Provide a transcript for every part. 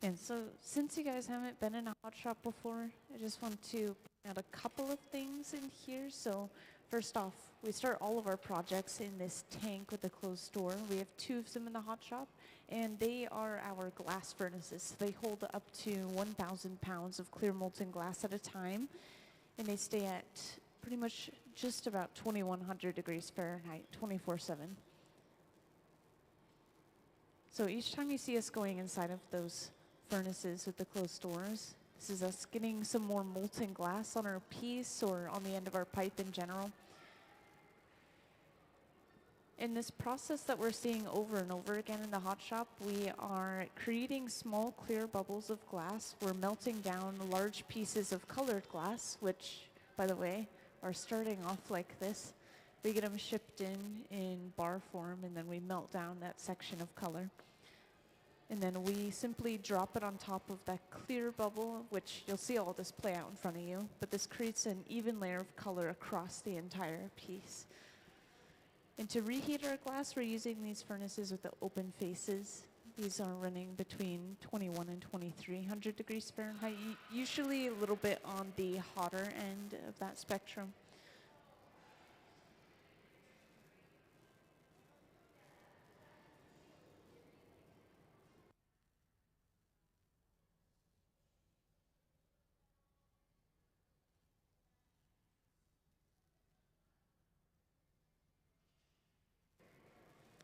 And so, since you guys haven't been in a hot shop before, I just want to point out a couple of things in here. So, first off, we start all of our projects in this tank with a closed door. We have two of them in the hot shop, and they are our glass furnaces. They hold up to 1,000 pounds of clear molten glass at a time, and they stay at pretty much just about 2,100 degrees Fahrenheit, 24/7. So each time you see us going inside of those furnaces with the closed doors, this is us getting some more molten glass on our piece or on the end of our pipe in general. In this process that we're seeing over and over again in the hot shop, we are creating small clear bubbles of glass. We're melting down large pieces of colored glass, which, by the way, are starting off like this. We get them shipped in bar form, and then we melt down that section of color. And then we simply drop it on top of that clear bubble, which you'll see all this play out in front of you, but this creates an even layer of color across the entire piece. And to reheat our glass, we're using these furnaces with the open faces. These are running between 21 and 2,300 degrees Fahrenheit, usually a little bit on the hotter end of that spectrum.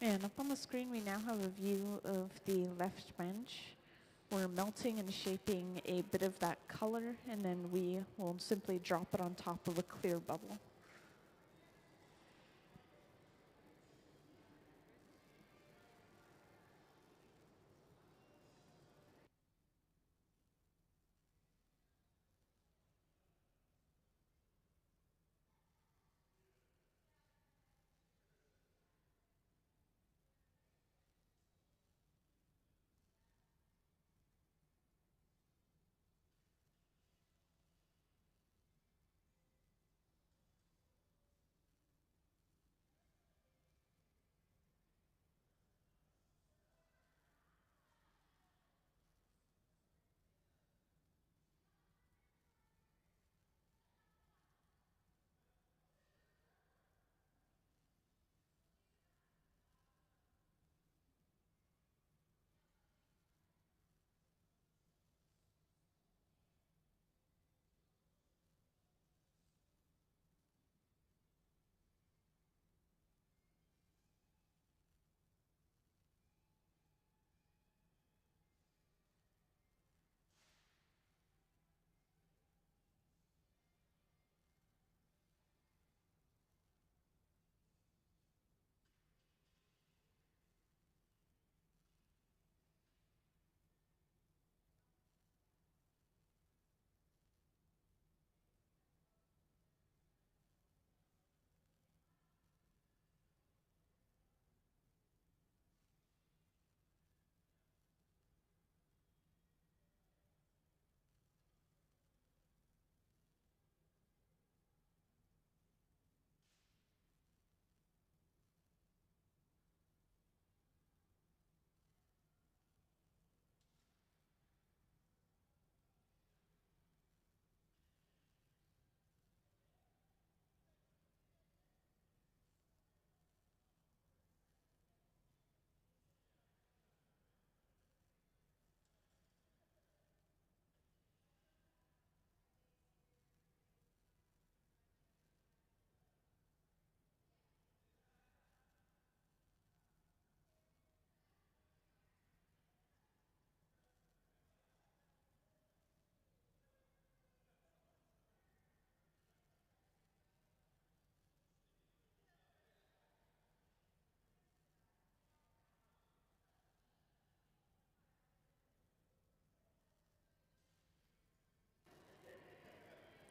And up on the screen, we now have a view of the left bench. We're melting and shaping a bit of that color, and then we will simply drop it on top of a clear bubble.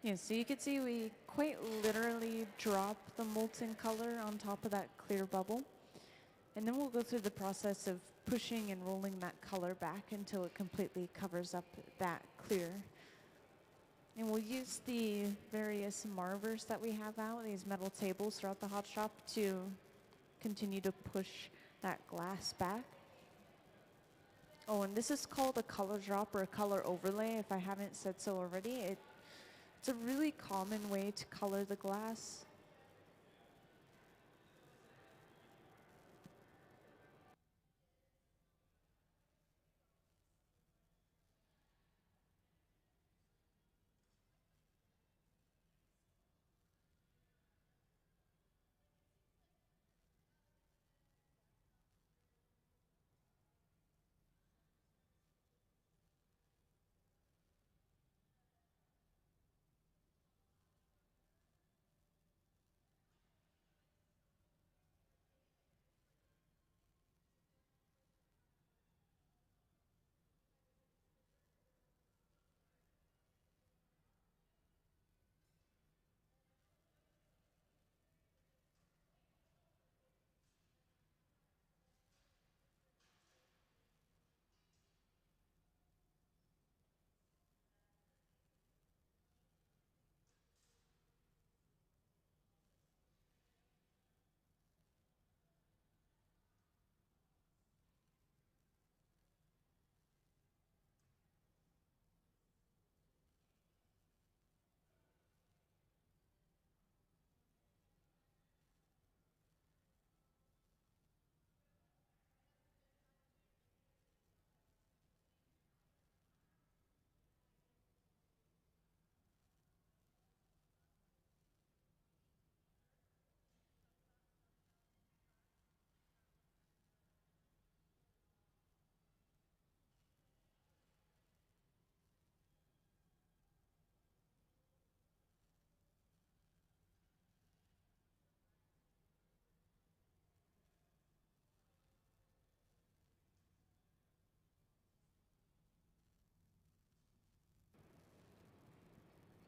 Yeah, so you can see we quite literally drop the molten color on top of that clear bubble. And then we'll go through the process of pushing and rolling that color back until it completely covers up that clear. And we'll use the various marvers that we have out, these metal tables throughout the hot shop, to continue to push that glass back. Oh, and this is called a color drop or a color overlay, if I haven't said so already. It's a really common way to color the glass.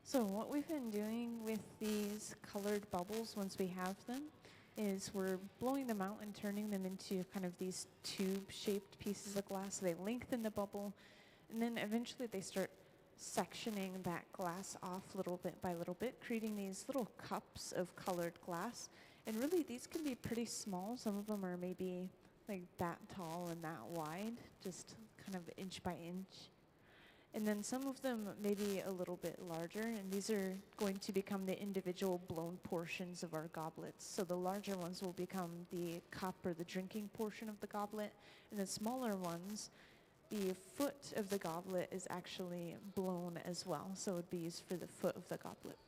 So what we've been doing with these colored bubbles once we have them is we're blowing them out and turning them into kind of these tube-shaped pieces of glass. So they lengthen the bubble, and then eventually they start sectioning that glass off little bit by little bit, creating these little cups of colored glass. And really, these can be pretty small. Some of them are maybe like that tall and that wide, just kind of inch by inch. And then some of them maybe a little bit larger, and these are going to become the individual blown portions of our goblets. So the larger ones will become the cup or the drinking portion of the goblet, and the smaller ones, the foot of the goblet is actually blown as well, so it would be used for the foot of the goblet.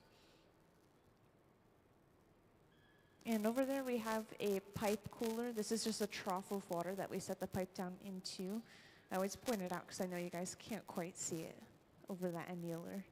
And over there we have a pipe cooler. This is just a trough of water that we set the pipe down into. I always point it out because I know you guys can't quite see it over that annealer.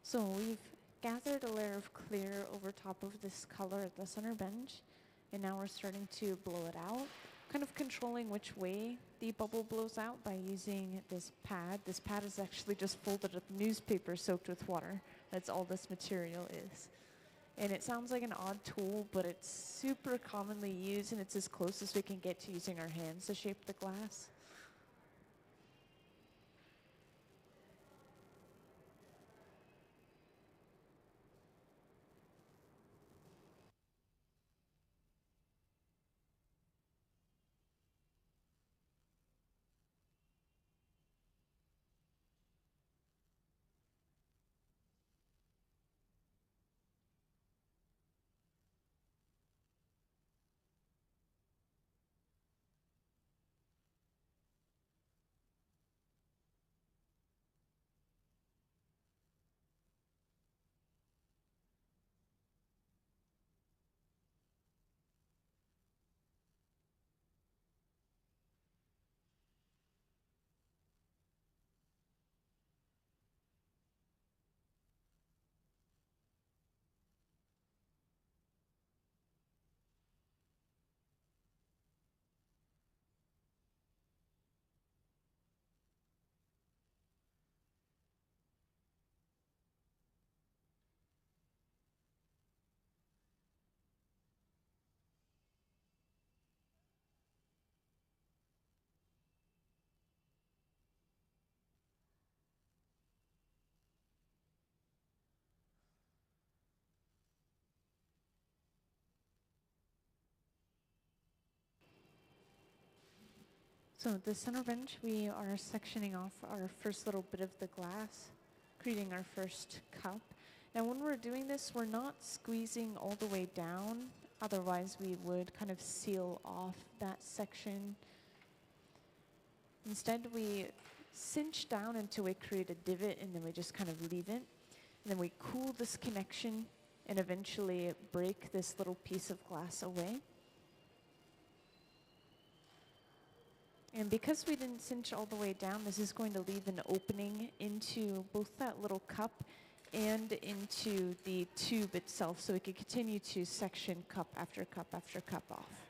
So we've gathered a layer of clear over top of this color at the center bench, and now we're starting to blow it out, kind of controlling which way the bubble blows out by using this pad. This pad is actually just folded up newspaper soaked with water. That's all this material is. And it sounds like an odd tool, but it's super commonly used, and it's as close as we can get to using our hands to shape the glass. So at the center bench, we are sectioning off our first little bit of the glass, creating our first cup. Now when we're doing this, we're not squeezing all the way down, otherwise we would kind of seal off that section. Instead, we cinch down until we create a divot, and then we just kind of leave it. And then we cool this connection and eventually break this little piece of glass away. And because we didn't cinch all the way down, this is going to leave an opening into both that little cup and into the tube itself, so we can continue to section cup after cup after cup off.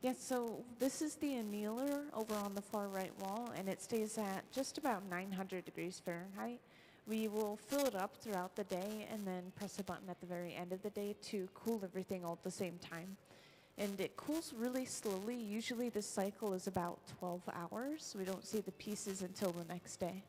Yes, so this is the annealer over on the far right wall, and it stays at just about 900 degrees Fahrenheit. We will fill it up throughout the day and then press a button at the very end of the day to cool everything all at the same time. And it cools really slowly. Usually this cycle is about 12 hours. We don't see the pieces until the next day.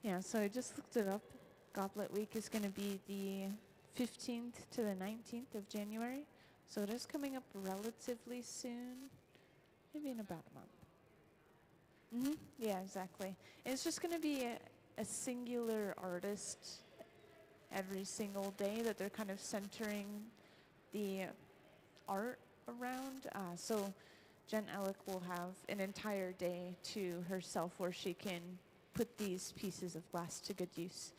Yeah, so I just looked it up. Goblet Week is going to be the 15th to the 19th of January. So it is coming up relatively soon, maybe in about a month. Yeah, exactly. And it's just going to be a singular artist every single day that they're kind of centering the art around. So Jen Elek will have an entire day to herself where she can put these pieces of glass to good use.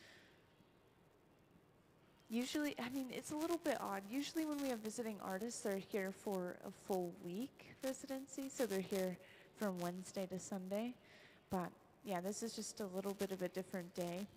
Usually, I mean, it's a little bit odd. Usually when we have visiting artists, they're here for a full week residency. So they're here from Wednesday to Sunday. But yeah, this is just a little bit of a different day.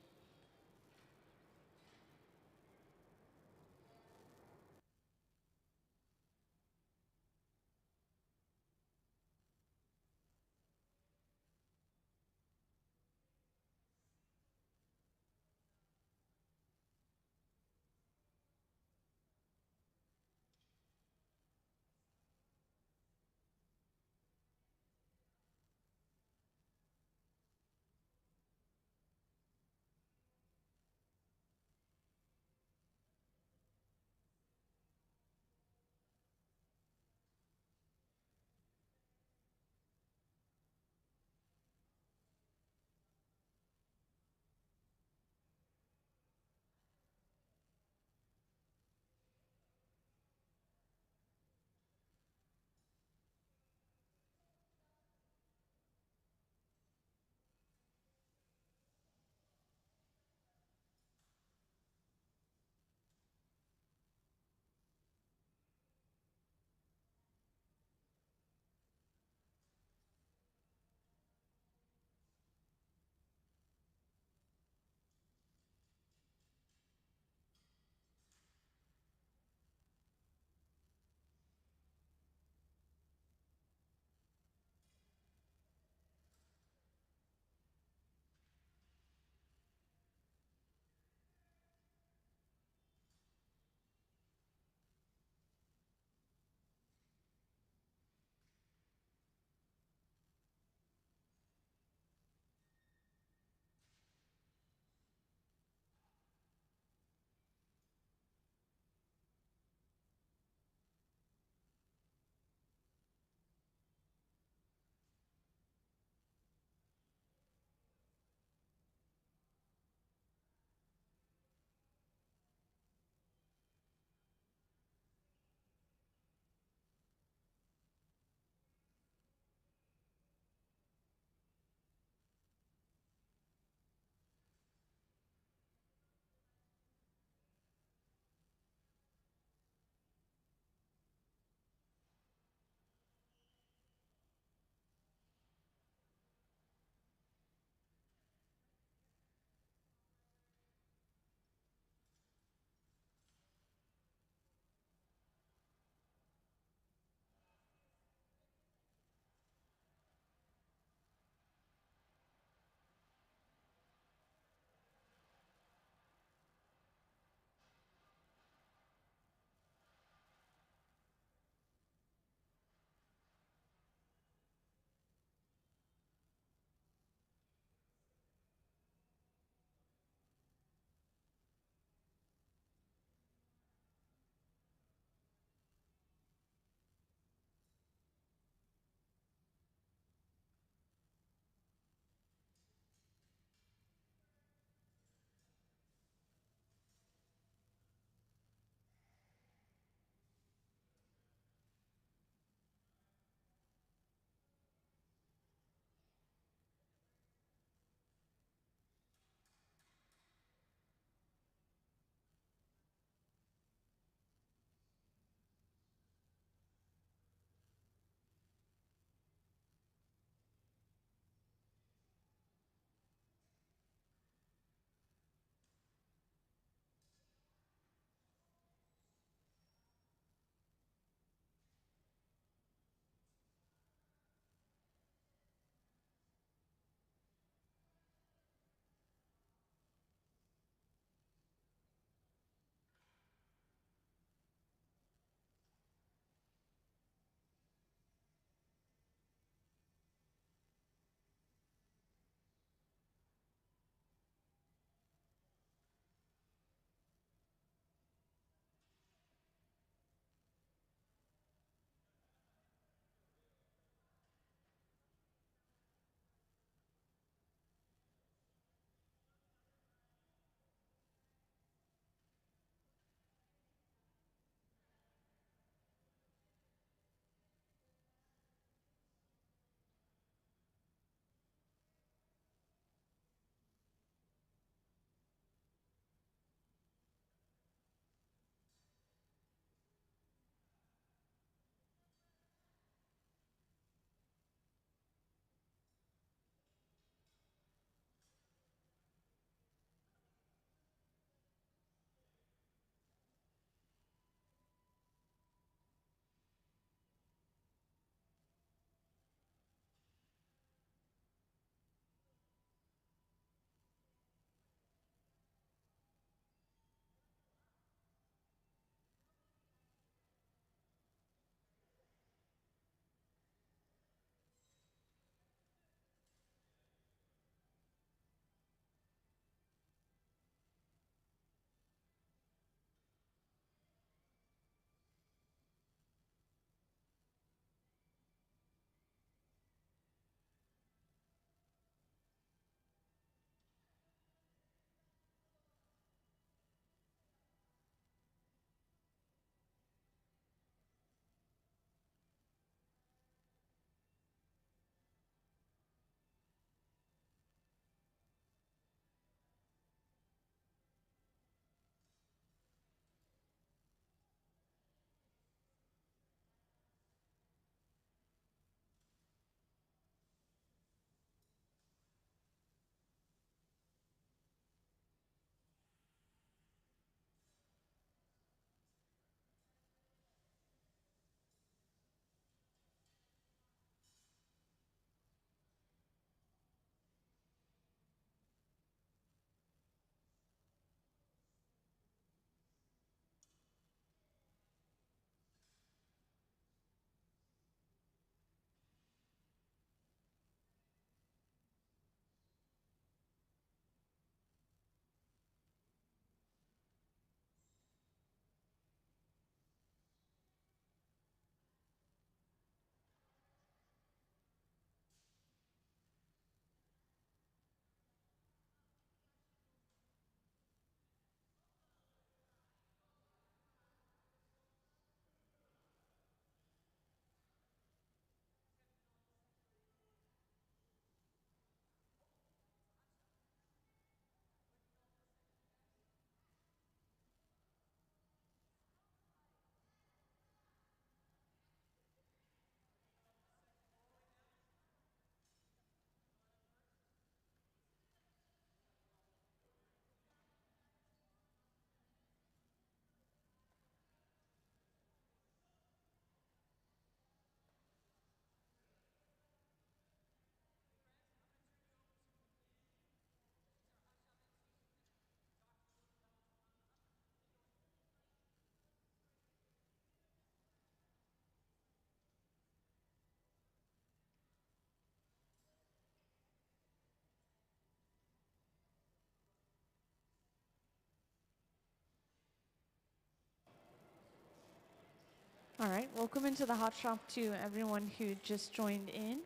All right, welcome into the hot shop to everyone who just joined in.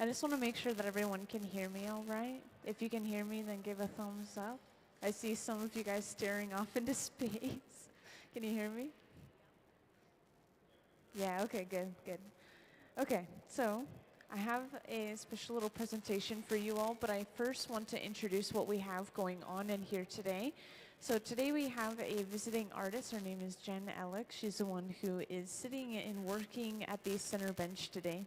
I just want to make sure that everyone can hear me all right. If you can hear me, then give a thumbs up. I see some of you guys staring off into space. Can you hear me? Yeah, okay, good, good. Okay, so I have a special little presentation for you all, but I first want to introduce what we have going on in here today. So today we have a visiting artist. Her name is Jen Elek. She's the one who is sitting and working at the center bench today.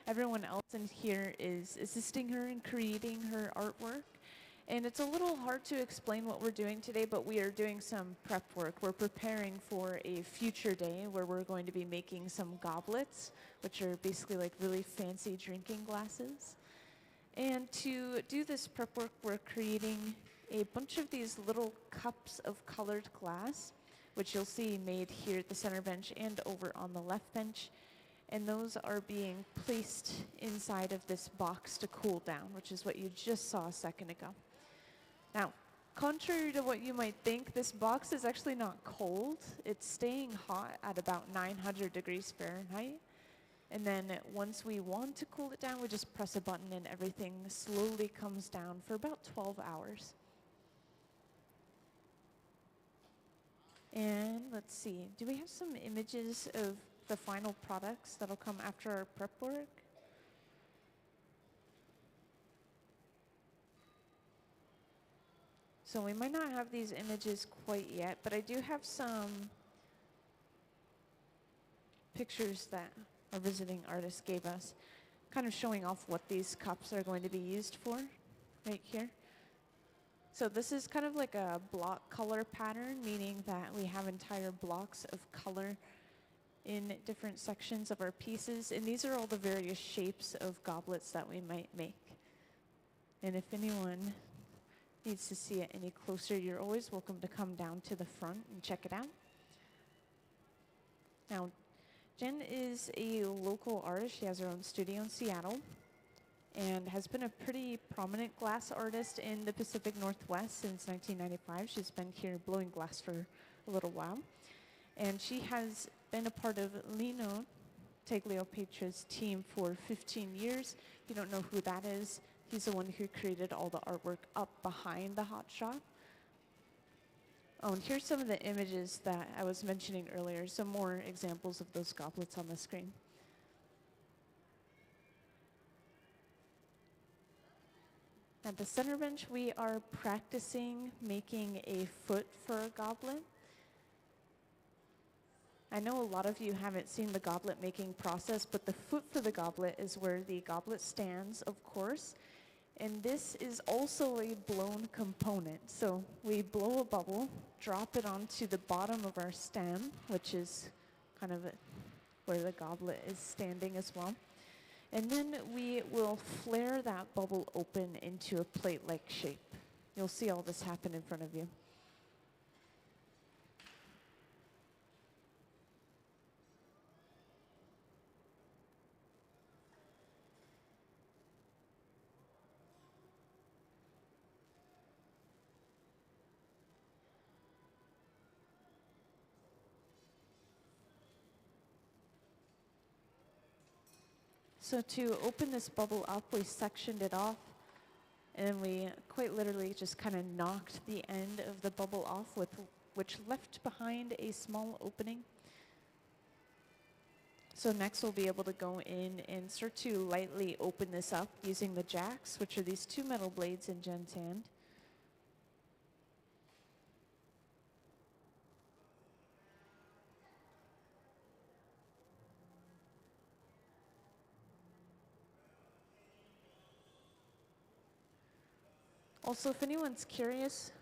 Everyone else in here is assisting her in creating her artwork. And it's a little hard to explain what we're doing today, but we are doing some prep work. We're preparing for a future day where we're going to be making some goblets, which are basically like really fancy drinking glasses. And to do this prep work, we're creating a bunch of these little cups of colored glass, which you'll see made here at the center bench and over on the left bench. And those are being placed inside of this box to cool down, which is what you just saw a second ago. Now, contrary to what you might think, this box is actually not cold. It's staying hot at about 900 degrees Fahrenheit. And then once we want to cool it down, we just press a button and everything slowly comes down for about 12 hours. And let's see, do we have some images of the final products that'll come after our prep work? So we might not have these images quite yet, but I do have some pictures that our visiting artist gave us, kind of showing off what these cups are going to be used for, right here. So this is kind of like a block color pattern, meaning that we have entire blocks of color in different sections of our pieces, and these are all the various shapes of goblets that we might make. And if anyone needs to see it any closer, you're always welcome to come down to the front and check it out. Now, Jen is a local artist. She has her own studio in Seattle and has been a pretty prominent glass artist in the Pacific Northwest since 1995. She's been here blowing glass for a little while. And she has been a part of Lino Tagliopietro's team for 15 years. If you don't know who that is, he's the one who created all the artwork up behind the hot shop. Oh, and here's some of the images that I was mentioning earlier, some more examples of those goblets on the screen. At the center bench, we are practicing making a foot for a goblet. I know a lot of you haven't seen the goblet making process, but the foot for the goblet is where the goblet stands, of course. And this is also a blown component. So we blow a bubble, drop it onto the bottom of our stem, which is kind of where the goblet is standing as well. And then we will flare that bubble open into a plate-like shape. You'll see all this happen in front of you. So to open this bubble up, we sectioned it off, and we quite literally just kind of knocked the end of the bubble off, which left behind a small opening. So next we'll be able to go in and start to lightly open this up using the jacks, which are these two metal blades in Jen's hand. Also, if anyone's curious,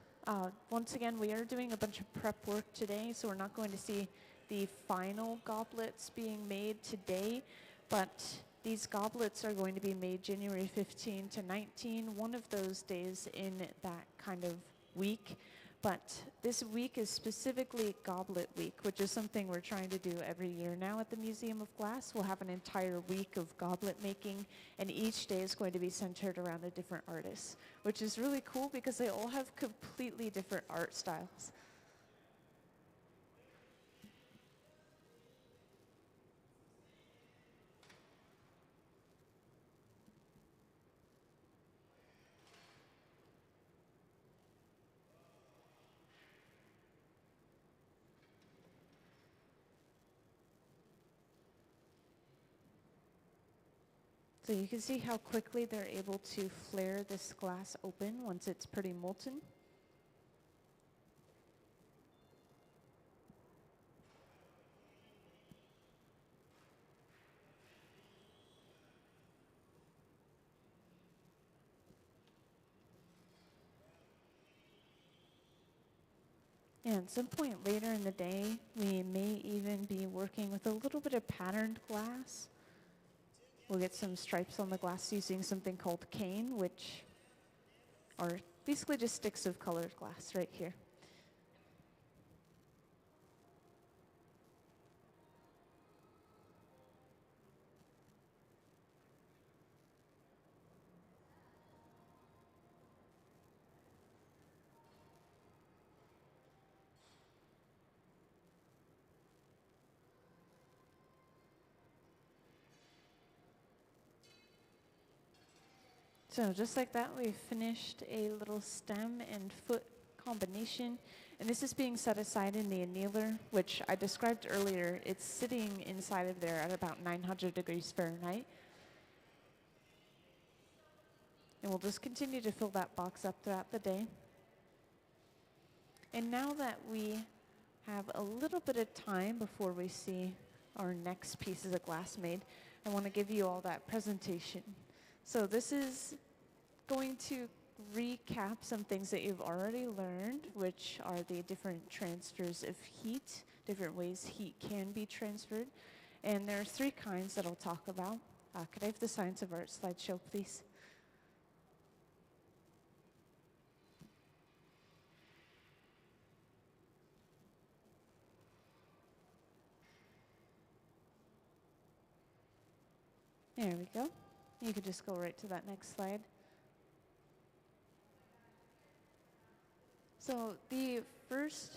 once again, we are doing a bunch of prep work today, so we're not going to see the final goblets being made today, but these goblets are going to be made January 15 to 19, one of those days in that kind of week. But this week is specifically Goblet Week, which is something we're trying to do every year now at the Museum of Glass. We'll have an entire week of goblet making, and each day is going to be centered around a different artist, which is really cool because they all have completely different art styles. So you can see how quickly they're able to flare this glass open once it's pretty molten. And at some point later in the day, we may even be working with a little bit of patterned glass. We'll get some stripes on the glass using something called cane, which are basically just sticks of colored glass right here. So just like that, we've finished a little stem and foot combination. And this is being set aside in the annealer, which I described earlier. It's sitting inside of there at about 900 degrees Fahrenheit. And we'll just continue to fill that box up throughout the day. And now that we have a little bit of time before we see our next pieces of glass made, I want to give you all that presentation. So this is going to recap some things that you've already learned, which are the different transfers of heat, different ways heat can be transferred. And there are 3 kinds that I'll talk about. Could I have the Science of Art slideshow, please? There we go. You could just go right to that next slide. So the first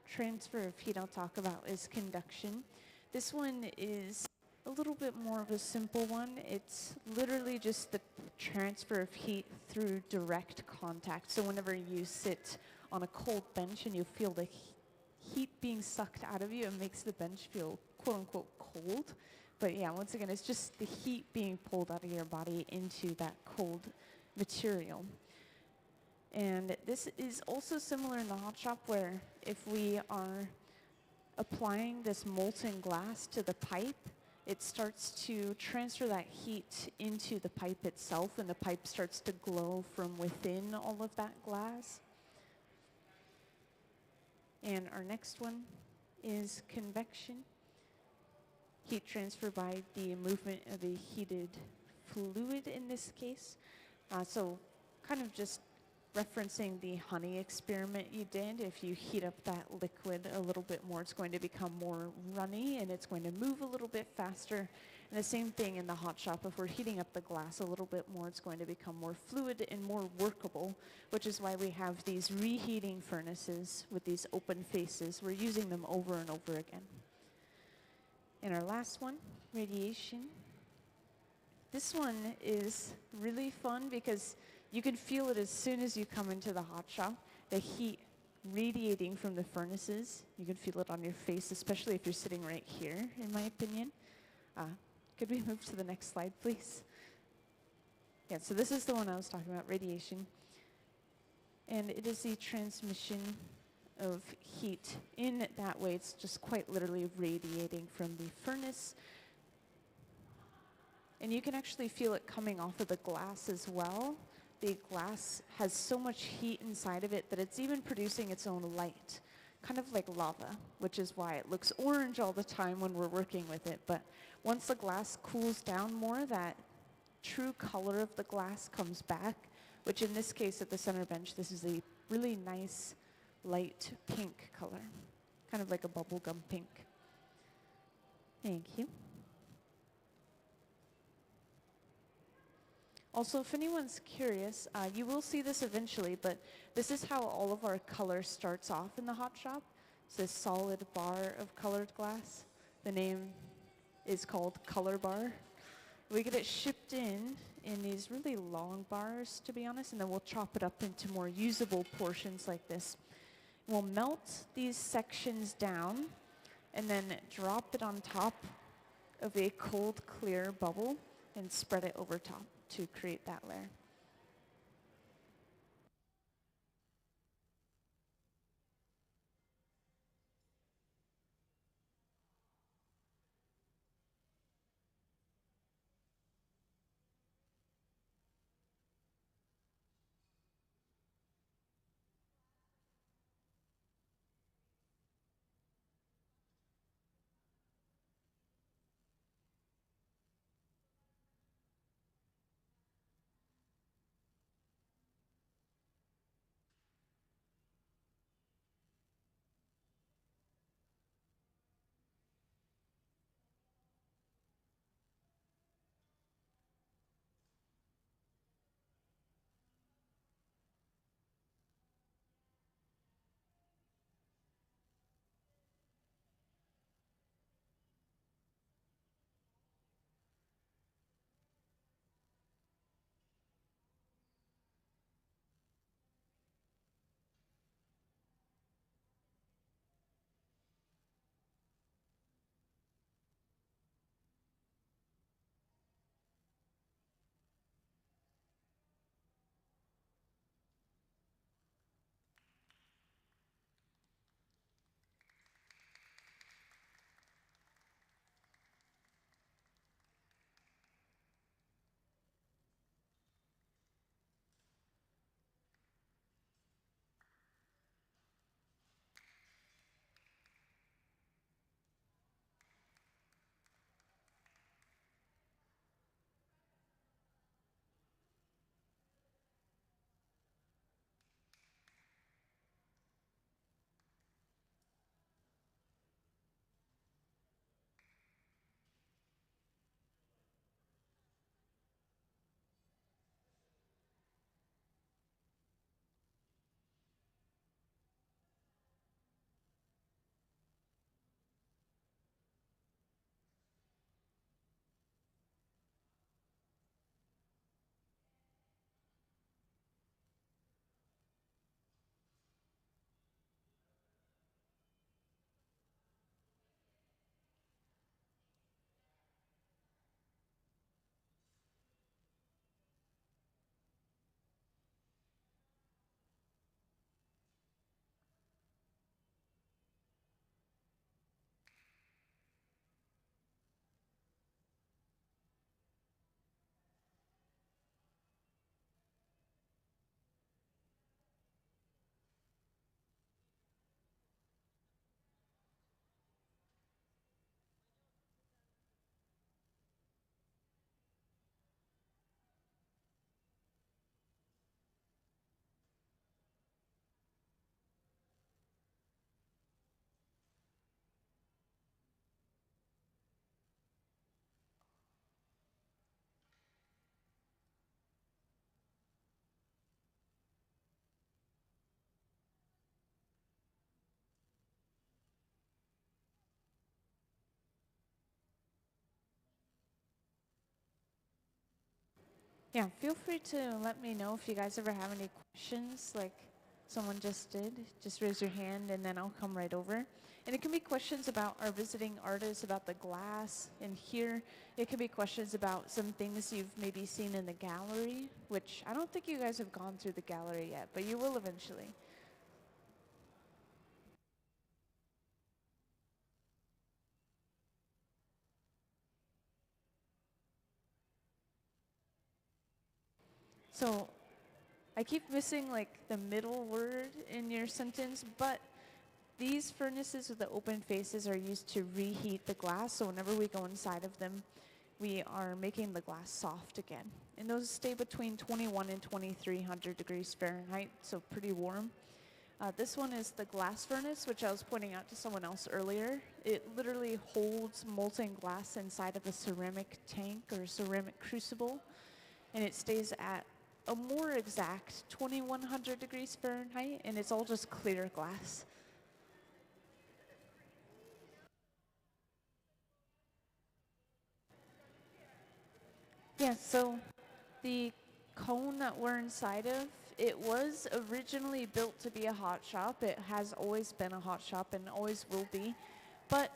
transfer of heat I'll talk about is conduction. This one is a little bit more of a simple one. It's literally just the transfer of heat through direct contact. So whenever you sit on a cold bench and you feel the heat being sucked out of you, it makes the bench feel quote unquote cold. But yeah, once again, it's just the heat being pulled out of your body into that cold material. And this is also similar in the hot shop, where if we are applying this molten glass to the pipe, it starts to transfer that heat into the pipe itself, and the pipe starts to glow from within all of that glass. And our next one is convection. Heat transfer by the movement of a heated fluid in this case. So kind of just referencing the honey experiment you did. If you heat up that liquid a little bit more, it's going to become more runny and it's going to move a little bit faster. And the same thing in the hot shop. If we're heating up the glass a little bit more, it's going to become more fluid and more workable, which is why we have these reheating furnaces with these open faces. We're using them over and over again. And our last one, radiation. This one is really fun because you can feel it as soon as you come into the hot shop. The heat radiating from the furnaces. You can feel it on your face, especially if you're sitting right here, in my opinion. Could we move to the next slide, please? Yeah, so this is the one I was talking about, radiation. And it is the transmission of heat. In that way, it's just quite literally radiating from the furnace. And you can actually feel it coming off of the glass as well. The glass has so much heat inside of it that it's even producing its own light, kind of like lava, which is why it looks orange all the time when we're working with it. But once the glass cools down more, that true color of the glass comes back, which in this case at the center bench, this is a really nice light pink color, kind of like a bubblegum pink. Thank you. Also, if anyone's curious, you will see this eventually, but this is how all of our color starts off in the hot shop. It's this solid bar of colored glass. The name is called Color Bar. We get it shipped in these really long bars, to be honest, and then we'll chop it up into more usable portions like this. We'll melt these sections down and then drop it on top of a cold, clear bubble. and spread it over top to create that layer. Yeah, feel free to let me know if you guys ever have any questions, like someone just did. Just raise your hand and then I'll come right over. And it can be questions about our visiting artists, about the glass in here. It can be questions about some things you've maybe seen in the gallery, which I don't think you guys have gone through the gallery yet, but you will eventually. So I keep missing like the middle word in your sentence, but these furnaces with the open faces are used to reheat the glass, so whenever we go inside of them, we are making the glass soft again. And those stay between 21 and 2300 degrees Fahrenheit, so pretty warm. This one is the glass furnace, which I was pointing out to someone else earlier. It literally holds molten glass inside of a ceramic tank or ceramic crucible, and it stays at a more exact 2100 degrees Fahrenheit, and it's all just clear glass. Yeah, so the cone that we're inside of, it was originally built to be a hot shop. It has always been a hot shop and always will be. But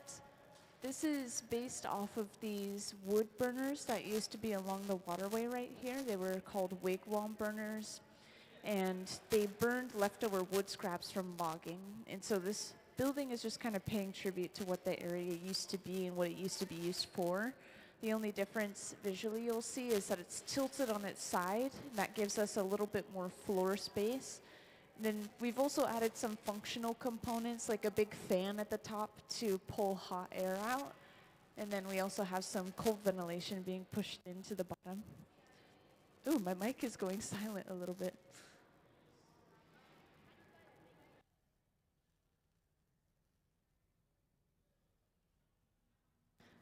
This is based off of these wood burners that used to be along the waterway right here. They were called wigwam burners, and they burned leftover wood scraps from logging. And so this building is just kind of paying tribute to what the area used to be and what it used to be used for. The only difference visually you'll see is that it's tilted on its side. And that gives us a little bit more floor space. Then we've also added some functional components like a big fan at the top to pull hot air out. And then we also have some cold ventilation being pushed into the bottom. Ooh, my mic is going silent a little bit.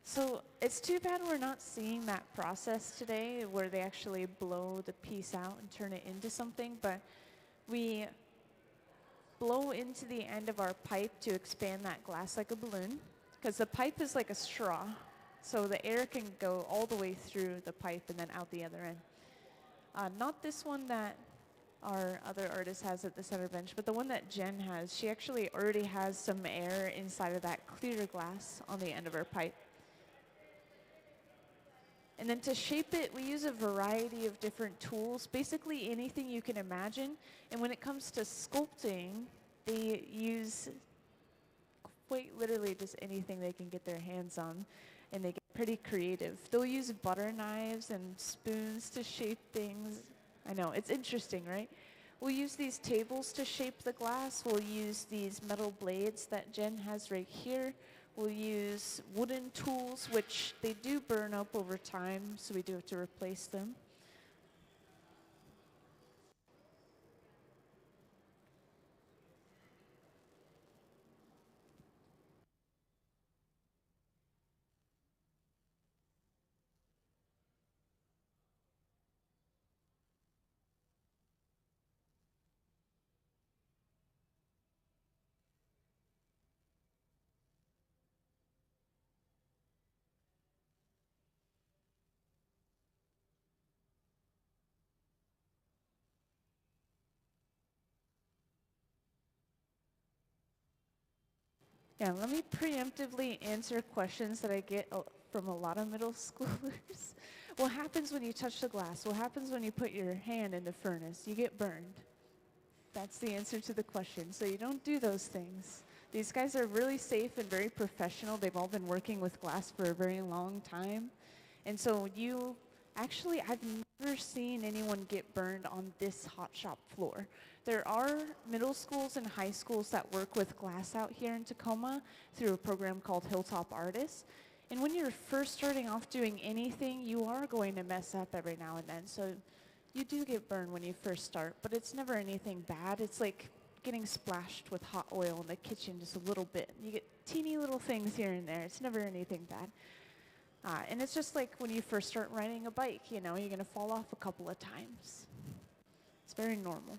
So it's too bad we're not seeing that process today where they actually blow the piece out and turn it into something, but we blow into the end of our pipe to expand that glass like a balloon, because the pipe is like a straw, so the air can go all the way through the pipe and then out the other end. Not this one that our other artist has at the center bench, but the one that Jen has, she actually already has some air inside of that clear glass on the end of her pipe. And then to shape it, we use a variety of different tools, basically anything you can imagine. And when it comes to sculpting, they use quite literally just anything they can get their hands on. And they get pretty creative. They'll use butter knives and spoons to shape things. I know, it's interesting, right? We'll use these tables to shape the glass. We'll use these metal blades that Jen has right here. We'll use wooden tools, which they do burn up over time, so we do have to replace them. Yeah, let me preemptively answer questions that I get from a lot of middle schoolers. What happens when you touch the glass? What happens when you put your hand in the furnace? You get burned. That's the answer to the question. So you don't do those things. These guys are really safe and very professional. They've all been working with glass for a very long time. And so I've never seen anyone get burned on this hot shop floor. There are middle schools and high schools that work with glass out here in Tacoma through a program called Hilltop Artists. And when you're first starting off doing anything, you are going to mess up every now and then. So you do get burned when you first start, but it's never anything bad. It's like getting splashed with hot oil in the kitchen just a little bit. You get teeny little things here and there. It's never anything bad. And it's just like when you first start riding a bike, you're going to fall off a couple of times. It's very normal.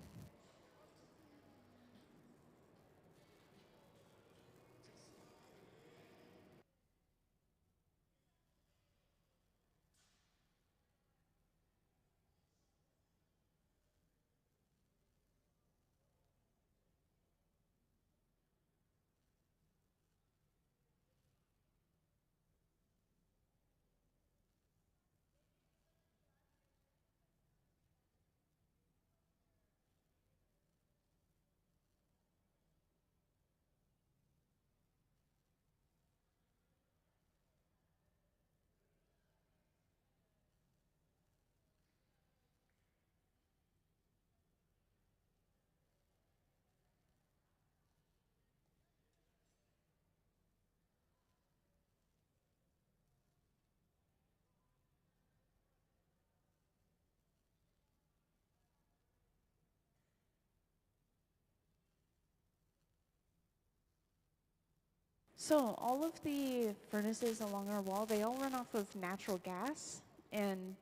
So all of the furnaces along our wall, they all run off of natural gas. And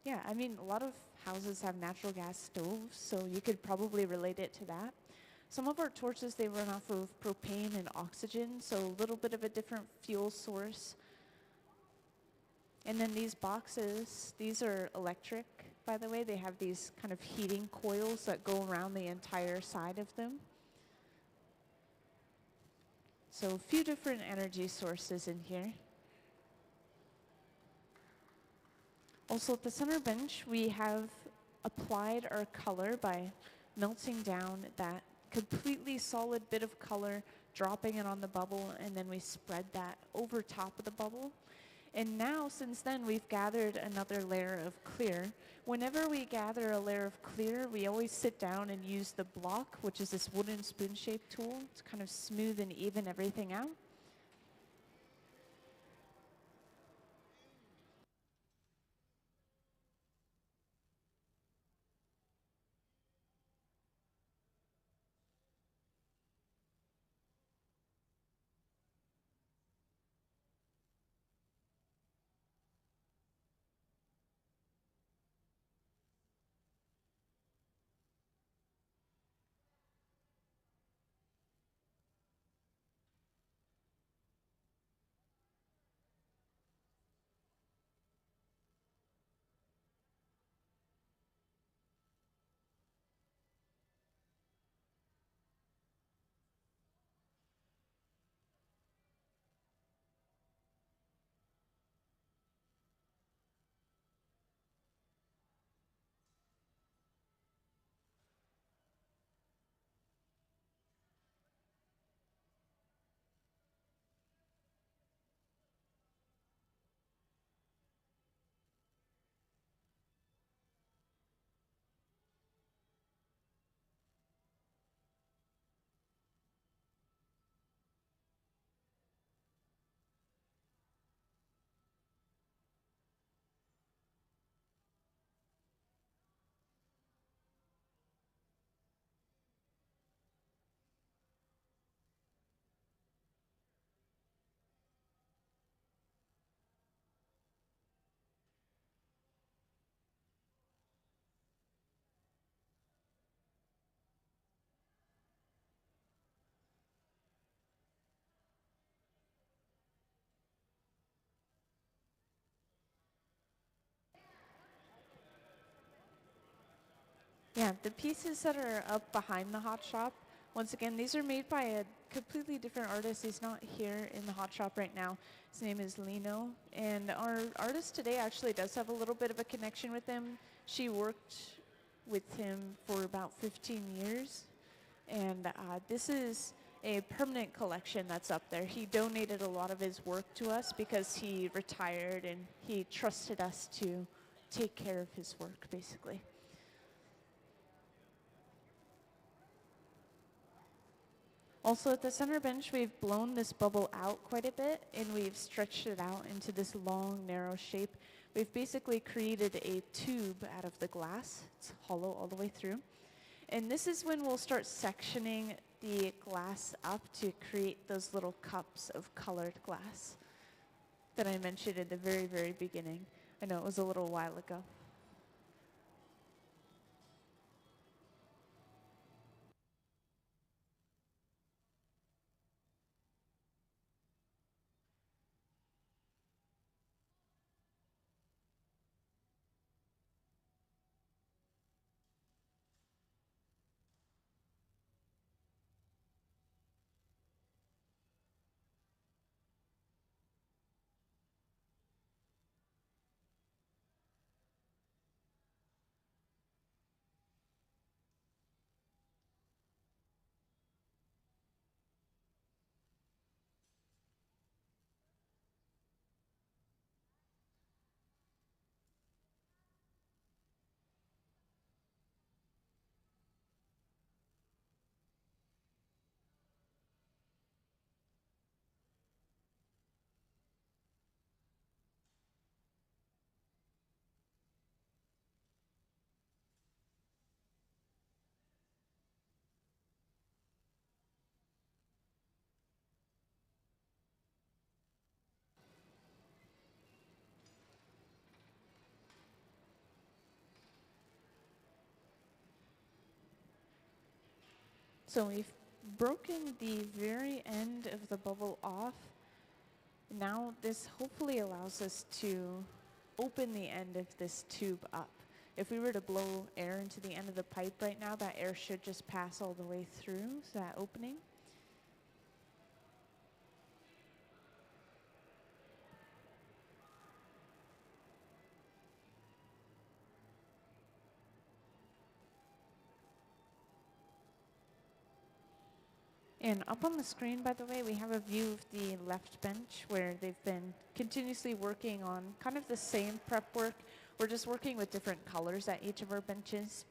yeah, I mean, a lot of houses have natural gas stoves, so you could probably relate it to that. Some of our torches, they run off of propane and oxygen, so a little bit of a different fuel source. And then these boxes, these are electric, by the way. They have these kind of heating coils that go around the entire side of them. So a few different energy sources in here. Also at the center bench, we have applied our color by melting down that completely solid bit of color, dropping it on the bubble, and then we spread that over top of the bubble. And now, since then, we've gathered another layer of clear. Whenever we gather a layer of clear, we always sit down and use the block, which is this wooden spoon-shaped tool, to kind of smooth and even everything out. Yeah, the pieces that are up behind the hot shop, once again, these are made by a completely different artist. He's not here in the hot shop right now. His name is Lino. And our artist today actually does have a little bit of a connection with him. She worked with him for about 15 years. And this is a permanent collection that's up there. He donated a lot of his work to us because he retired and he trusted us to take care of his work, basically. Also at the center bench, we've blown this bubble out quite a bit and we've stretched it out into this long, narrow shape. We've basically created a tube out of the glass. It's hollow all the way through. And this is when we'll start sectioning the glass up to create those little cups of colored glass that I mentioned at the very, very beginning. I know it was a little while ago. So we've broken the very end of the bubble off. Now this hopefully allows us to open the end of this tube up. If we were to blow air into the end of the pipe right now, that air should just pass all the way through that opening. And up on the screen, by the way, we have a view of the left bench where they've been continuously working on kind of the same prep work. We're just working with different colors at each of our benches.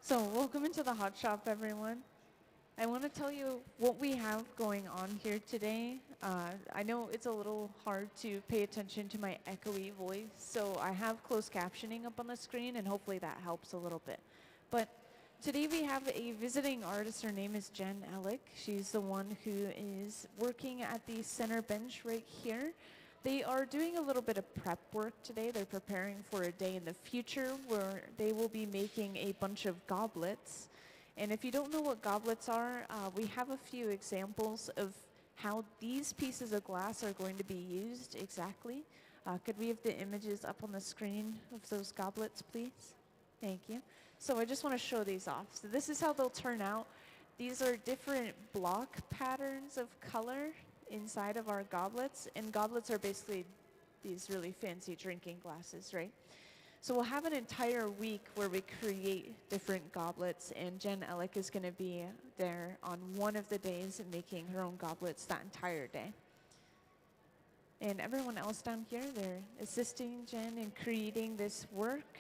So welcome into the hot shop, everyone. I want to tell you what we have going on here today. I know it's a little hard to pay attention to my echoey voice, so I have closed captioning up on the screen, and hopefully that helps a little bit. But today we have a visiting artist. Her name is Jen Elek. She's the one who is working at the center bench right here. They are doing a little bit of prep work today. They're preparing for a day in the future where they will be making a bunch of goblets. And if you don't know what goblets are, we have a few examples of how these pieces of glass are going to be used exactly. Could we have the images up on the screen of those goblets, please? Thank you. So I just want to show these off. So this is how they'll turn out. These are different block patterns of color inside of our goblets. And goblets are basically these really fancy drinking glasses, right? So we'll have an entire week where we create different goblets, and Jen Elek is going to be there on one of the days making her own goblets that entire day. And everyone else down here, they're assisting Jen in creating this work.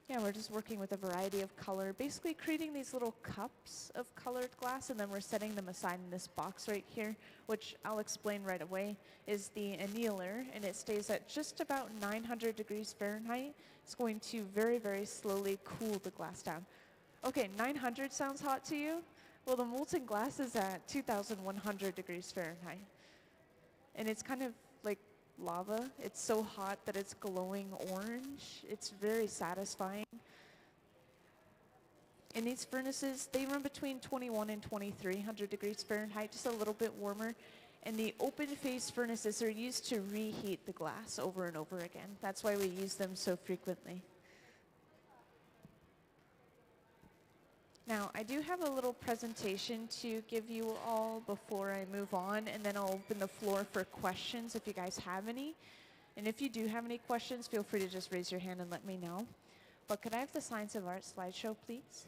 Yeah, we're just working with a variety of color, basically creating these little cups of colored glass, and then we're setting them aside in this box right here, which I'll explain right away, is the annealer, and it stays at just about 900 degrees Fahrenheit. It's going to very, very slowly cool the glass down. Okay, 900 sounds hot to you? Well, the molten glass is at 2,100 degrees Fahrenheit. And it's kind of like lava. It's so hot that it's glowing orange. It's very satisfying. And these furnaces, they run between 21 and 2,300 degrees Fahrenheit, just a little bit warmer. And the open face furnaces are used to reheat the glass over and over again. That's why we use them so frequently. Now, I do have a little presentation to give you all before I move on, and then I'll open the floor for questions if you guys have any. And if you do have any questions, feel free to just raise your hand and let me know. But could I have the Science of Art slideshow, please?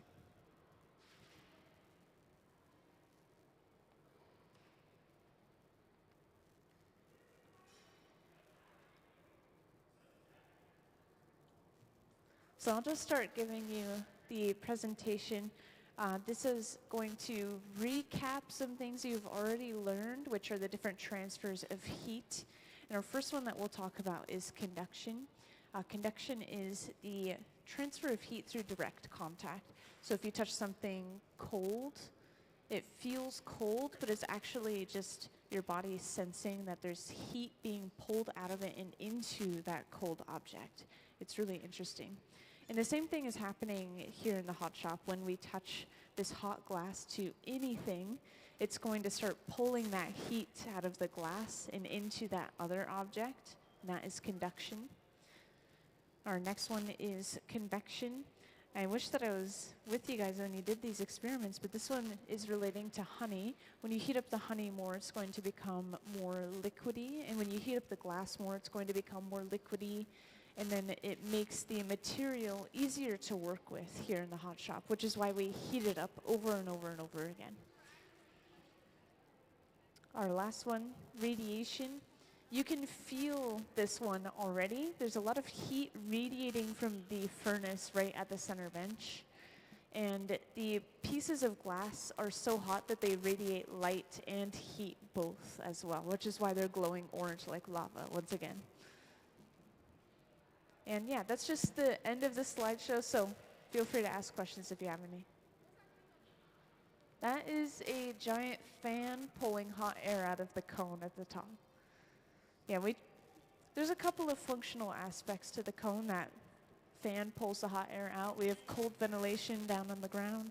So I'll just start giving you the presentation. This is going to recap some things you've already learned, which are the different transfers of heat. And our first one that we'll talk about is conduction. Conduction is the transfer of heat through direct contact. So if you touch something cold, it feels cold, but it's actually just your body sensing that there's heat being pulled out of it and into that cold object. It's really interesting. And the same thing is happening here in the hot shop. When we touch this hot glass to anything, it's going to start pulling that heat out of the glass and into that other object, and that is conduction. Our next one is convection. I wish that I was with you guys when you did these experiments, but this one is relating to honey. When you heat up the honey more, it's going to become more liquidy, and when you heat up the glass more, it's going to become more liquidy. And then it makes the material easier to work with here in the hot shop, which is why we heat it up over and over and over again. Our last one, radiation. You can feel this one already. There's a lot of heat radiating from the furnace right at the center bench. And the pieces of glass are so hot that they radiate light and heat both as well, which is why they're glowing orange like lava once again. And yeah, that's just the end of the slideshow, so feel free to ask questions if you have any. That is a giant fan pulling hot air out of the cone at the top. Yeah, there's a couple of functional aspects to the cone. That fan pulls the hot air out. We have cold ventilation down on the ground.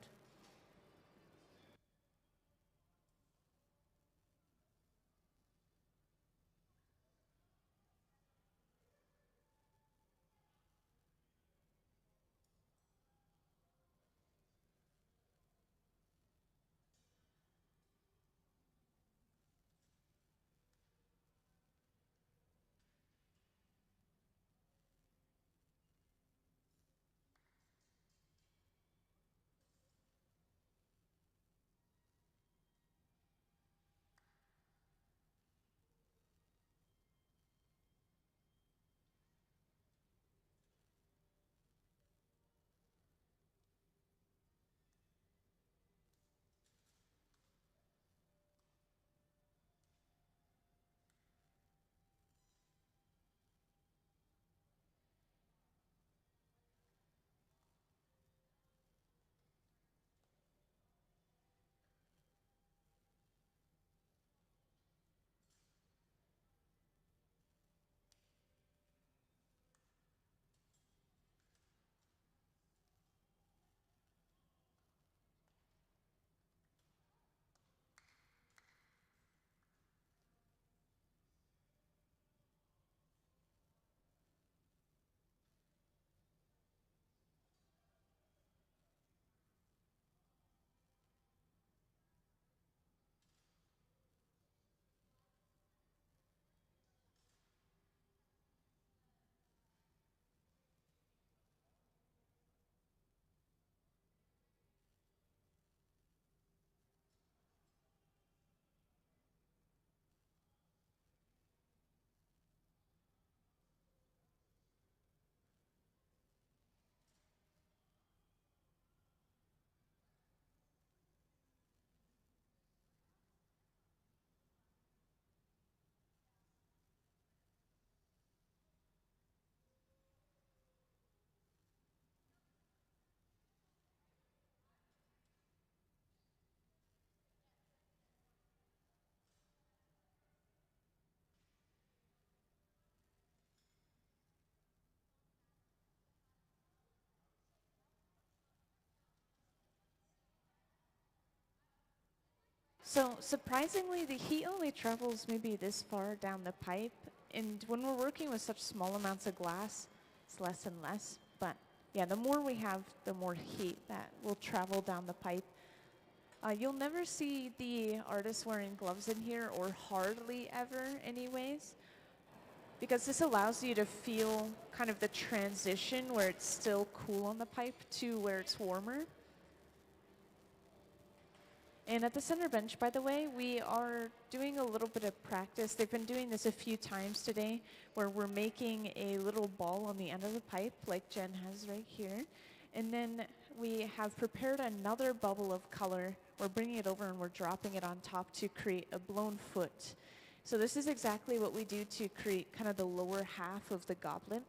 So surprisingly, the heat only travels maybe this far down the pipe. And when we're working with such small amounts of glass, it's less and less. But yeah, the more we have, the more heat that will travel down the pipe. You'll never see the artist wearing gloves in here, or hardly ever anyways, because this allows you to feel kind of the transition where it's still cool on the pipe to where it's warmer. And at the center bench, by the way, we are doing a little bit of practice. They've been doing this a few times today, where we're making a little ball on the end of the pipe, like Jen has right here. And then we have prepared another bubble of color. We're bringing it over and we're dropping it on top to create a blown foot. So this is exactly what we do to create kind of the lower half of the goblet.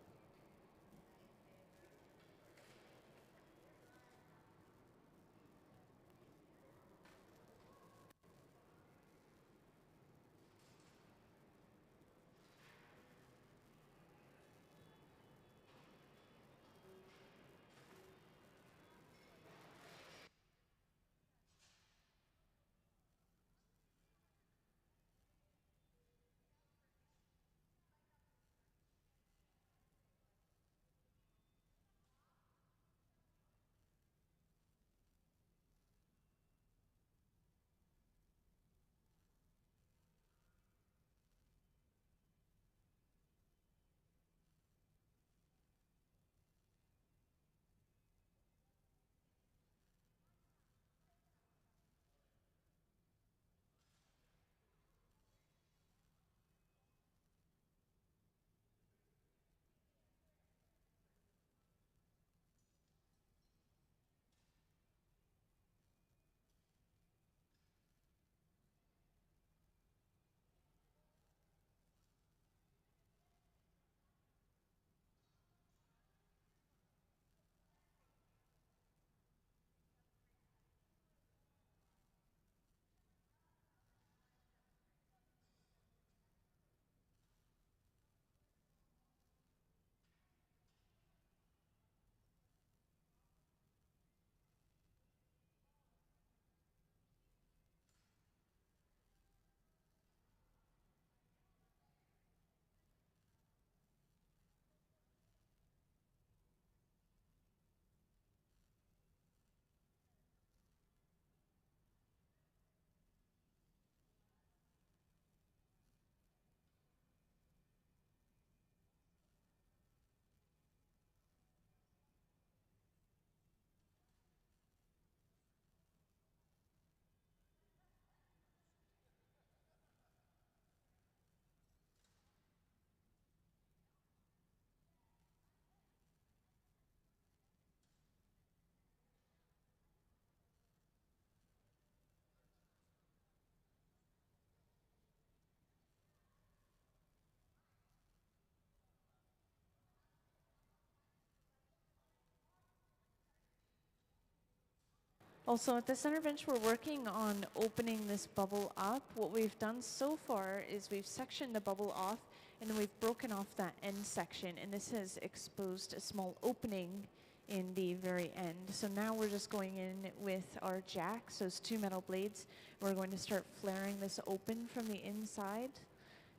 Also, at the center bench, we're working on opening this bubble up. What we've done so far is we've sectioned the bubble off, and then we've broken off that end section, and this has exposed a small opening in the very end. So now we're just going in with our jacks, those two metal blades. We're going to start flaring this open from the inside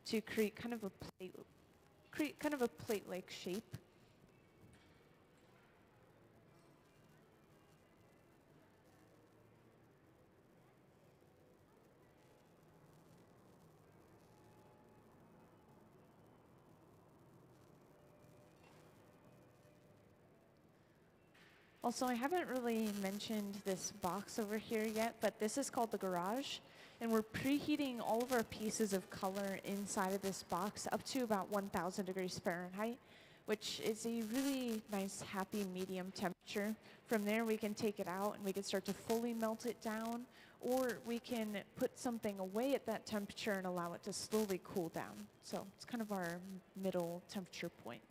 to create kind of a plate-like shape. Also, I haven't really mentioned this box over here yet, but this is called the garage, and we're preheating all of our pieces of color inside of this box up to about 1,000 degrees Fahrenheit, which is a really nice, happy medium temperature. From there, we can take it out and we can start to fully melt it down, or we can put something away at that temperature and allow it to slowly cool down. So it's kind of our middle temperature point.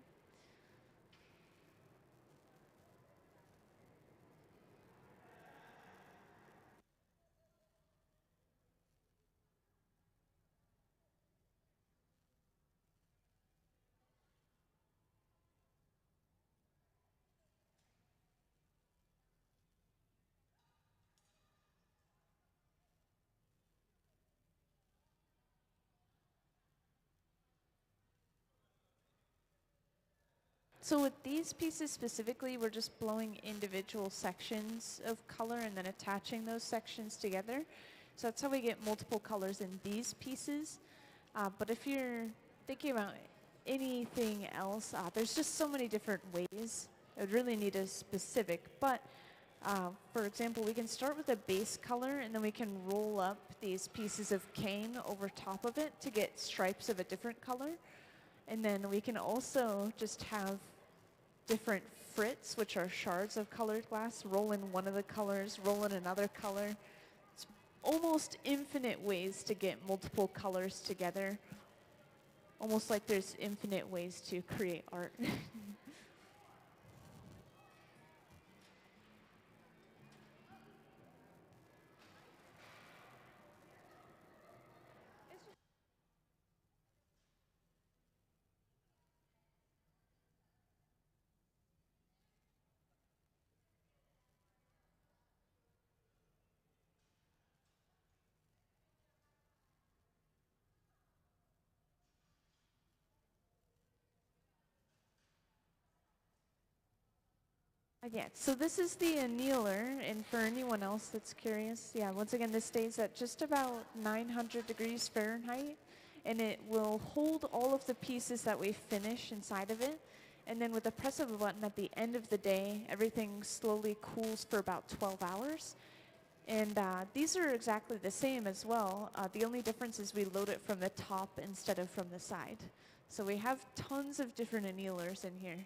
So with these pieces specifically, we're just blowing individual sections of color and then attaching those sections together. So that's how we get multiple colors in these pieces. But if you're thinking about anything else, there's just so many different ways. I would really need a specific, but for example, we can start with a base color and then we can roll up these pieces of cane over top of it to get stripes of a different color. And then we can also just have different frits, which are shards of colored glass, roll in one of the colors, roll in another color. It's almost infinite ways to get multiple colors together. Almost like there's infinite ways to create art. Yeah, so this is the annealer, and for anyone else that's curious, yeah, once again, this stays at just about 900 degrees Fahrenheit, and it will hold all of the pieces that we finish inside of it, and then with the press of a button at the end of the day, everything slowly cools for about 12 hours. And these are exactly the same as well. The only difference is we load it from the top instead of from the side. So we have tons of different annealers in here.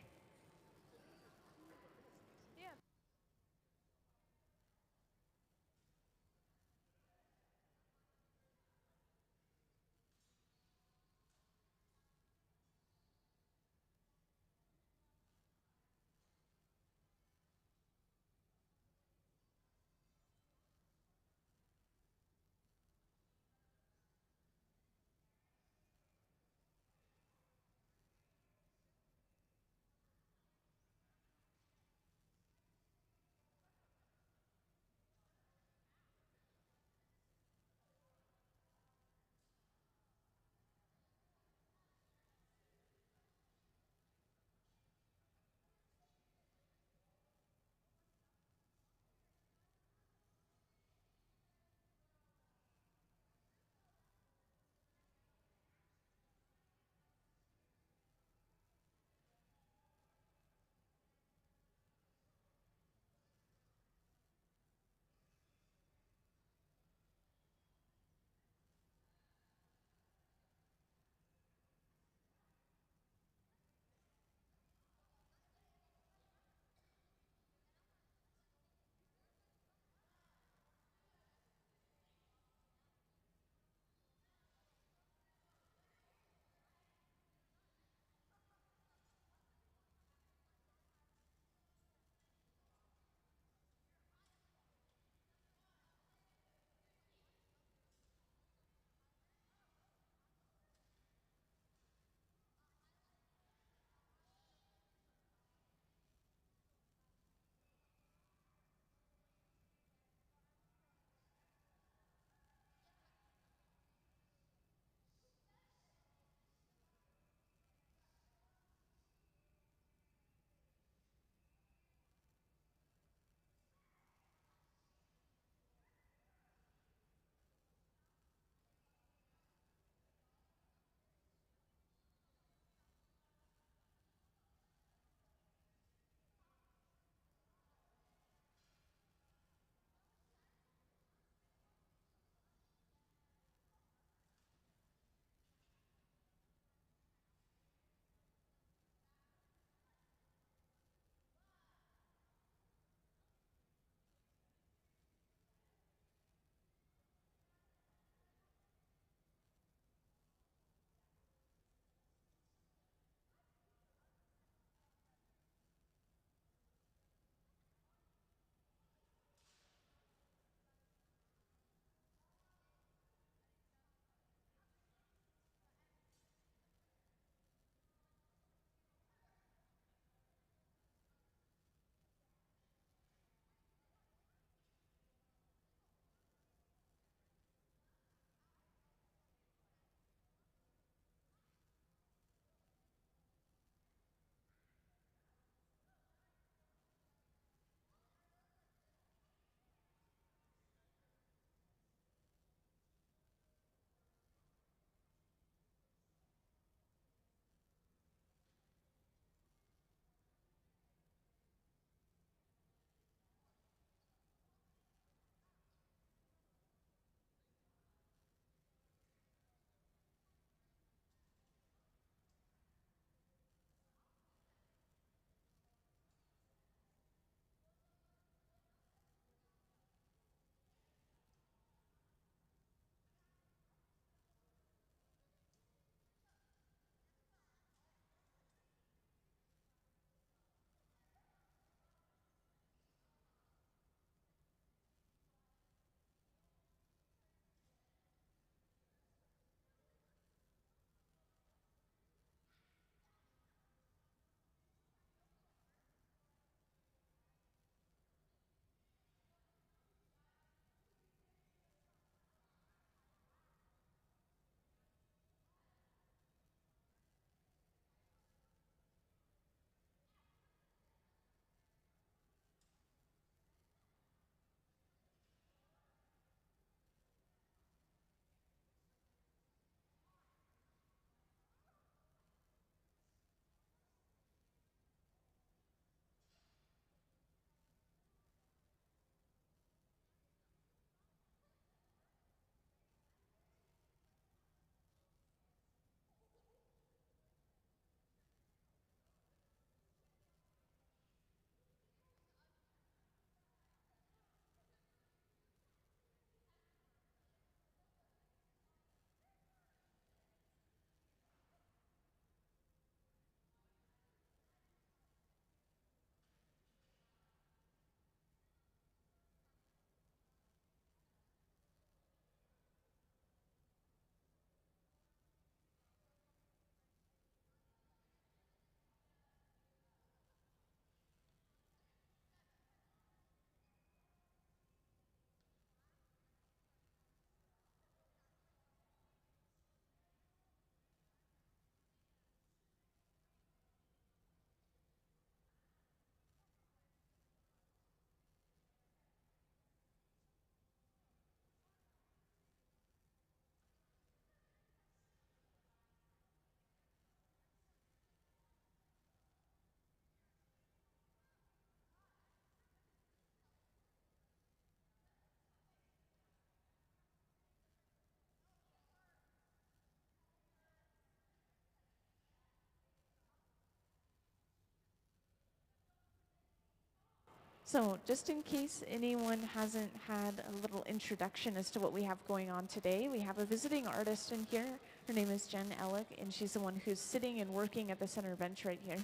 So just in case anyone hasn't had a little introduction as to what we have going on today, we have a visiting artist in here. Her name is Jen Elek, and she's the one who's sitting and working at the center bench right here.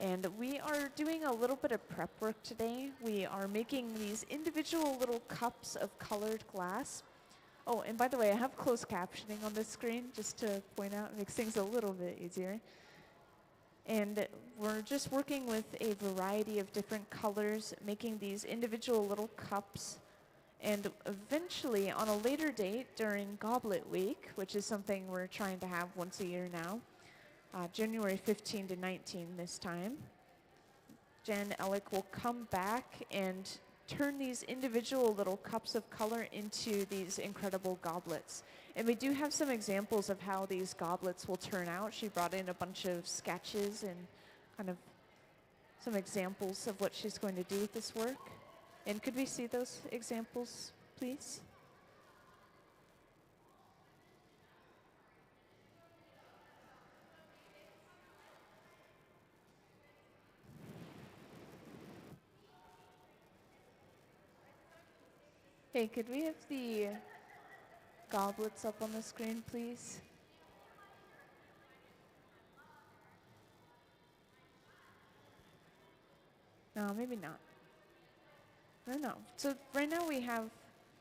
And we are doing a little bit of prep work today. We are making these individual little cups of colored glass. Oh, and by the way, I have closed captioning on this screen just to point out, it makes things a little bit easier. And we're just working with a variety of different colors, making these individual little cups. And eventually, on a later date during Goblet Week, which is something we're trying to have once a year now, January 15 to 19 this time, Jen Elek will come back and turn these individual little cups of color into these incredible goblets. And we do have some examples of how these goblets will turn out. She brought in a bunch of sketches and kind of some examples of what she's going to do with this work. And could we see those examples, please? Hey, could we have the goblets up on the screen, please? No, maybe not. I don't know. So right now we have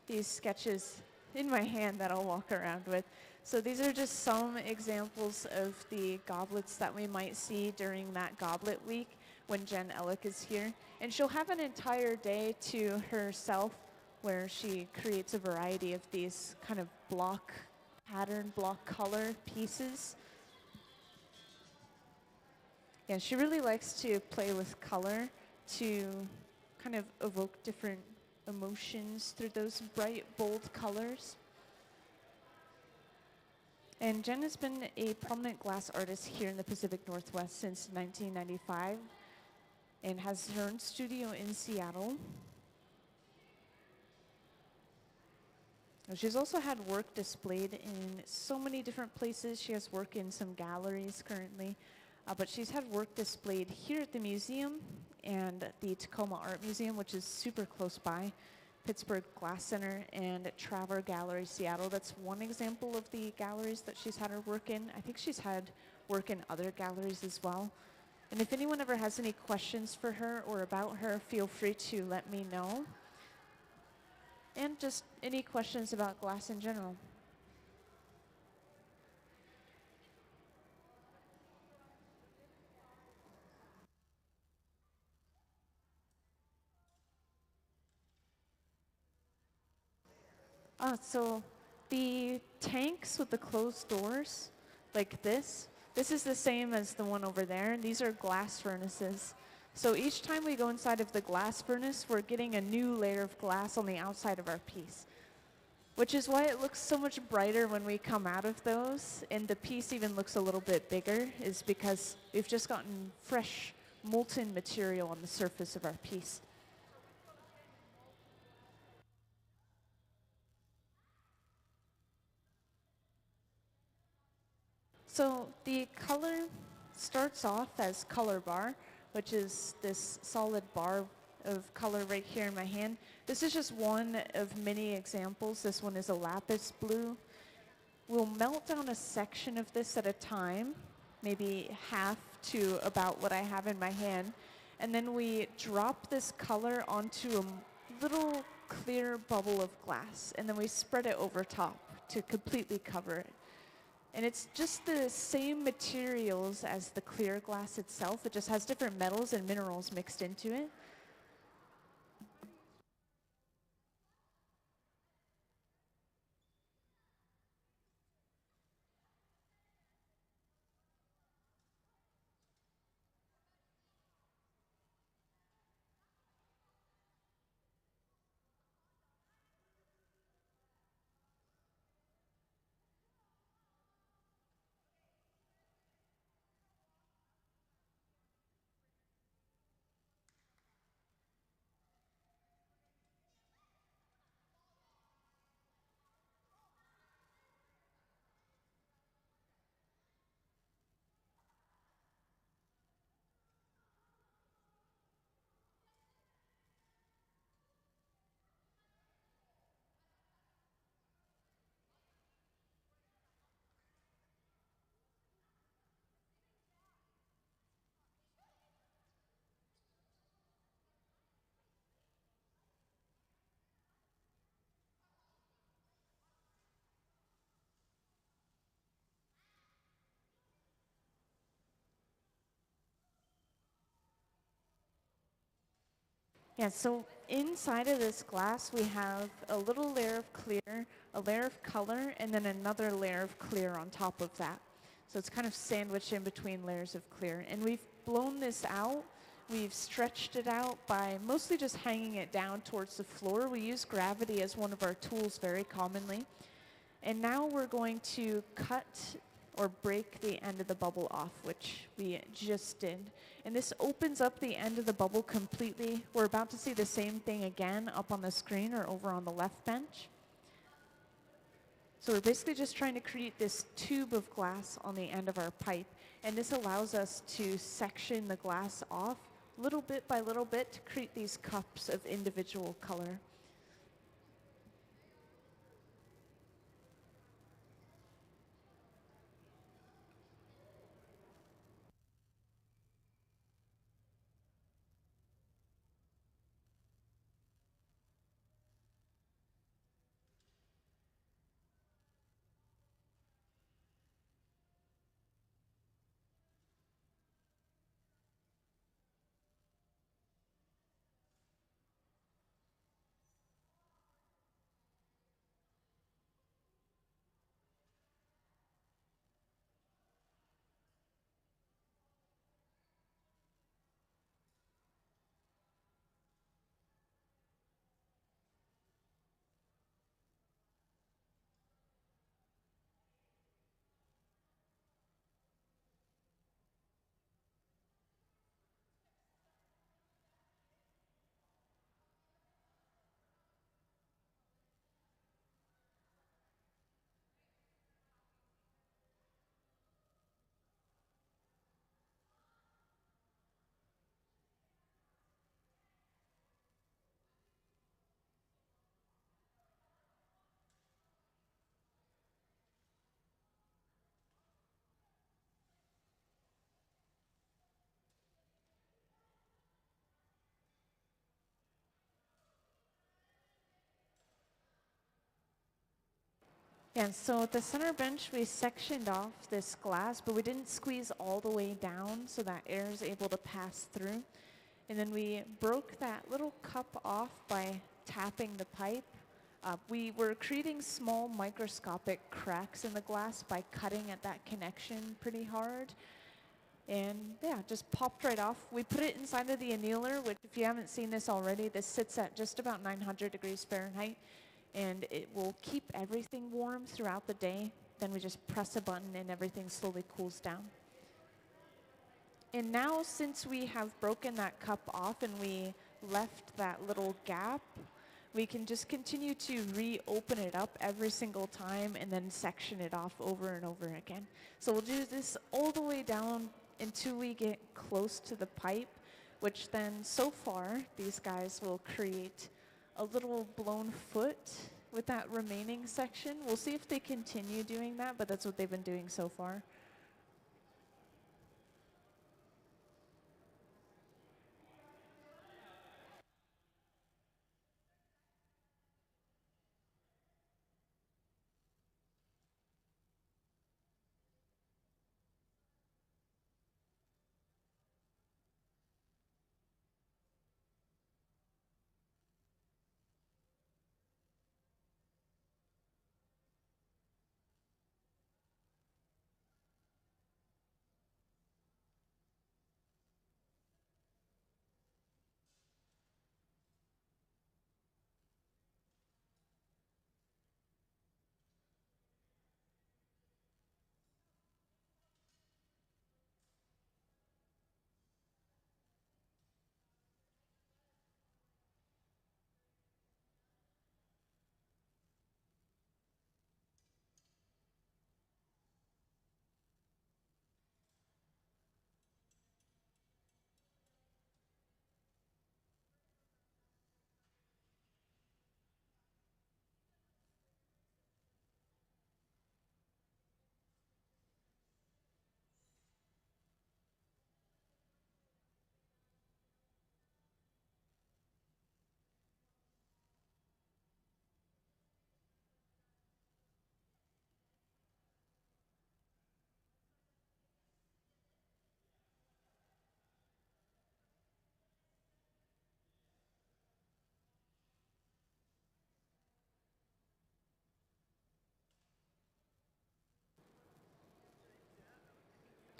these sketches in my hand that I'll walk around with. So these are just some examples of the goblets that we might see during that Goblet Week when Jen Elek is here. And she'll have an entire day to herself where she creates a variety of these kind of block pattern, block color pieces. Yeah, she really likes to play with color to kind of evoke different emotions through those bright, bold colors. And Jen has been a prominent glass artist here in the Pacific Northwest since 1995 and has her own studio in Seattle. She's also had work displayed in so many different places. She has work in some galleries currently, but she's had work displayed here at the museum and the Tacoma Art Museum, which is super close by, Pittsburgh Glass Center, and Traver Gallery, Seattle. That's one example of the galleries that she's had her work in. I think she's had work in other galleries as well. And if anyone ever has any questions for her or about her, feel free to let me know. And just any questions about glass in general. So the tanks with the closed doors, like this is the same as the one over there, and these are glass furnaces. So each time we go inside of the glass furnace, we're getting a new layer of glass on the outside of our piece, which is why it looks so much brighter when we come out of those, and the piece even looks a little bit bigger, is because we've just gotten fresh, molten material on the surface of our piece. So the color starts off as color bar, which is this solid bar of color right here in my hand. This is just one of many examples. This one is a lapis blue. We'll melt down a section of this at a time, maybe half to about what I have in my hand. And then we drop this color onto a little clear bubble of glass, and then we spread it over top to completely cover it. And it's just the same materials as the clear glass itself. It just has different metals and minerals mixed into it. Yeah, so inside of this glass, we have a little layer of clear, a layer of color, and then another layer of clear on top of that. So it's kind of sandwiched in between layers of clear. And we've blown this out. We've stretched it out by mostly just hanging it down towards the floor. We use gravity as one of our tools very commonly. And now we're going to cut or break the end of the bubble off, which we just did. And this opens up the end of the bubble completely. We're about to see the same thing again up on the screen or over on the left bench. So we're basically just trying to create this tube of glass on the end of our pipe. And this allows us to section the glass off little bit by little bit to create these cups of individual color. Yeah, so at the center bench, we sectioned off this glass, but we didn't squeeze all the way down so that air is able to pass through. And then we broke that little cup off by tapping the pipe. We were creating small microscopic cracks in the glass by cutting at that connection pretty hard. And yeah, just popped right off. We put it inside of the annealer, which if you haven't seen this already, this sits at just about 900 degrees Fahrenheit. And it will keep everything warm throughout the day. Then we just press a button and everything slowly cools down. And now since we have broken that cup off and we left that little gap, we can just continue to reopen it up every single time and then section it off over and over again. So we'll do this all the way down until we get close to the pipe, which then so far these guys will create a little blown foot with that remaining section. We'll see if they continue doing that, but that's what they've been doing so far.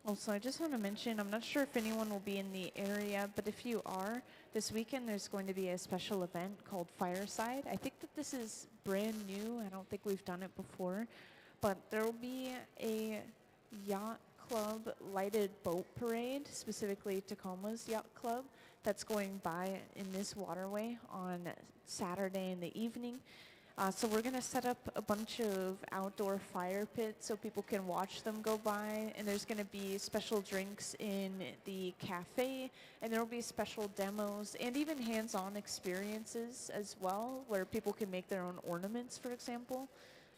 Also, I just want to mention, I'm not sure if anyone will be in the area, but if you are, this weekend there's going to be a special event called Fireside. I think that this is brand new. I don't think we've done it before, but there will be a yacht club lighted boat parade, specifically Tacoma's yacht club, that's going by in this waterway on Saturday in the evening. So we're gonna set up a bunch of outdoor fire pits so people can watch them go by, and there's gonna be special drinks in the cafe, and there will be special demos and even hands-on experiences as well, where people can make their own ornaments, for example,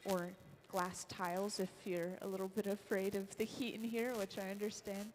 or glass tiles if you're a little bit afraid of the heat in here, which I understand.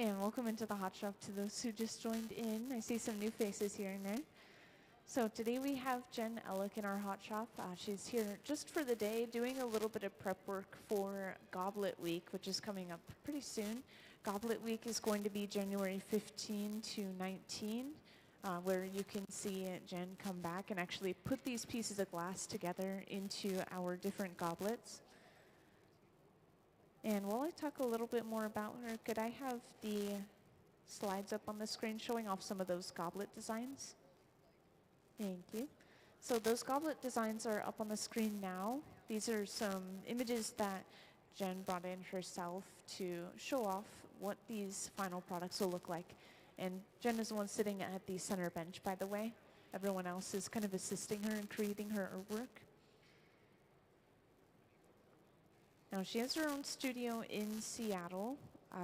And welcome into the hot shop to those who just joined in. I see some new faces here and there. So today we have Jen Elek in our hot shop. She's here just for the day, doing a little bit of prep work for Goblet Week, which is coming up pretty soon. Goblet Week is going to be January 15 to 19, where you can see Jen come back and actually put these pieces of glass together into our different goblets. And while I talk a little bit more about her, could I have the slides up on the screen showing off some of those goblet designs? Thank you. So those goblet designs are up on the screen now. These are some images that Jen brought in herself to show off what these final products will look like. And Jen is the one sitting at the center bench, by the way. Everyone else is kind of assisting her in creating her artwork. Now, she has her own studio in Seattle,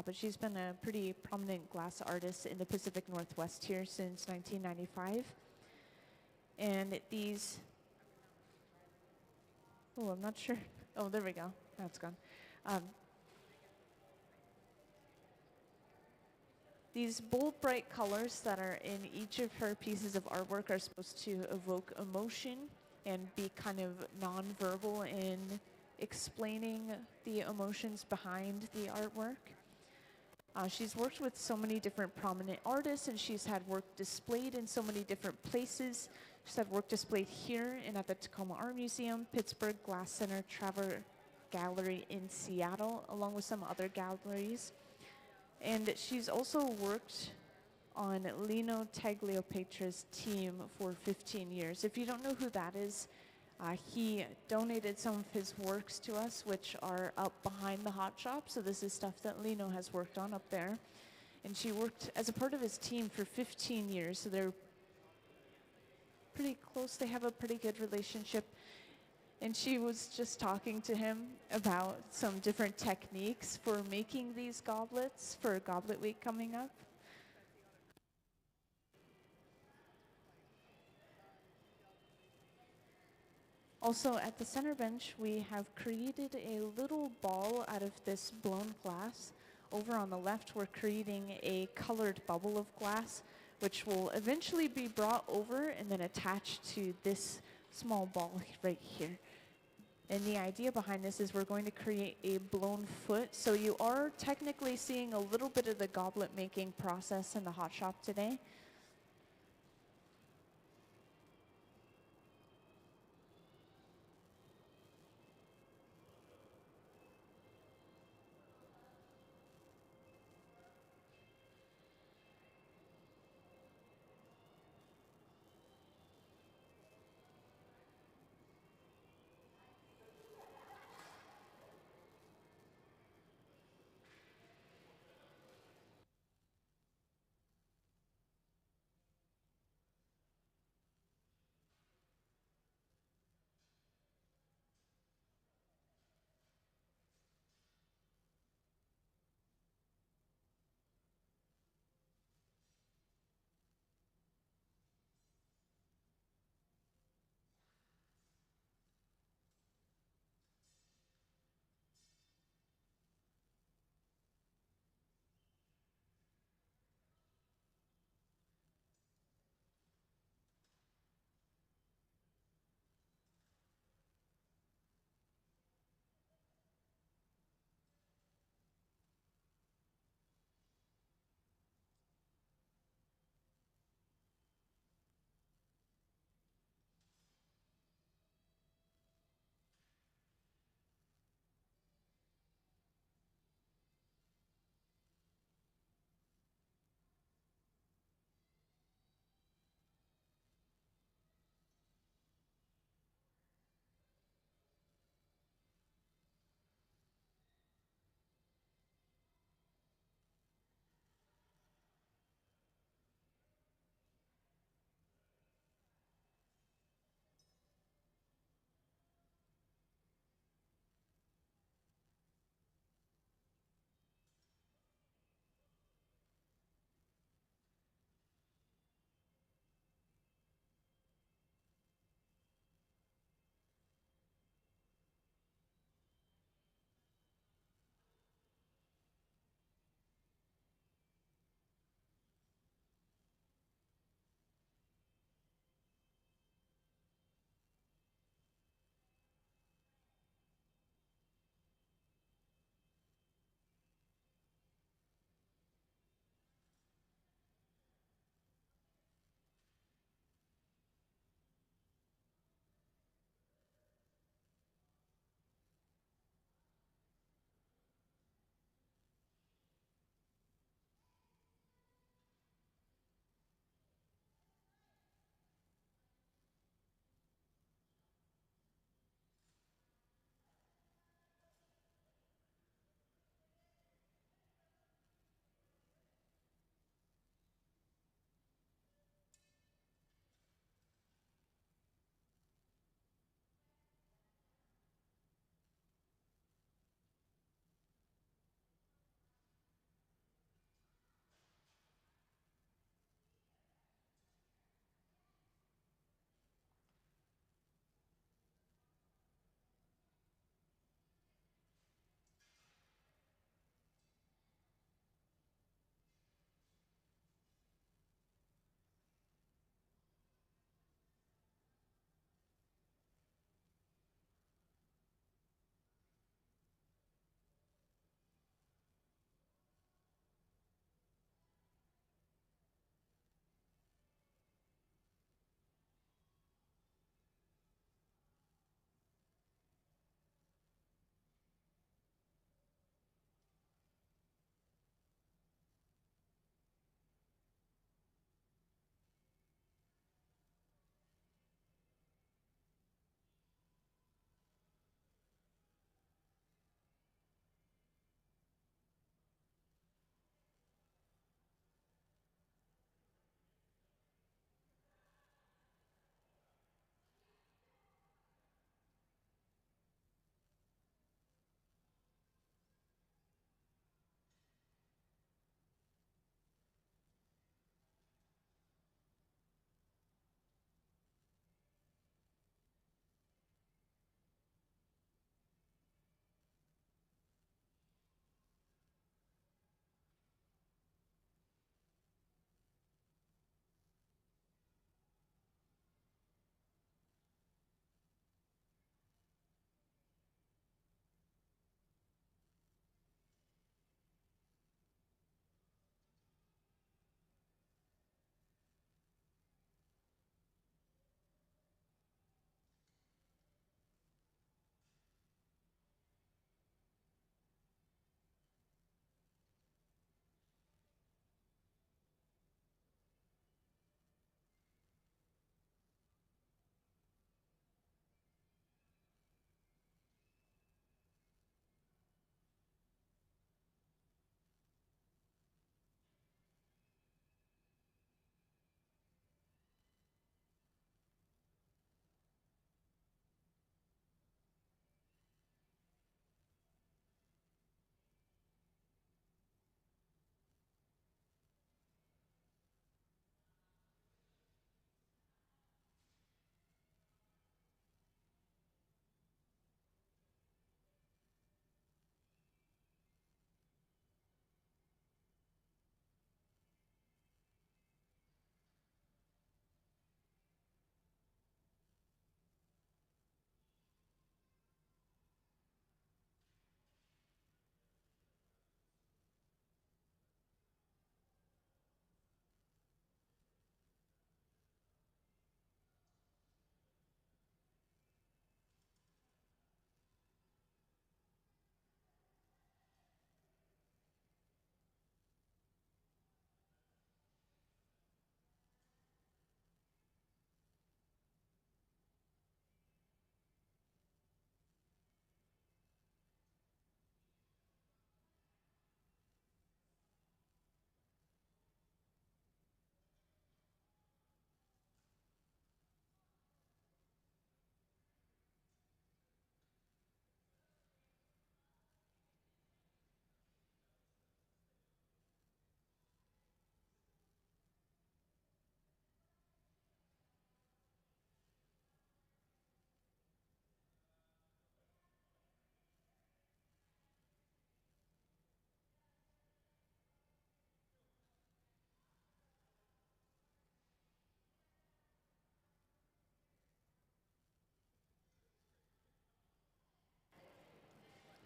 but she's been a pretty prominent glass artist in the Pacific Northwest here since 1995. And these, oh, I'm not sure. Oh, there we go. That's gone. These bold, bright colors that are in each of her pieces of artwork are supposed to evoke emotion and be kind of nonverbal in explaining the emotions behind the artwork. She's worked with so many different prominent artists, and she's had work displayed in so many different places. She's had work displayed here and at the Tacoma Art Museum, Pittsburgh Glass Center, Traver Gallery in Seattle, along with some other galleries. And she's also worked on Lino Tagliopietro's team for 15 years. If you don't know who that is, he donated some of his works to us, which are up behind the hot shop. So this is stuff that Lino has worked on up there. And she worked as a part of his team for 15 years. So they're pretty close. They have a pretty good relationship. And she was just talking to him about some different techniques for making these goblets for Goblet Week coming up. Also, at the center bench, we have created a little ball out of this blown glass. Over on the left, we're creating a colored bubble of glass, which will eventually be brought over and then attached to this small ball right here. And the idea behind this is we're going to create a blown foot. So you are technically seeing a little bit of the goblet making process in the hot shop today.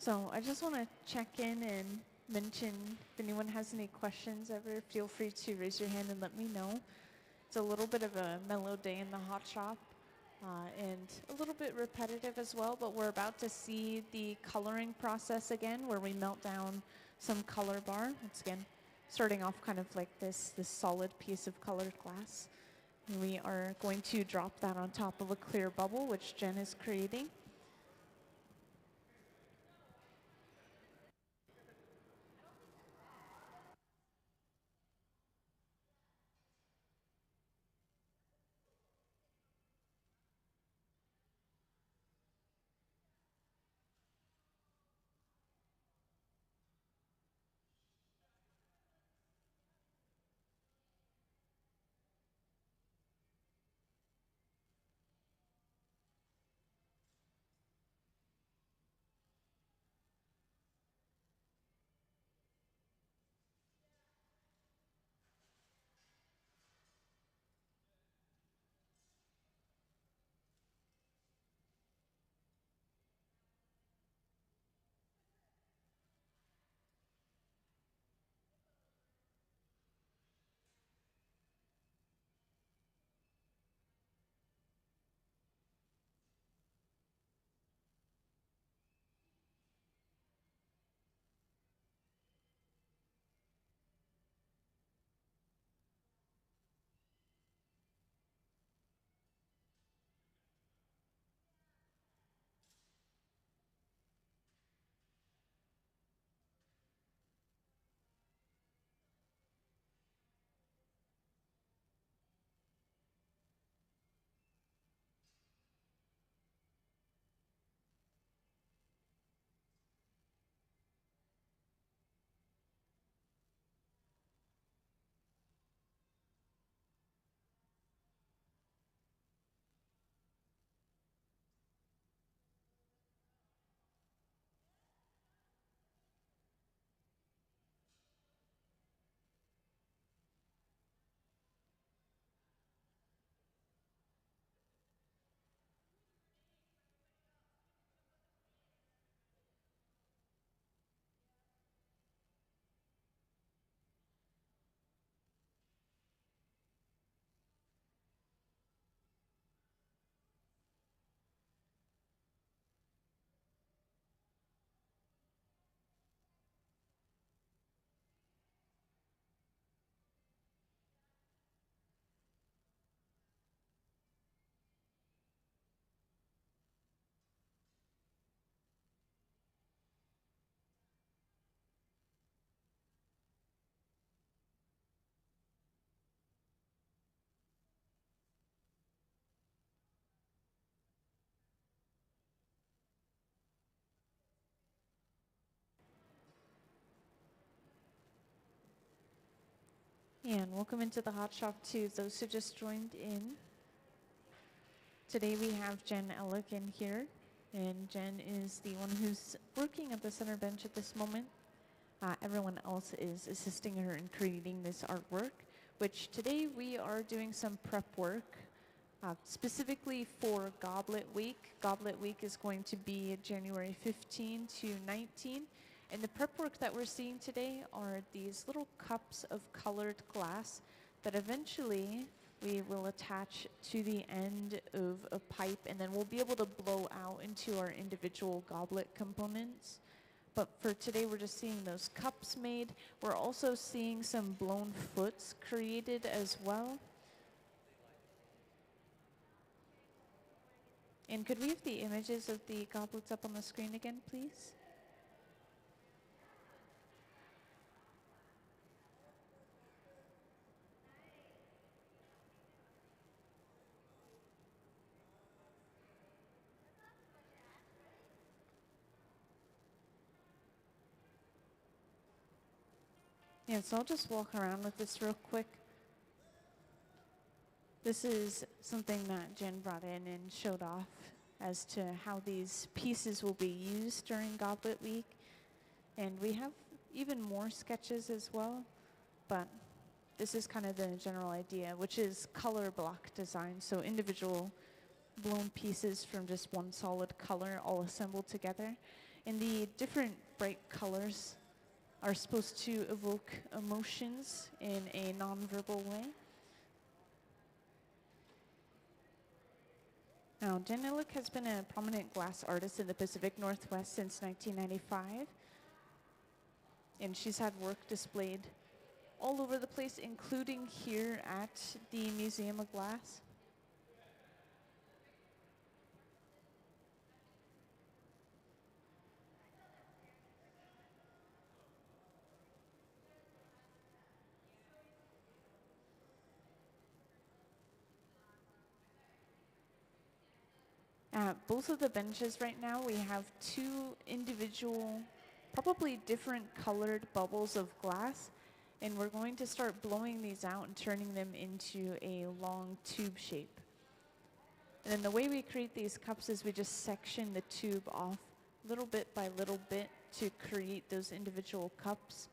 So I just want to check in and mention if anyone has any questions ever, feel free to raise your hand and let me know. It's a little bit of a mellow day in the hot shop and a little bit repetitive as well, but we're about to see the coloring process again where we melt down some color bar. Once again, starting off kind of like this solid piece of colored glass. And we are going to drop that on top of a clear bubble, which Jen is creating. And welcome into the hot shop to those who just joined in. Today we have Jen Elek in here, and Jen is the one who's working at the center bench at this moment. Everyone else is assisting her in creating this artwork, which today we are doing some prep work specifically for Goblet Week. Goblet Week is going to be January 15 to 19. And the prep work that we're seeing today are these little cups of colored glass that eventually we will attach to the end of a pipe, and then we'll be able to blow out into our individual goblet components. But for today, we're just seeing those cups made. We're also seeing some blown foots created as well. And could we have the images of the goblets up on the screen again, please? Yeah, so I'll just walk around with this real quick. This is something that Jen brought in and showed off as to how these pieces will be used during Goblet Week. And we have even more sketches as well, but this is kind of the general idea, which is color block design. So individual blown pieces from just one solid color all assembled together. And the different bright colors are supposed to evoke emotions in a nonverbal way. Now, Jen Elek has been a prominent glass artist in the Pacific Northwest since 1995. And she's had work displayed all over the place, including here at the Museum of Glass. At both of the benches right now, we have two individual, probably different colored bubbles of glass, and we're going to start blowing these out and turning them into a long tube shape. And then the way we create these cups is we just section the tube off little bit by little bit to create those individual cups.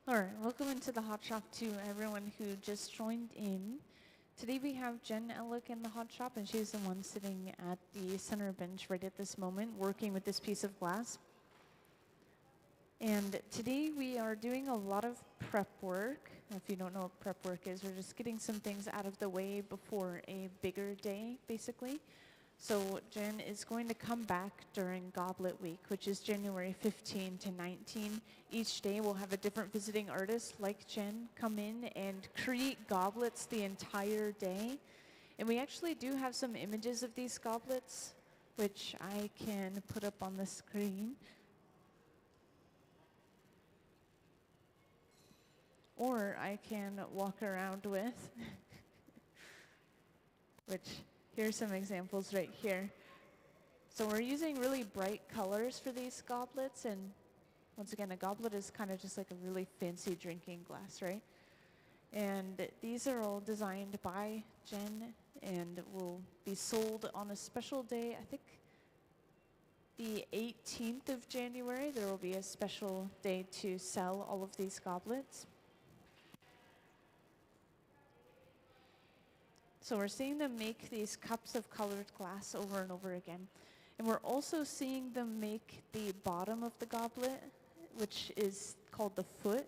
All right, welcome into the hot shop to everyone who just joined in. Today we have Jen Elek in the hot shop, and she's the one sitting at the center bench right at this moment, working with this piece of glass. And today we are doing a lot of prep work. If you don't know what prep work is, we're just getting some things out of the way before a bigger day, basically. So Jen is going to come back during Goblet Week, which is January 15 to 19. Each day we'll have a different visiting artist like Jen come in and create goblets the entire day. And we actually do have some images of these goblets, which I can put up on the screen. Or I can walk around with, which here's some examples right here. So we're using really bright colors for these goblets, and once again, a goblet is kind of just like a really fancy drinking glass, right? And these are all designed by Jen and will be sold on a special day. I think the 18th of January, there will be a special day to sell all of these goblets. So we're seeing them make these cups of colored glass over and over again. And we're also seeing them make the bottom of the goblet, which is called the foot.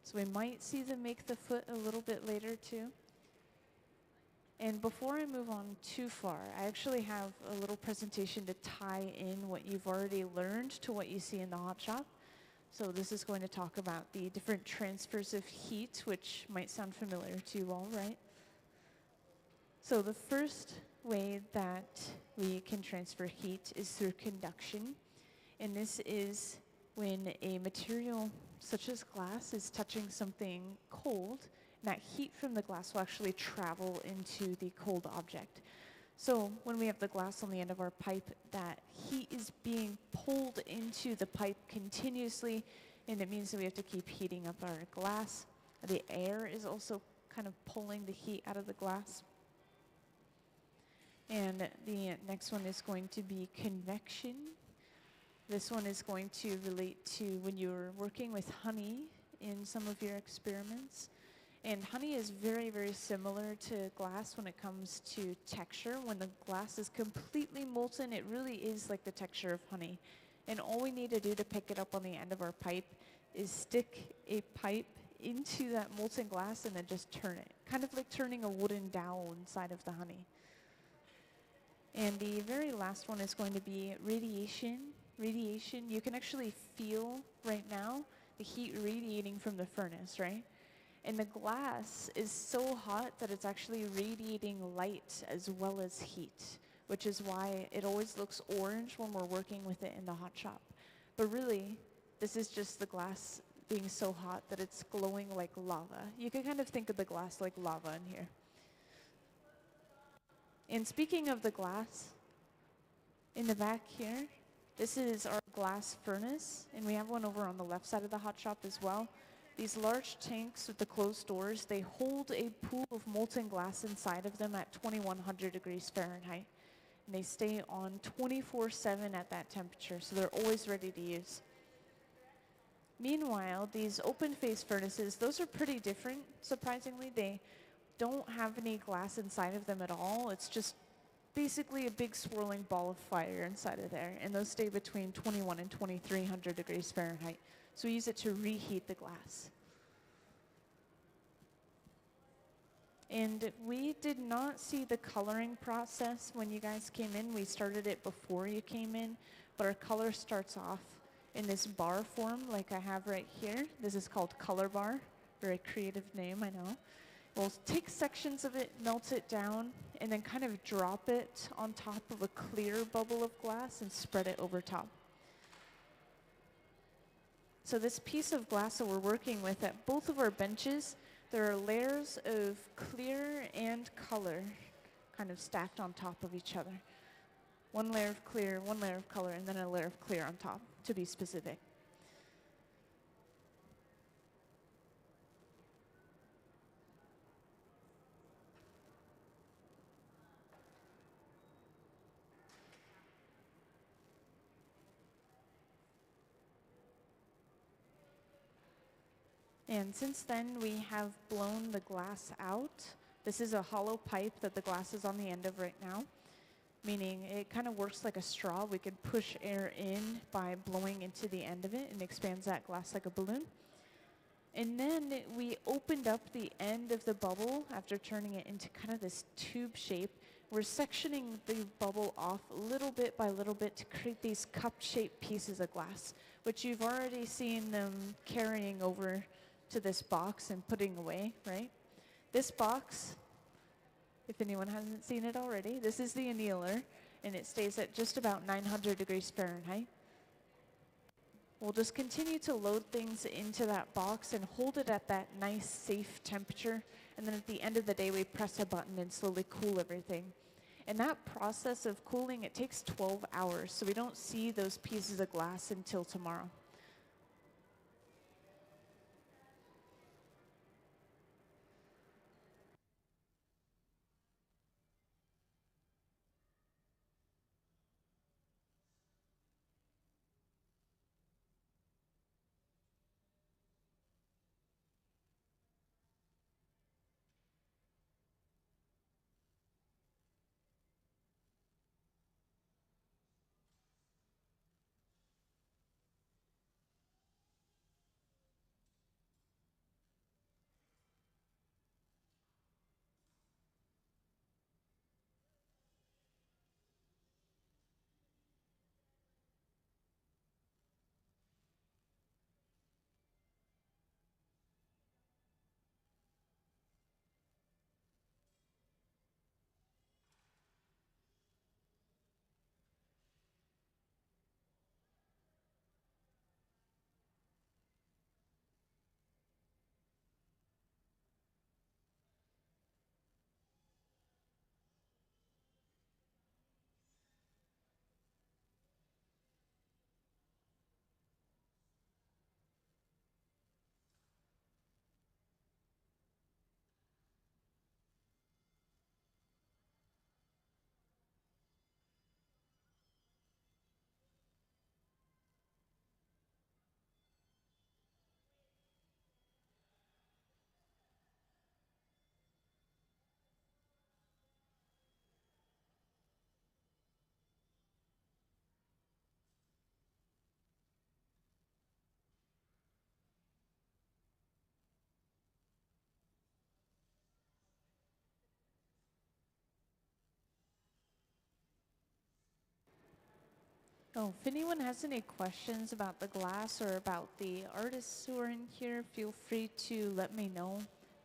So we might see them make the foot a little bit later too. And before I move on too far, I actually have a little presentation to tie in what you've already learned to what you see in the hot shop. So this is going to talk about the different transfers of heat, which might sound familiar to you all, right? So the first way that we can transfer heat is through conduction. And this is when a material such as glass is touching something cold, and that heat from the glass will actually travel into the cold object. So when we have the glass on the end of our pipe, that heat is being pulled into the pipe continuously, and it means that we have to keep heating up our glass. The air is also kind of pulling the heat out of the glass. And the next one is going to be convection. This one is going to relate to when you're working with honey in some of your experiments. And honey is very, very similar to glass when it comes to texture. When the glass is completely molten, it really is like the texture of honey. And all we need to do to pick it up on the end of our pipe is stick a pipe into that molten glass and then just turn it. Kind of like turning a wooden dowel inside of the honey. And the very last one is going to be radiation. Radiation, you can actually feel right now the heat radiating from the furnace, right? And the glass is so hot that it's actually radiating light as well as heat, which is why it always looks orange when we're working with it in the hot shop. But really, this is just the glass being so hot that it's glowing like lava. You can kind of think of the glass like lava in here. And speaking of the glass, in the back here, this is our glass furnace, and we have one over on the left side of the hot shop as well. These large tanks with the closed doors, they hold a pool of molten glass inside of them at 2100 degrees Fahrenheit. And they stay on 24/7 at that temperature, so they're always ready to use. Meanwhile, these open-face furnaces, those are pretty different, surprisingly. They don't have any glass inside of them at all. It's just basically a big swirling ball of fire inside of there, and those stay between 21 and 2300 degrees Fahrenheit. So we use it to reheat the glass. And we did not see the coloring process when you guys came in. We started it before you came in, but our color starts off in this bar form like I have right here. This is called color bar. Very creative name, I know. We'll take sections of it, melt it down, and then kind of drop it on top of a clear bubble of glass and spread it over top. So this piece of glass that we're working with at both of our benches, there are layers of clear and color kind of stacked on top of each other. One layer of clear, one layer of color, and then a layer of clear on top, to be specific. And since then, we have blown the glass out. This is a hollow pipe that the glass is on the end of right now. meaning it kind of works like a straw. We could push air in by blowing into the end of it and expands that glass like a balloon. And then we opened up the end of the bubble after turning it into kind of this tube shape. We're sectioning the bubble off little bit by little bit to create these cup-shaped pieces of glass, which you've already seen them carrying over to this box and putting away, right? This box, if anyone hasn't seen it already, this is the annealer, and it stays at just about 900 degrees Fahrenheit. We'll just continue to load things into that box and hold it at that nice, safe temperature. And then at the end of the day, we press a button and slowly cool everything. And that process of cooling, it takes 12 hours, so we don't see those pieces of glass until tomorrow. Oh, if anyone has any questions about the glass or about the artists who are in here, feel free to let me know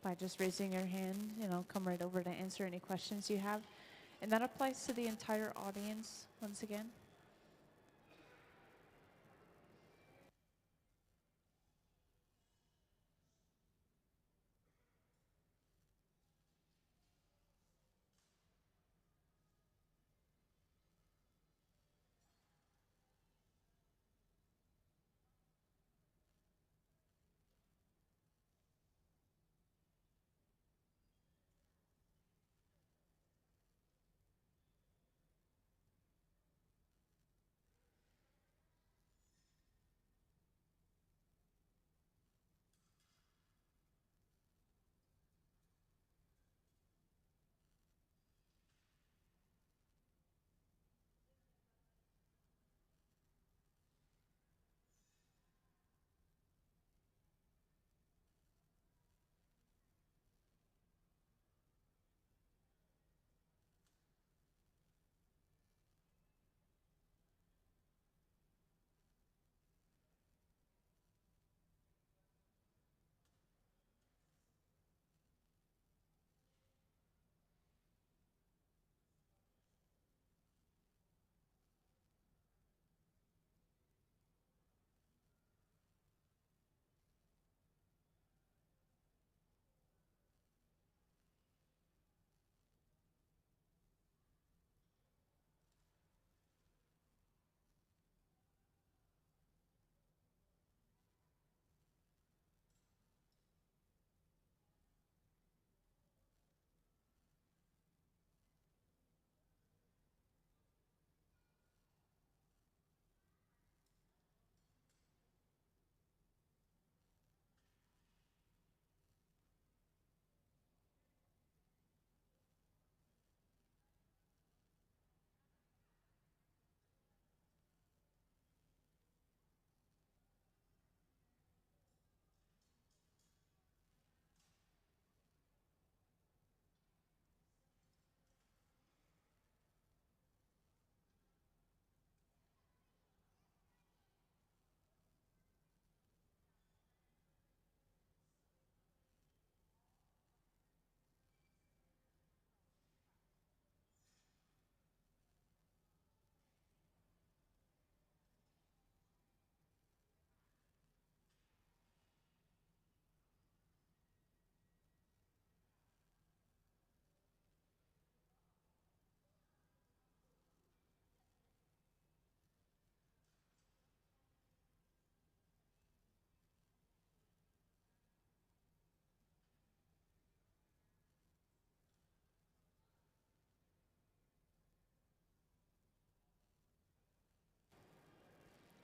by just raising your hand, and I'll come right over to answer any questions you have. And that applies to the entire audience once again.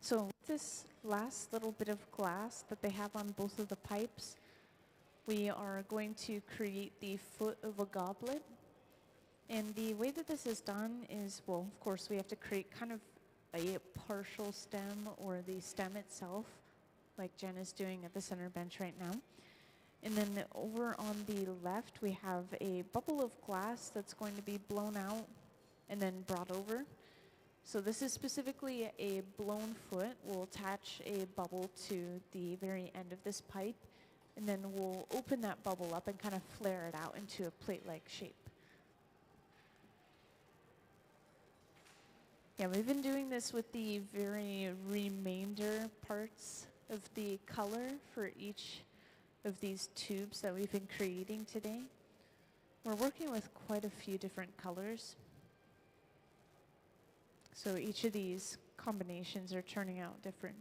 So this last little bit of glass that they have on both of the pipes, we are going to create the foot of a goblet. And the way that this is done is, well, of course, we have to create kind of a partial stem or the stem itself, like Jen is doing at the center bench right now. And then over on the left, we have a bubble of glass that's going to be blown out and then brought over. So this is specifically a blown foot. We'll attach a bubble to the very end of this pipe, and then we'll open that bubble up and kind of flare it out into a plate-like shape. Yeah, we've been doing this with the very remainder parts of the color for each of these tubes that we've been creating today. We're working with quite a few different colors. So each of these combinations are turning out different.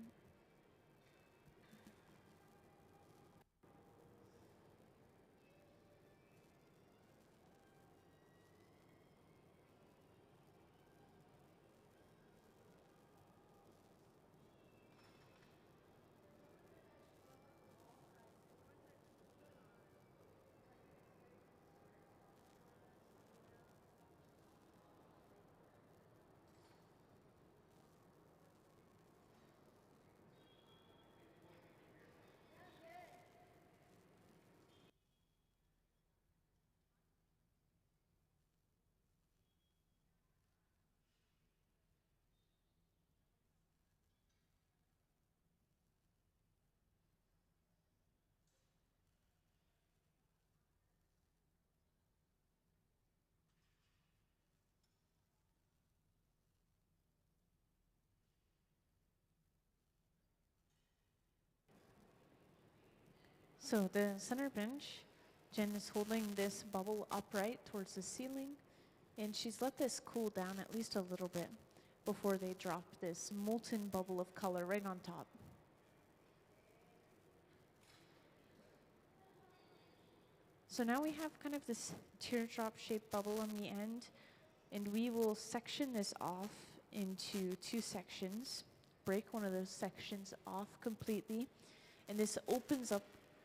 So the center bench, Jen is holding this bubble upright towards the ceiling, and she's let this cool down at least a little bit before they drop this molten bubble of color right on top. So now we have kind of this teardrop shaped bubble on the end, and we will section this off into two sections, break one of those sections off completely, and this opens up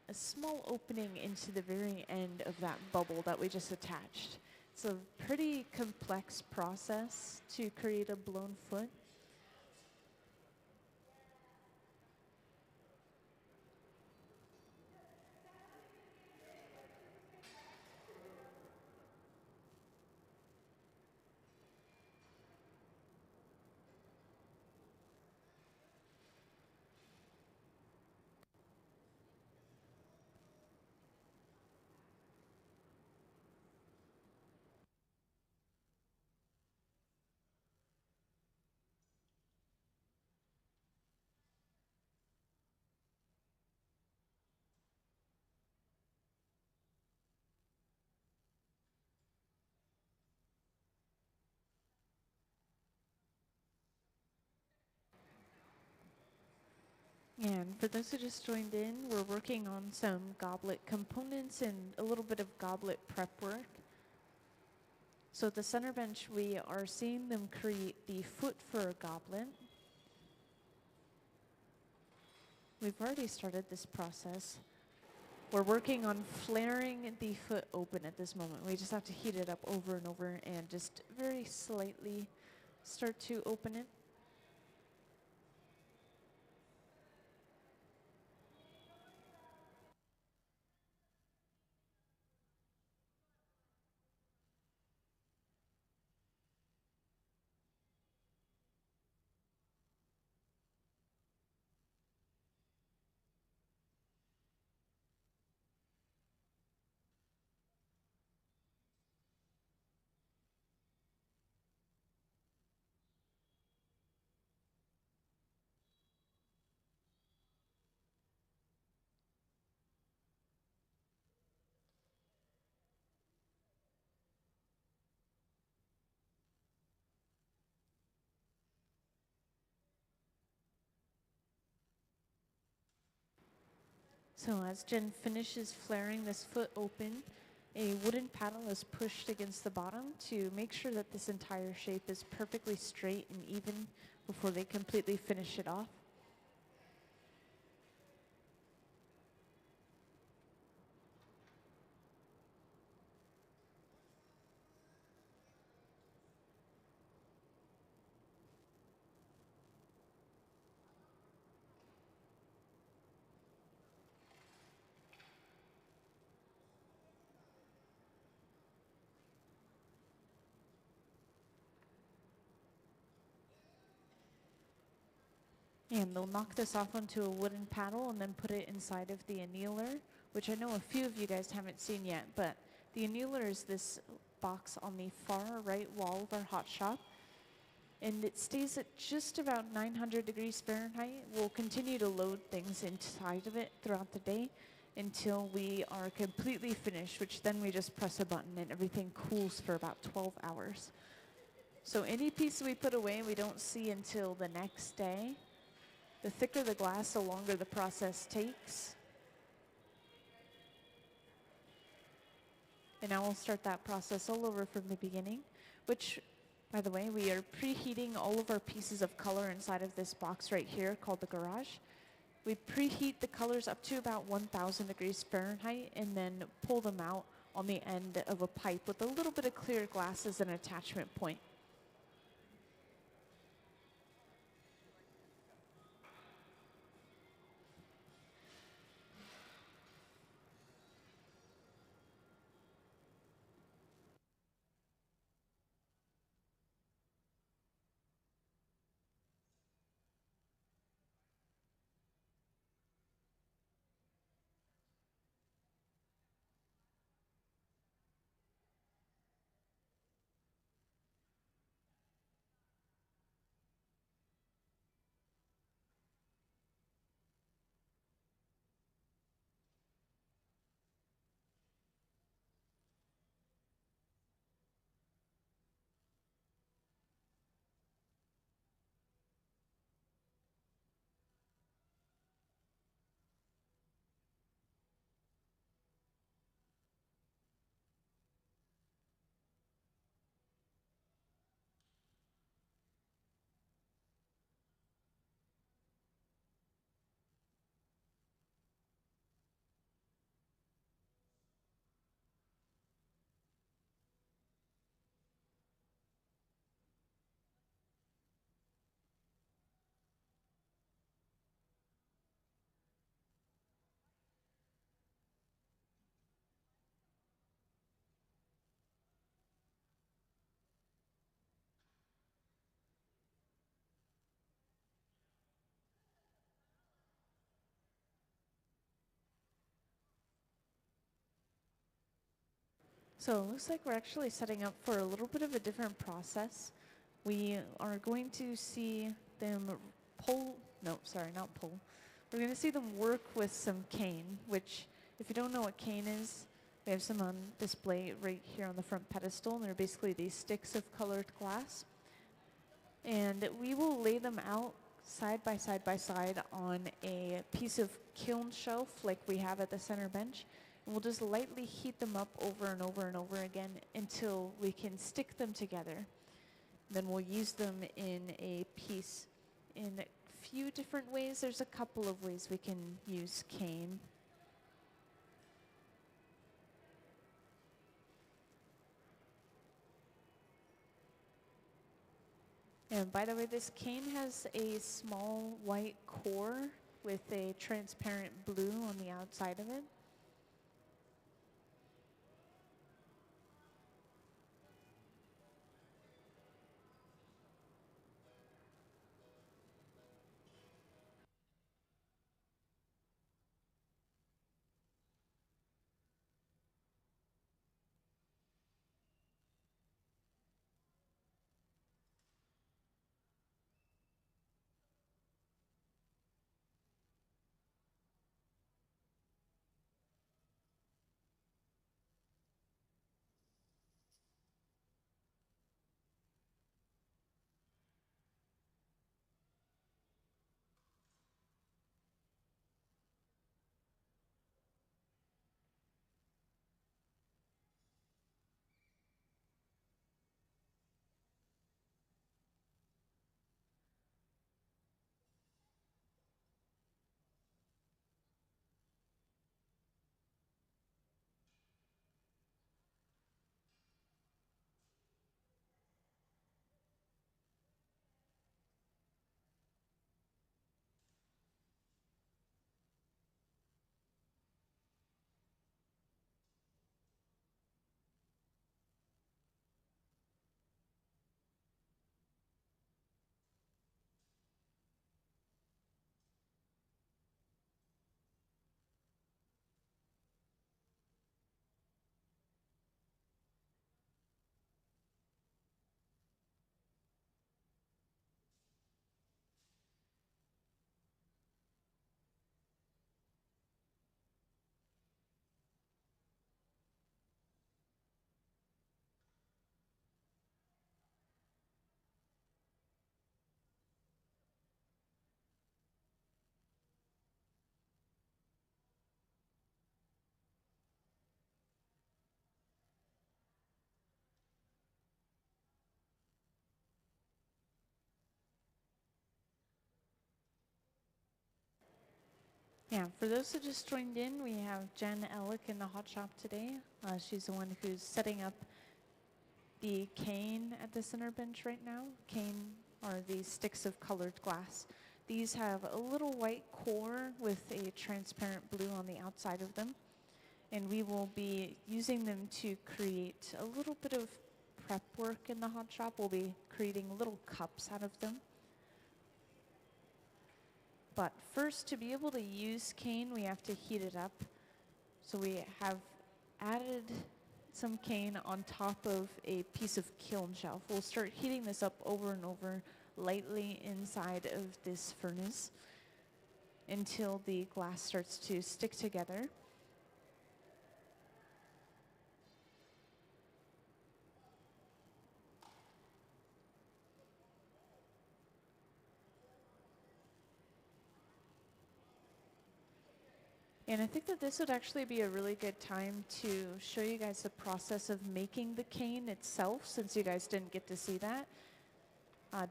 a small opening into the very end of that bubble that we just attached. It's a pretty complex process to create a blown foot. And for those who just joined in, we're working on some goblet components and a little bit of goblet prep work. So at the center bench, we are seeing them create the foot for a goblet. We've already started this process. We're working on flaring the foot open at this moment. We just have to heat it up over and over and just very slightly start to open it. So as Jen finishes flaring this foot open, a wooden paddle is pushed against the bottom to make sure that this entire shape is perfectly straight and even before they completely finish it off. And they'll knock this off onto a wooden paddle and then put it inside of the annealer, which I know a few of you guys haven't seen yet, but the annealer is this box on the far right wall of our hot shop. And it stays at just about 900 degrees Fahrenheit. We'll continue to load things inside of it throughout the day until we are completely finished, which then we just press a button and everything cools for about 12 hours. So any piece we put away, we don't see until the next day. The thicker the glass, the longer the process takes. And now we'll start that process all over from the beginning, which, by the way, we are preheating all of our pieces of color inside of this box right here called the garage. We preheat the colors up to about 1000 degrees Fahrenheit and then pull them out on the end of a pipe with a little bit of clear glass as an attachment point. So it looks like we're actually setting up for a little bit of a different process. We are going to see them not pull. We're going to see them work with some cane, which, if you don't know what cane is, we have some on display right here on the front pedestal, and they're basically these sticks of colored glass. And we will lay them out side by side by side on a piece of kiln shelf like we have at the center bench. And we'll just lightly heat them up over and over and over again until we can stick them together. Then we'll use them in a piece in a few different ways. There's a couple of ways we can use cane. And by the way, this cane has a small white core with a transparent blue on the outside of it. Yeah, for those who just joined in, we have Jen Elek in the hot shop today. She's the one who's setting up the cane at the center bench right now. Cane are these sticks of colored glass. These have a little white core with a transparent blue on the outside of them. And we will be using them to create a little bit of prep work in the hot shop. We'll be creating little cups out of them. But first, to be able to use cane, we have to heat it up. So we have added some cane on top of a piece of kiln shelf. We'll start heating this up over and over lightly inside of this furnace until the glass starts to stick together. And I think that this would actually be a really good time to show you guys the process of making the cane itself, since you guys didn't get to see that.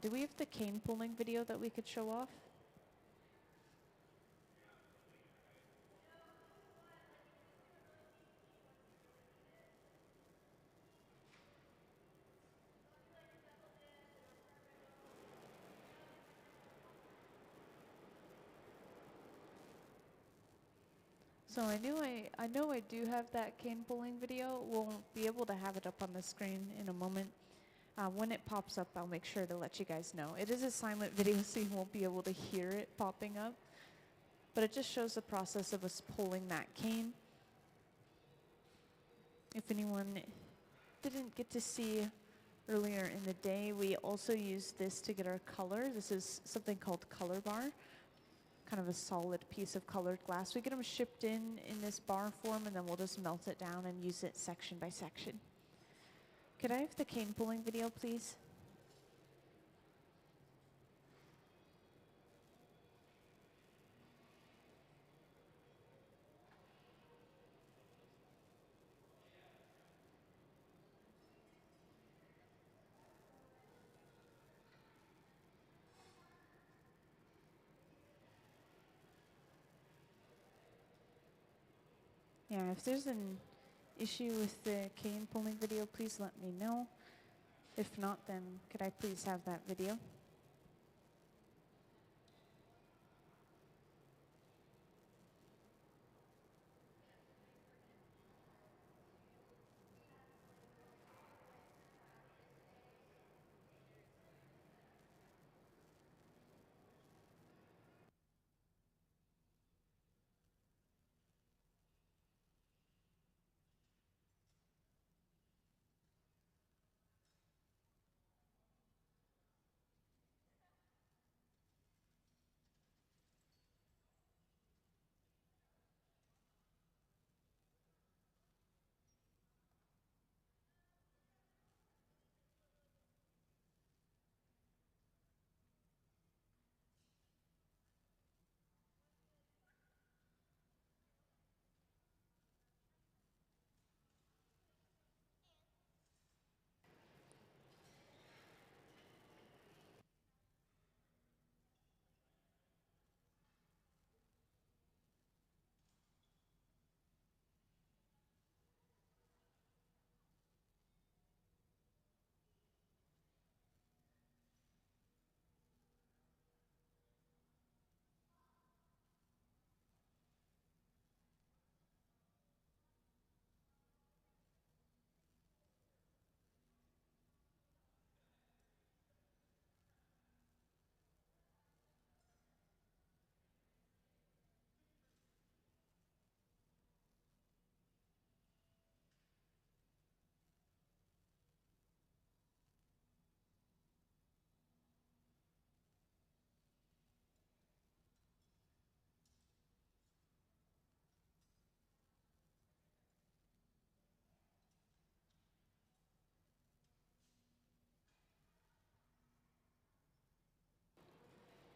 Do we have the cane pulling video that we could show off? So I know I do have that cane pulling video. We'll be able to have it up on the screen in a moment. When it pops up, I'll make sure to let you guys know. It is a silent video, so you won't be able to hear it popping up. But it just shows the process of us pulling that cane. If anyone didn't get to see earlier in the day, we also use this to get our color. This is something called color bar. Kind of a solid piece of colored glass. We get them shipped in this bar form, and then we'll just melt it down and use it section by section. Could I have the cane pulling video, please? Yeah, if there's an issue with the cane pulling video, please let me know. If not, then could I please have that video?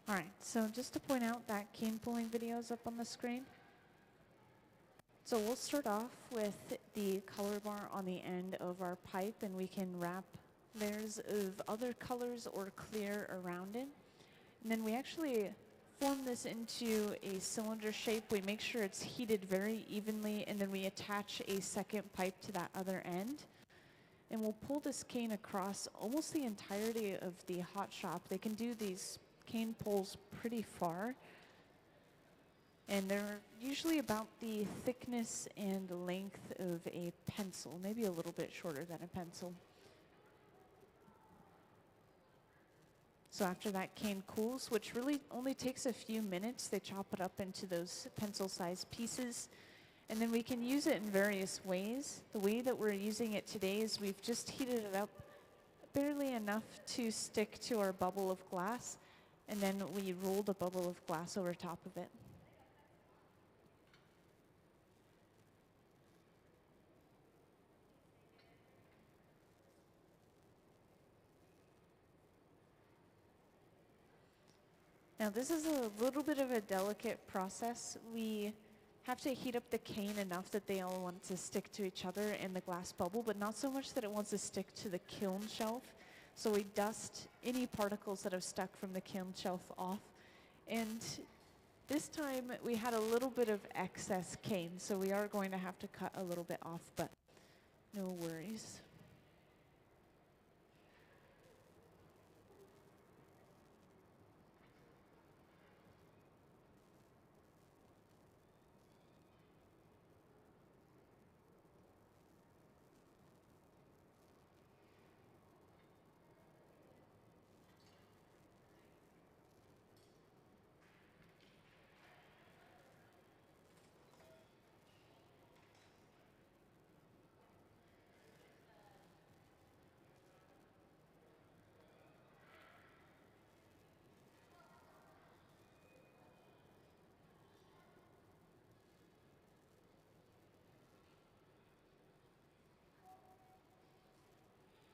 All right, so just to point out, that cane pulling video is up on the screen. So we'll start off with the color bar on the end of our pipe, and we can wrap layers of other colors or clear around it. And then we actually form this into a cylinder shape. We make sure it's heated very evenly, and then we attach a second pipe to that other end. And we'll pull this cane across almost the entirety of the hot shop. They can do these cane pulls pretty far, and they're usually about the thickness and length of a pencil, maybe a little bit shorter than a pencil. So after that cane cools, which really only takes a few minutes, they chop it up into those pencil-sized pieces. And then we can use it in various ways. The way that we're using it today is we've just heated it up barely enough to stick to our bubble of glass, and then we roll the bubble of glass over top of it. Now this is a little bit of a delicate process. We have to heat up the cane enough that they all want to stick to each other in the glass bubble, but not so much that it wants to stick to the kiln shelf. So we dust any particles that have stuck from the kiln shelf off. And this time we had a little bit of excess cane, so we are going to have to cut a little bit off, but no worries.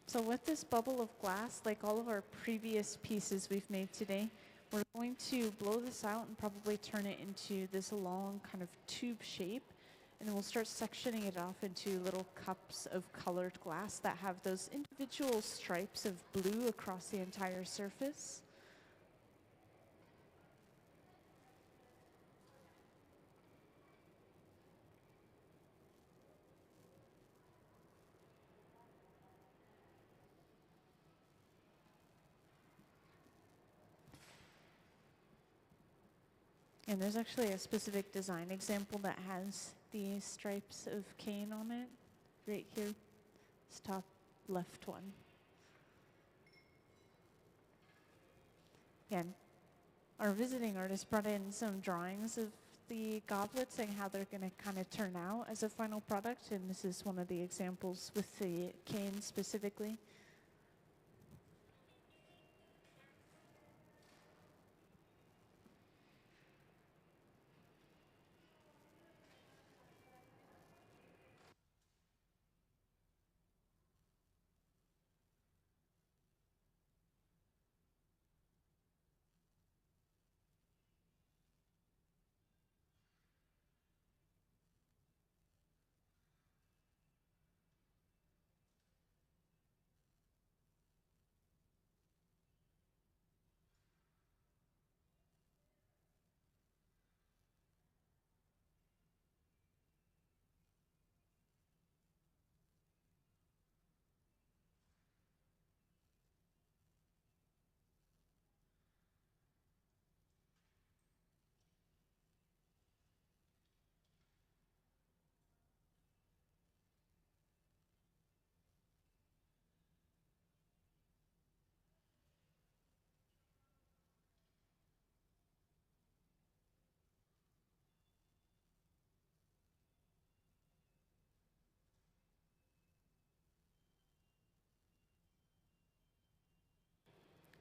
So with this bubble of glass, like all of our previous pieces we've made today, we're going to blow this out and probably turn it into this long kind of tube shape. And then we'll start sectioning it off into little cups of colored glass that have those individual stripes of blue across the entire surface. And there's actually a specific design example that has the stripes of cane on it, right here, this top left one. And our visiting artist brought in some drawings of the goblets and how they're going to kind of turn out as a final product, and this is one of the examples with the cane specifically.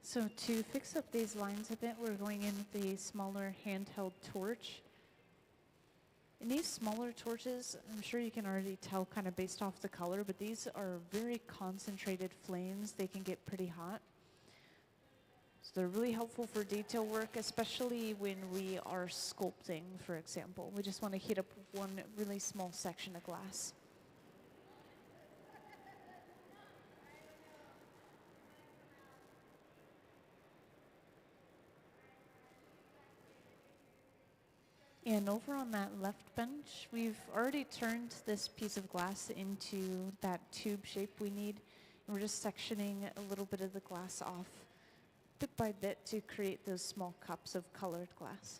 So to fix up these lines a bit, we're going in with the smaller handheld torch. And these smaller torches, I'm sure you can already tell kind of based off the color, but these are very concentrated flames. They can get pretty hot. So they're really helpful for detail work, especially when we are sculpting, for example. We just want to heat up one really small section of glass. And over on that left bench, we've already turned this piece of glass into that tube shape we need. And we're just sectioning a little bit of the glass off bit by bit to create those small cups of colored glass.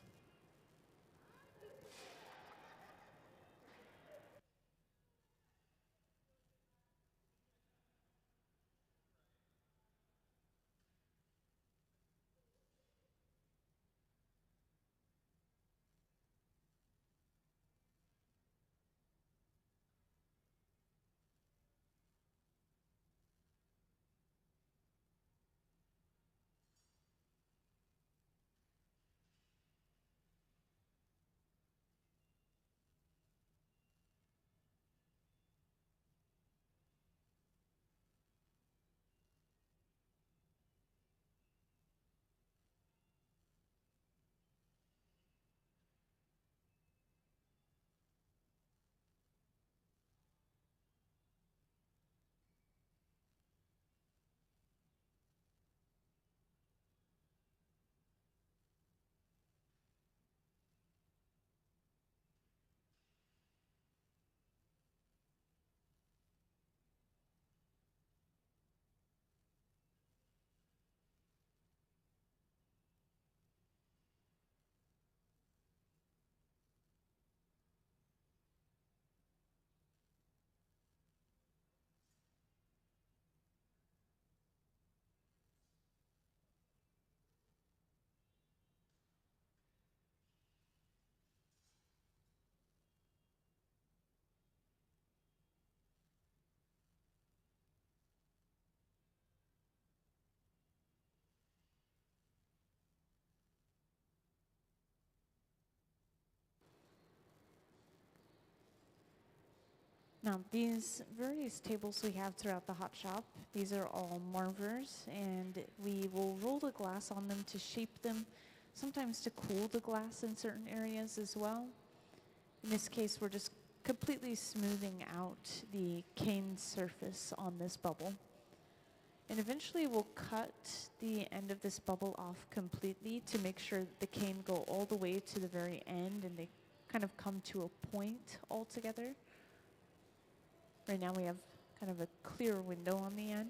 Now, these various tables we have throughout the hot shop, these are all marvers, and we will roll the glass on them to shape them, sometimes to cool the glass in certain areas as well. In this case, we're just completely smoothing out the cane surface on this bubble. And eventually we'll cut the end of this bubble off completely to make sure that the cane go all the way to the very end and they kind of come to a point altogether. Right now we have kind of a clear window on the end.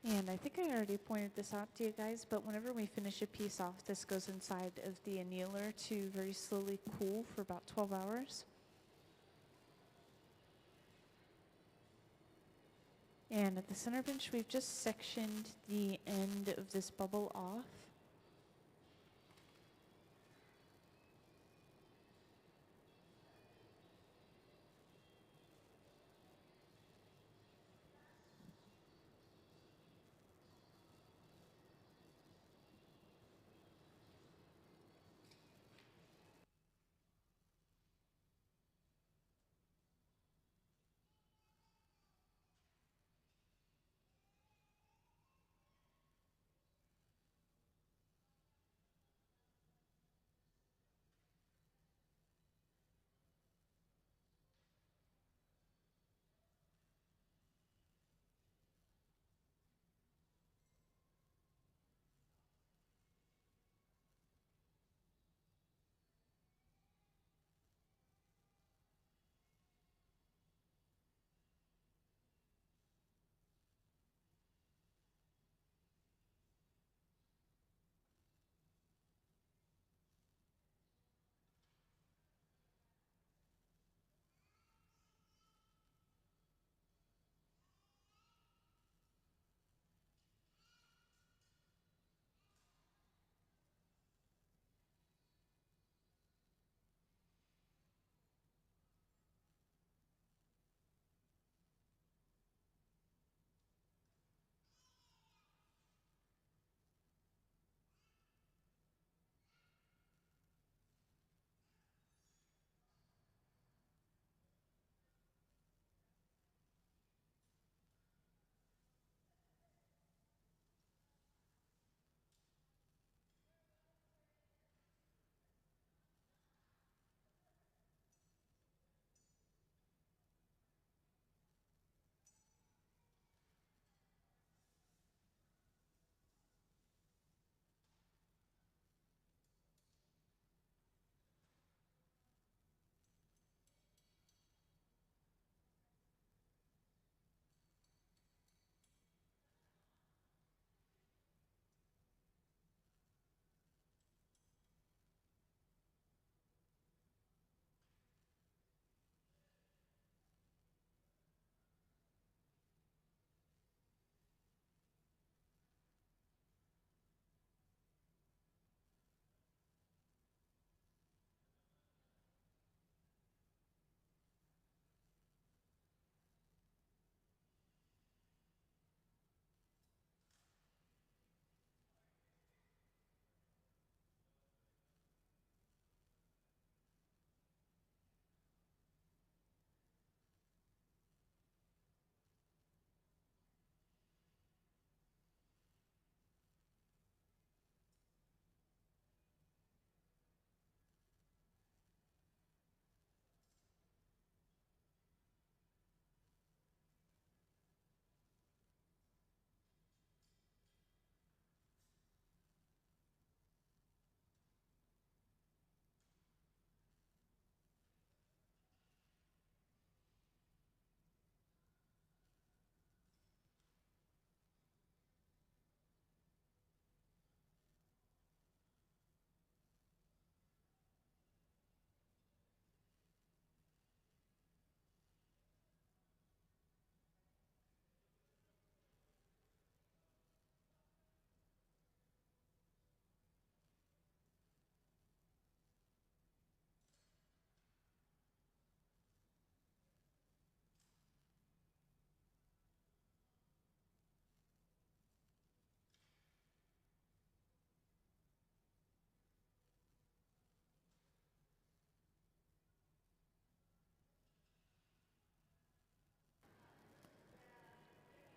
And I think I already pointed this out to you guys, but whenever we finish a piece off, this goes inside of the annealer to very slowly cool for about 12 hours. And at the center bench, we've just sectioned the end of this bubble off.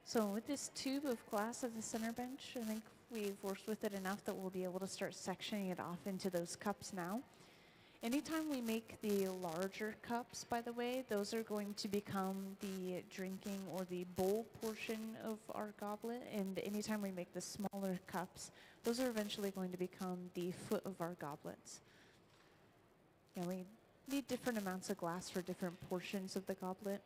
So with this tube of glass at the center bench, I think we've worked with it enough that we'll be able to start sectioning it off into those cups now. Anytime we make the larger cups, by the way, those are going to become the drinking or the bowl portion of our goblet. And anytime we make the smaller cups, those are eventually going to become the foot of our goblets. Yeah, we need different amounts of glass for different portions of the goblet.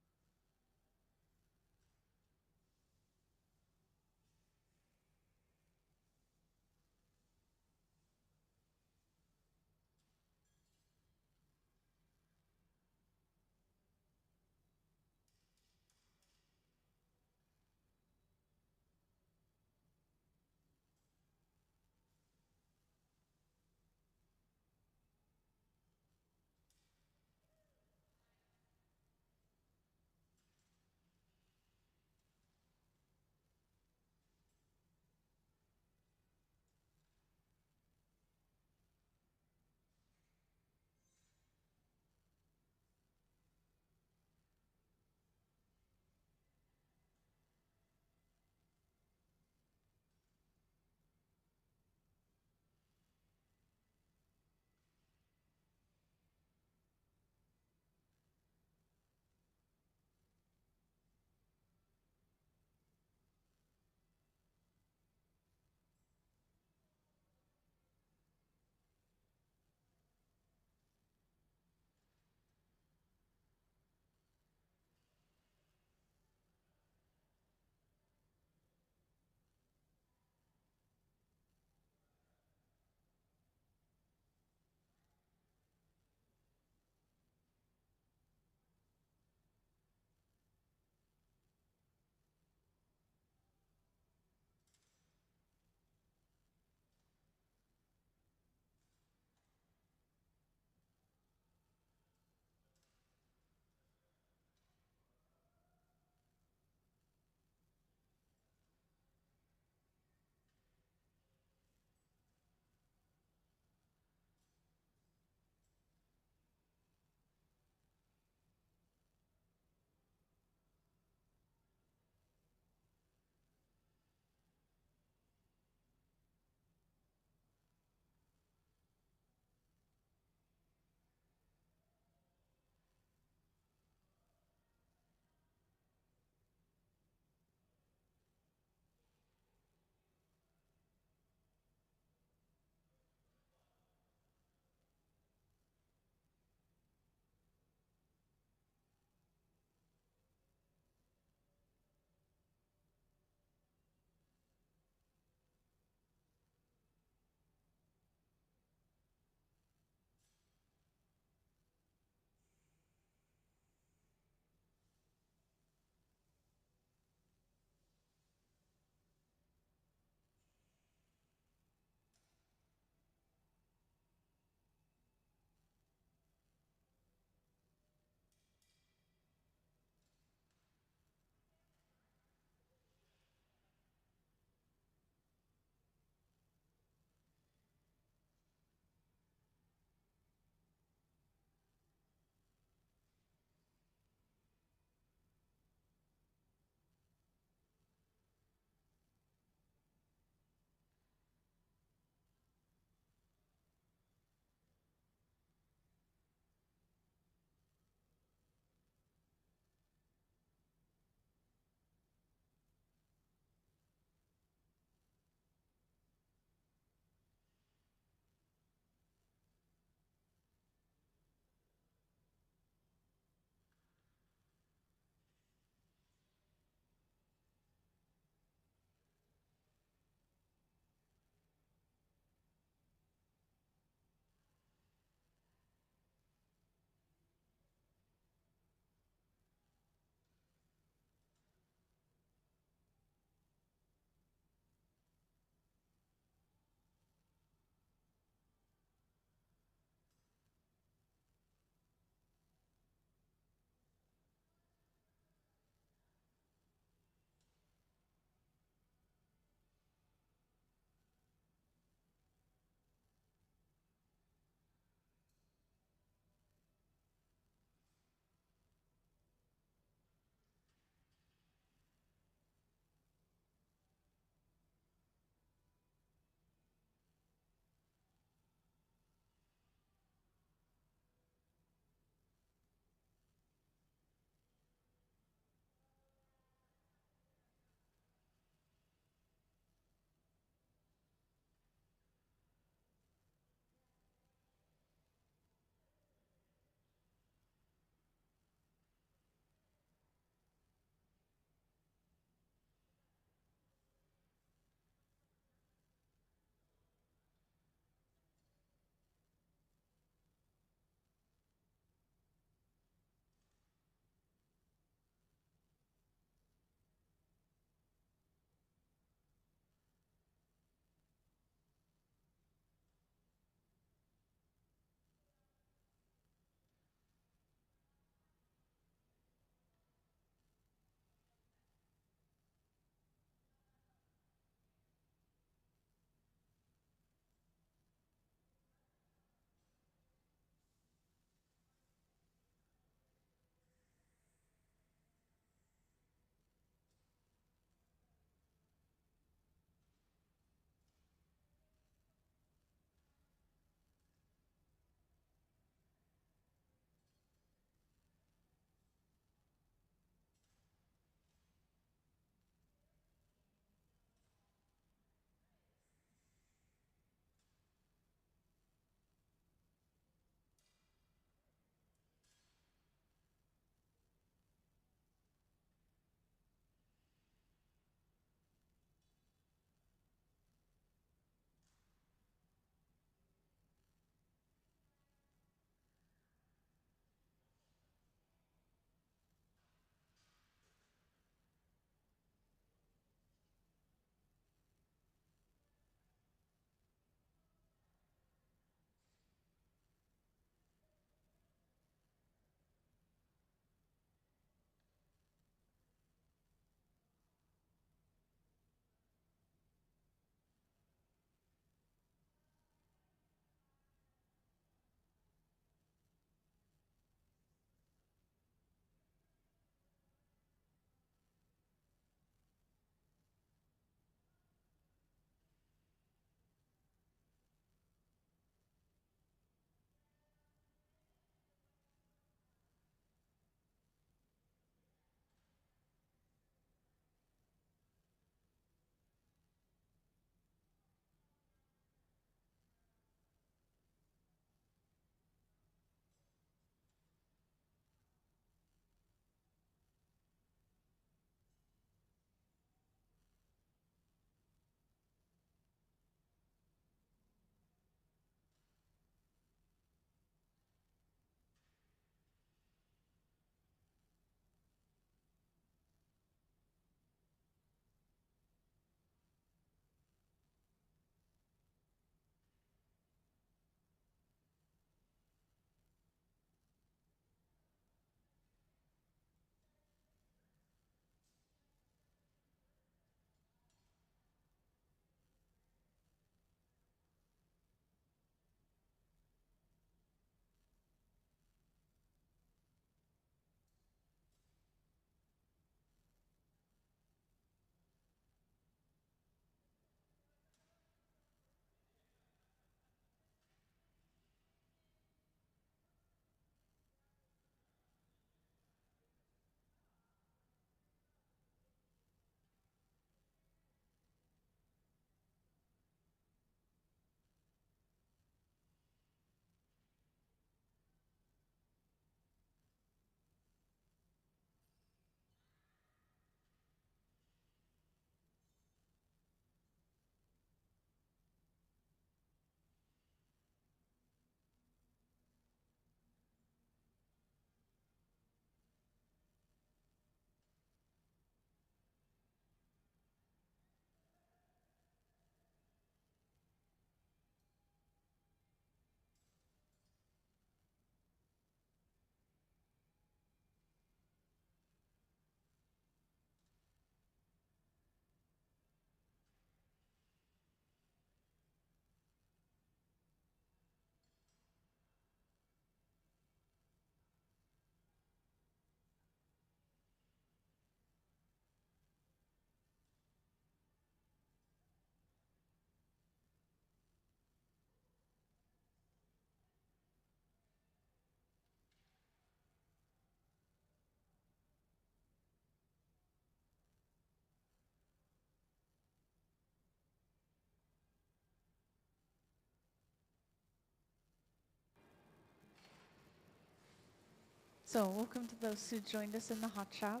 So welcome to those who joined us in the hot shop.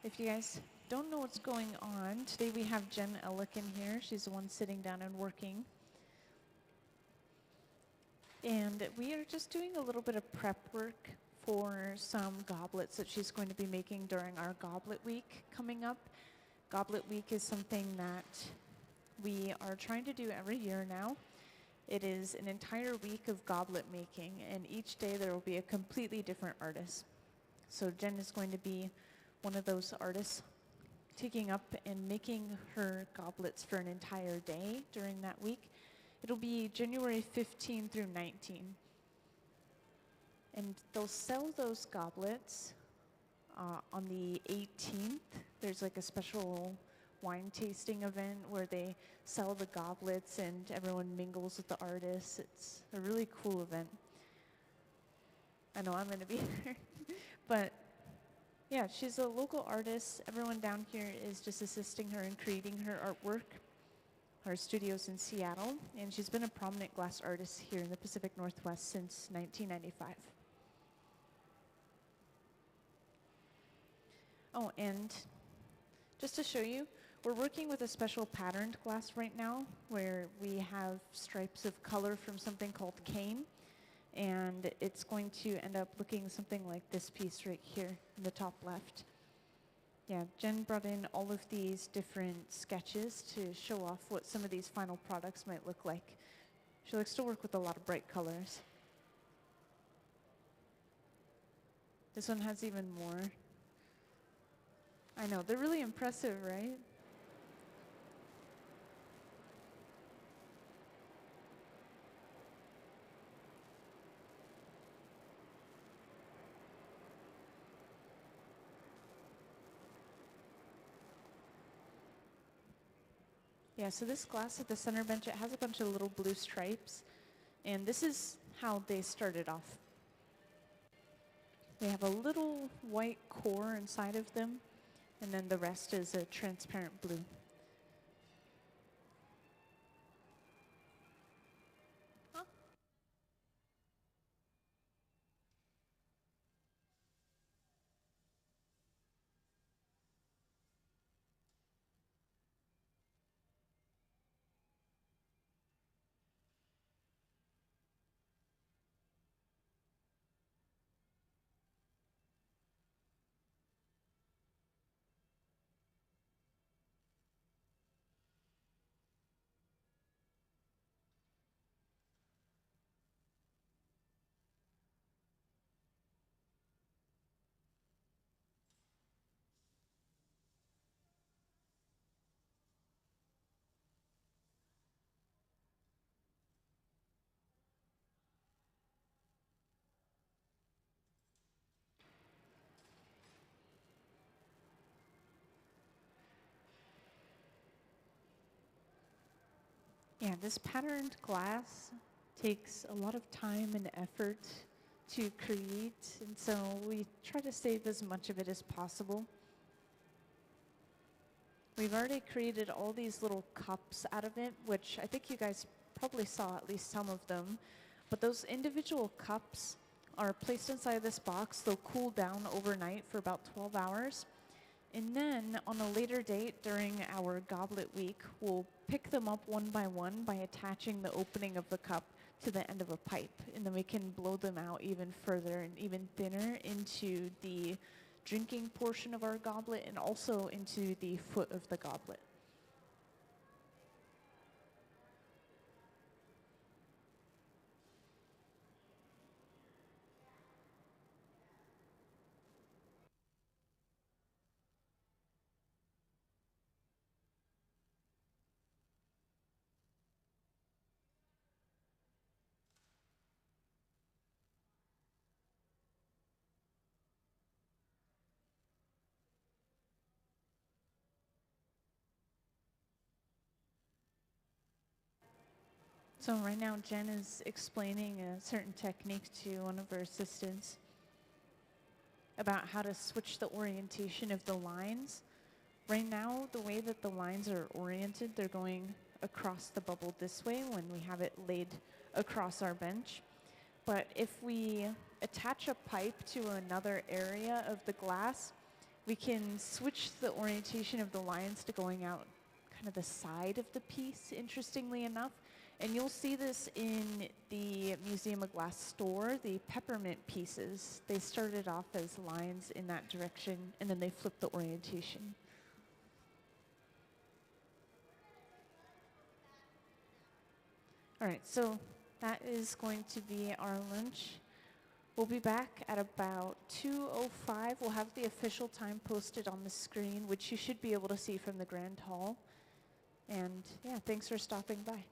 If you guys don't know what's going on, today we have Jen Elek in here. She's the one sitting down and working. And we are just doing a little bit of prep work for some goblets that she's going to be making during our Goblet Week coming up. Goblet Week is something that we are trying to do every year now. It is an entire week of goblet making, and each day there will be a completely different artist. So Jen is going to be one of those artists taking up and making her goblets for an entire day during that week. It'll be January 15 through 19. And they'll sell those goblets on the 18th. There's like a special wine tasting event where they sell the goblets and everyone mingles with the artists. It's a really cool event. I know I'm going to be there. But yeah, she's a local artist. Everyone down here is just assisting her in creating her artwork. Her studio's in Seattle, and she's been a prominent glass artist here in the Pacific Northwest since 1995. Oh, and just to show you, we're working with a special patterned glass right now where we have stripes of color from something called cane, and it's going to end up looking something like this piece right here in the top left. Yeah, Jen brought in all of these different sketches to show off what some of these final products might look like. She likes to work with a lot of bright colors. This one has even more. I know, they're really impressive, right? Yeah, so this glass at the center bench, it has a bunch of little blue stripes, and this is how they started off. They have a little white core inside of them, and then the rest is a transparent blue. Huh? Yeah, this patterned glass takes a lot of time and effort to create, and so we try to save as much of it as possible. We've already created all these little cups out of it, which I think you guys probably saw at least some of them. But those individual cups are placed inside this box. They'll cool down overnight for about 12 hours. And then on a later date during our Goblet Week, we'll pick them up one by attaching the opening of the cup to the end of a pipe. And then we can blow them out even further and even thinner into the drinking portion of our goblet and also into the foot of the goblet. So right now Jen is explaining a certain technique to one of her assistants about how to switch the orientation of the lines. Right now, the way that the lines are oriented, they're going across the bubble this way when we have it laid across our bench. But if we attach a pipe to another area of the glass, we can switch the orientation of the lines to going out kind of the side of the piece, interestingly enough. And you'll see this in the Museum of Glass store, the peppermint pieces. They started off as lines in that direction, and then they flipped the orientation. All right, so that is going to be our lunch. We'll be back at about 2:05. We'll have the official time posted on the screen, which you should be able to see from the Grand Hall. And yeah, thanks for stopping by.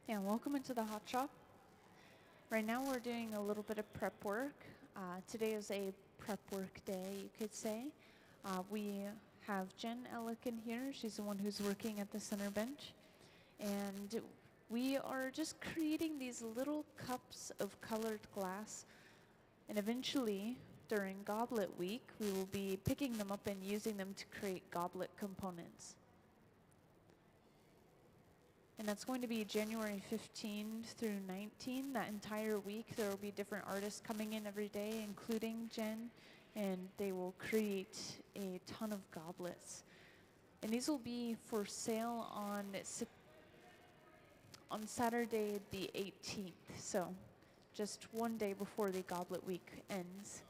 Yeah, welcome into the hot shop. Right now we're doing a little bit of prep work. Today is a prep work day, you could say. We have Jen Elek in here. She's the one who's working at the center bench. And we are just creating these little cups of colored glass. And eventually, during Goblet Week, we will be picking them up and using them to create goblet components. And that's going to be January 15 through 19. That entire week, there will be different artists coming in every day, including Jen, and they will create a ton of goblets. And these will be for sale on Saturday the 18th, so just one day before the Goblet Week ends.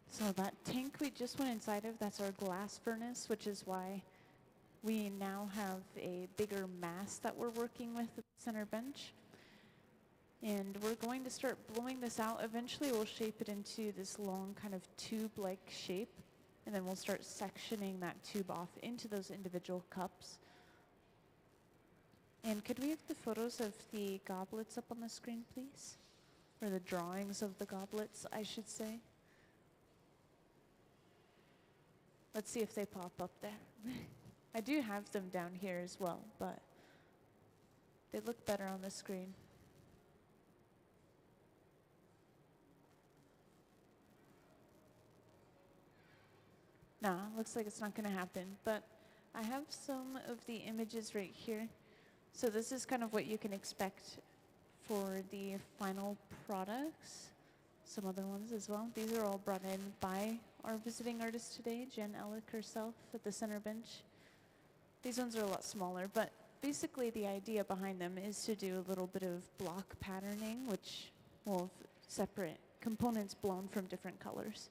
So that tank we just went inside of, that's our glass furnace, which is why we now have a bigger mass that we're working with at the center bench. And we're going to start blowing this out. Eventually we'll shape it into this long kind of tube-like shape, and then we'll start sectioning that tube off into those individual cups. And could we have the photos of the goblets up on the screen, please? Or the drawings of the goblets, I should say. Let's see if they pop up there. I do have them down here as well, but they look better on the screen. Nah, looks like it's not gonna happen, but I have some of the images right here. So this is kind of what you can expect for the final products. Some other ones as well. These are all brought in by our visiting artist today, Jen Elek herself at the center bench. These ones are a lot smaller, but basically the idea behind them is to do a little bit of block patterning, which will have separate components blown from different colors.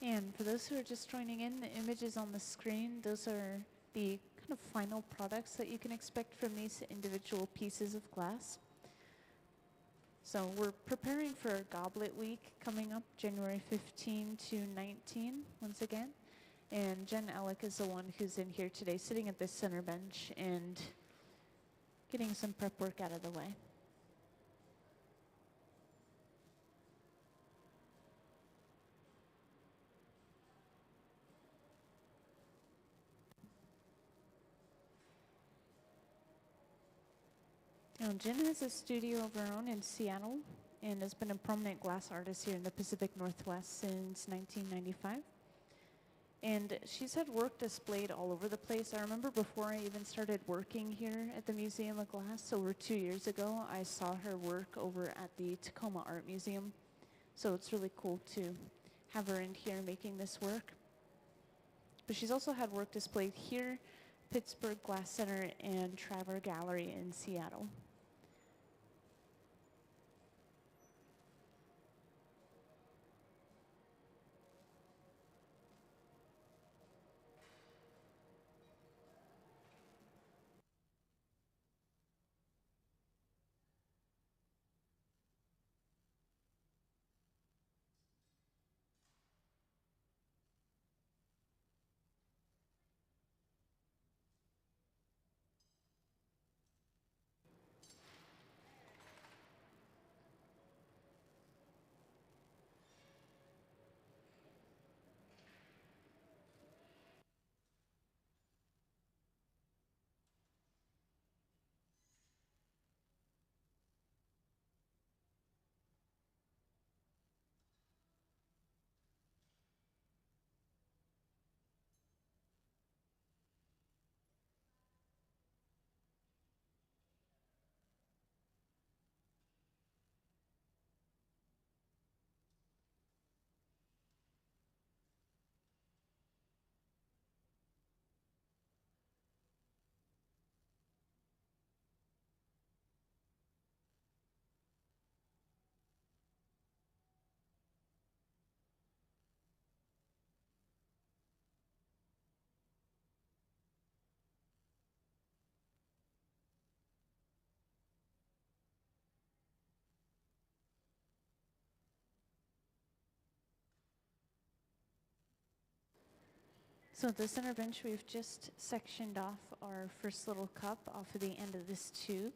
And for those who are just joining in, the images on the screen, those are the kind of final products that you can expect from these individual pieces of glass. So we're preparing for Goblet Week coming up January 15 to 19 once again. And Jen Elek is the one who's in here today sitting at this center bench and getting some prep work out of the way. Now, Jen has a studio of her own in Seattle and has been a prominent glass artist here in the Pacific Northwest since 1995. And she's had work displayed all over the place. I remember before I even started working here at the Museum of Glass over 2 years ago, I saw her work over at the Tacoma Art Museum. So it's really cool to have her in here making this work. But she's also had work displayed here, Pittsburgh Glass Center, and Traver Gallery in Seattle. So at the center bench, we've just sectioned off our first little cup off of the end of this tube.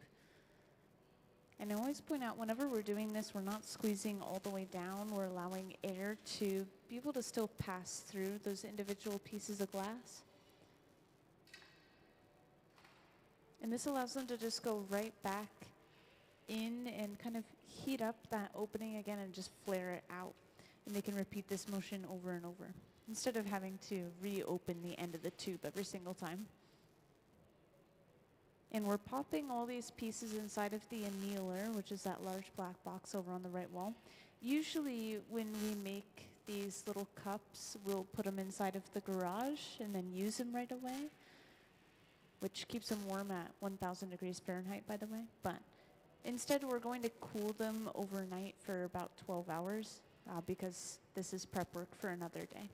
And I always point out, whenever we're doing this, we're not squeezing all the way down. We're allowing air to be able to still pass through those individual pieces of glass. And this allows them to just go right back in and kind of heat up that opening again and just flare it out. And they can repeat this motion over and over, instead of having to reopen the end of the tube every single time. And we're popping all these pieces inside of the annealer, which is that large black box over on the right wall. Usually when we make these little cups, we'll put them inside of the garage and then use them right away, which keeps them warm at 1,000 degrees Fahrenheit, by the way. But instead, we're going to cool them overnight for about 12 hours because this is prep work for another day.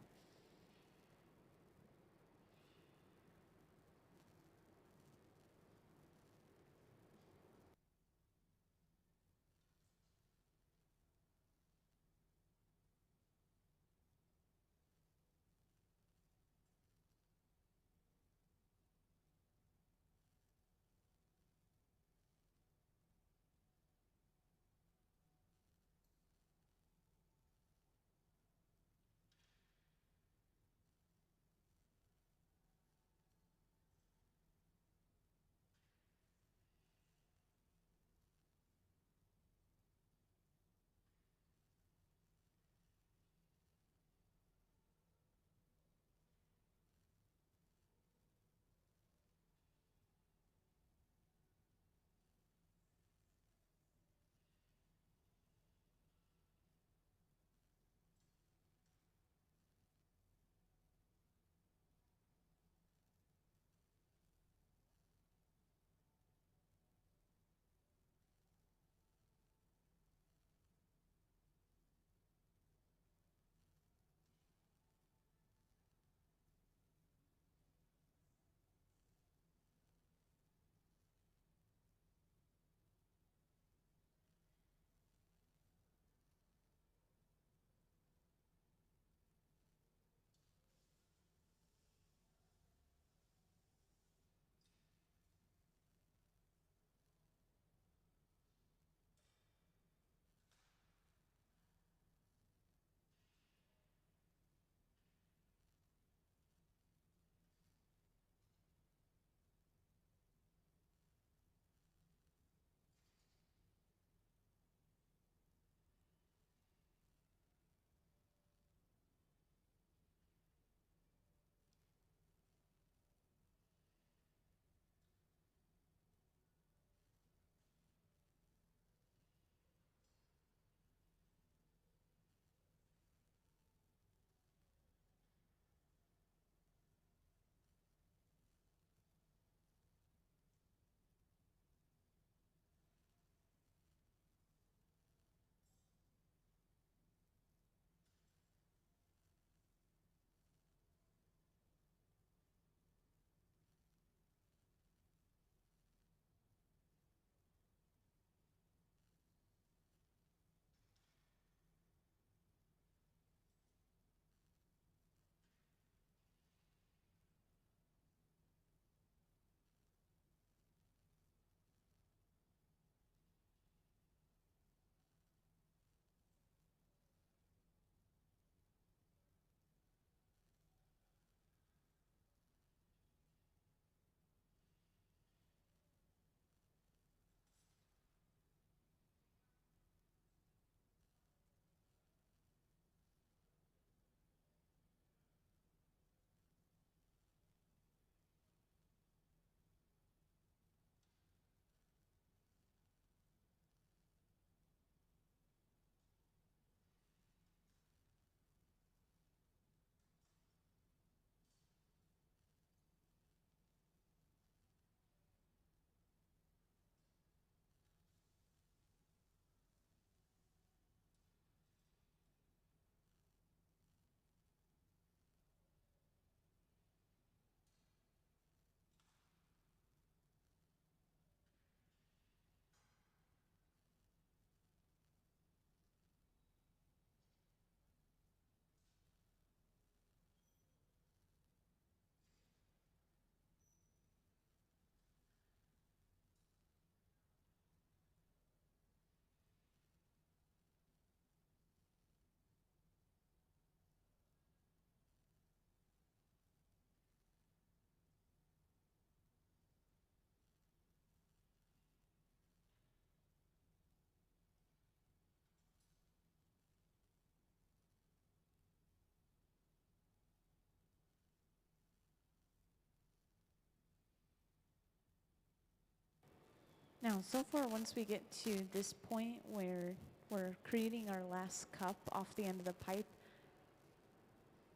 Now, so far, once we get to this point where we're creating our last cup off the end of the pipe,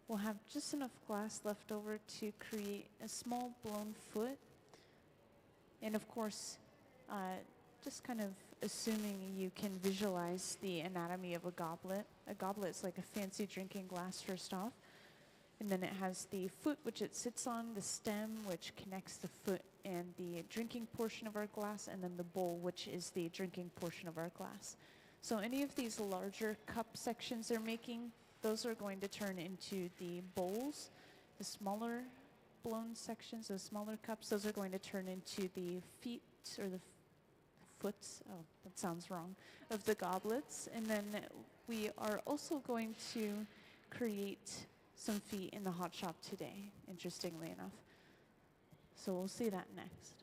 we'll have just enough glass left over to create a small blown foot. And of course, just kind of assuming you can visualize the anatomy of a goblet. A goblet is like a fancy drinking glass, first off. And then it has the foot which it sits on, the stem which connects the foot and the drinking portion of our glass, and then the bowl which is the drinking portion of our glass. So any of these larger cup sections they're making, those are going to turn into the bowls. The smaller blown sections, the smaller cups, those are going to turn into the feet or the foots, oh, that sounds wrong, of the goblets. And then we are also going to create some feet in the hot shop today, interestingly enough. So we'll see that next.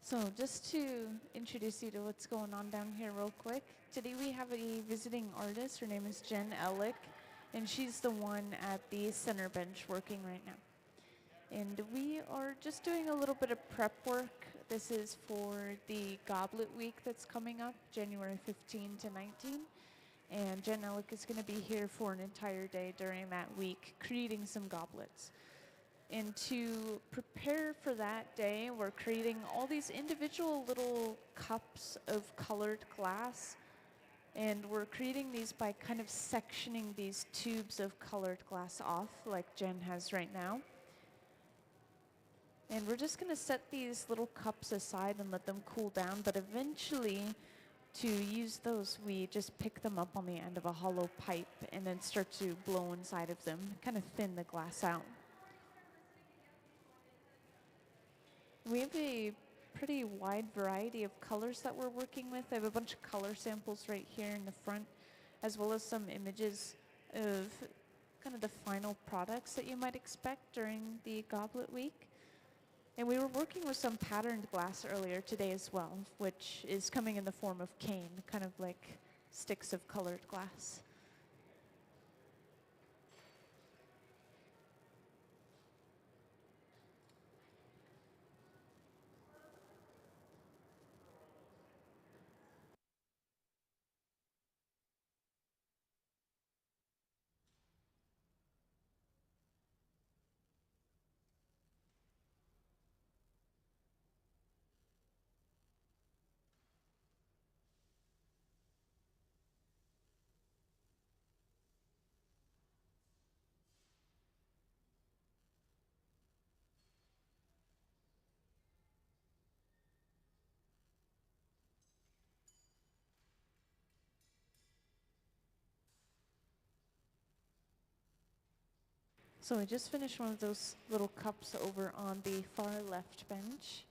So just to introduce you to what's going on down here real quick, today we have a visiting artist. Her name is Jen Elek, and she's the one at the center bench working right now. And we are just doing a little bit of prep work. This is for the Goblet Week that's coming up, January 15 to 19. And Jen Elek is going to be here for an entire day during that week, creating some goblets. And to prepare for that day, we're creating all these individual little cups of colored glass. And we're creating these by kind of sectioning these tubes of colored glass off, like Jen has right now. And we're just going to set these little cups aside and let them cool down. But eventually, to use those, we just pick them up on the end of a hollow pipe and then start to blow inside of them, kind of thin the glass out. We have a pretty wide variety of colors that we're working with. I have a bunch of color samples right here in the front, as well as some images of kind of the final products that you might expect during the Goblet Week. And we were working with some patterned glass earlier today as well, which is coming in the form of cane, kind of like sticks of colored glass. So I just finished one of those little cups over on the far left bench.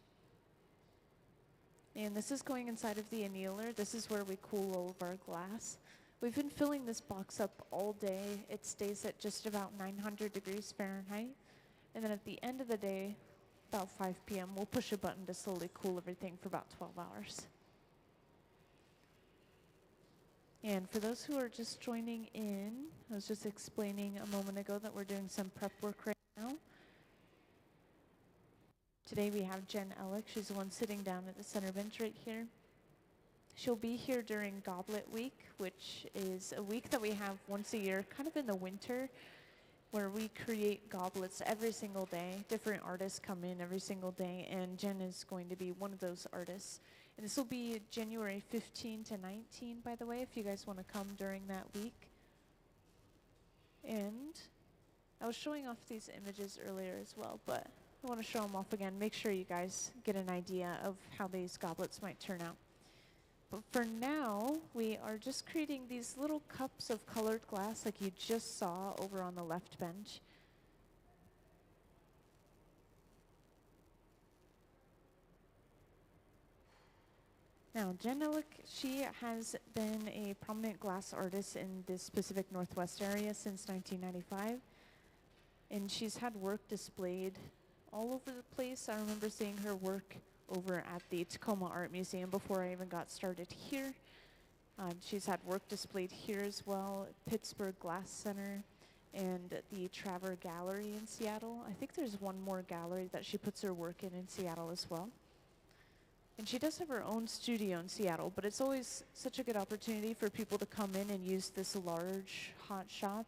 And this is going inside of the annealer. This is where we cool all of our glass. We've been filling this box up all day. It stays at just about 900 degrees Fahrenheit. And then at the end of the day, about 5 p.m., we'll push a button to slowly cool everything for about 12 hours. And for those who are just joining in, I was just explaining a moment ago that we're doing some prep work right now. Today we have Jen Elek. She's the one sitting down at the center bench right here. She'll be here during Goblet Week, which is a week that we have once a year, kind of in the winter, where we create goblets every single day. Different artists come in every single day, and Jen is going to be one of those artists. And this will be January 15 to 19, by the way, if you guys want to come during that week. And I was showing off these images earlier as well, but I want to show them off again. Make sure you guys get an idea of how these goblets might turn out. But for now, we are just creating these little cups of colored glass like you just saw over on the left bench. Now, Jen Elek, she has been a prominent glass artist in this Pacific Northwest area since 1995. And she's had work displayed all over the place. I remember seeing her work over at the Tacoma Art Museum before I even got started here. She's had work displayed here as well, Pittsburgh Glass Center, and the Traver Gallery in Seattle. I think there's one more gallery that she puts her work in Seattle as well. And she does have her own studio in Seattle, but it's always such a good opportunity for people to come in and use this large hot shop.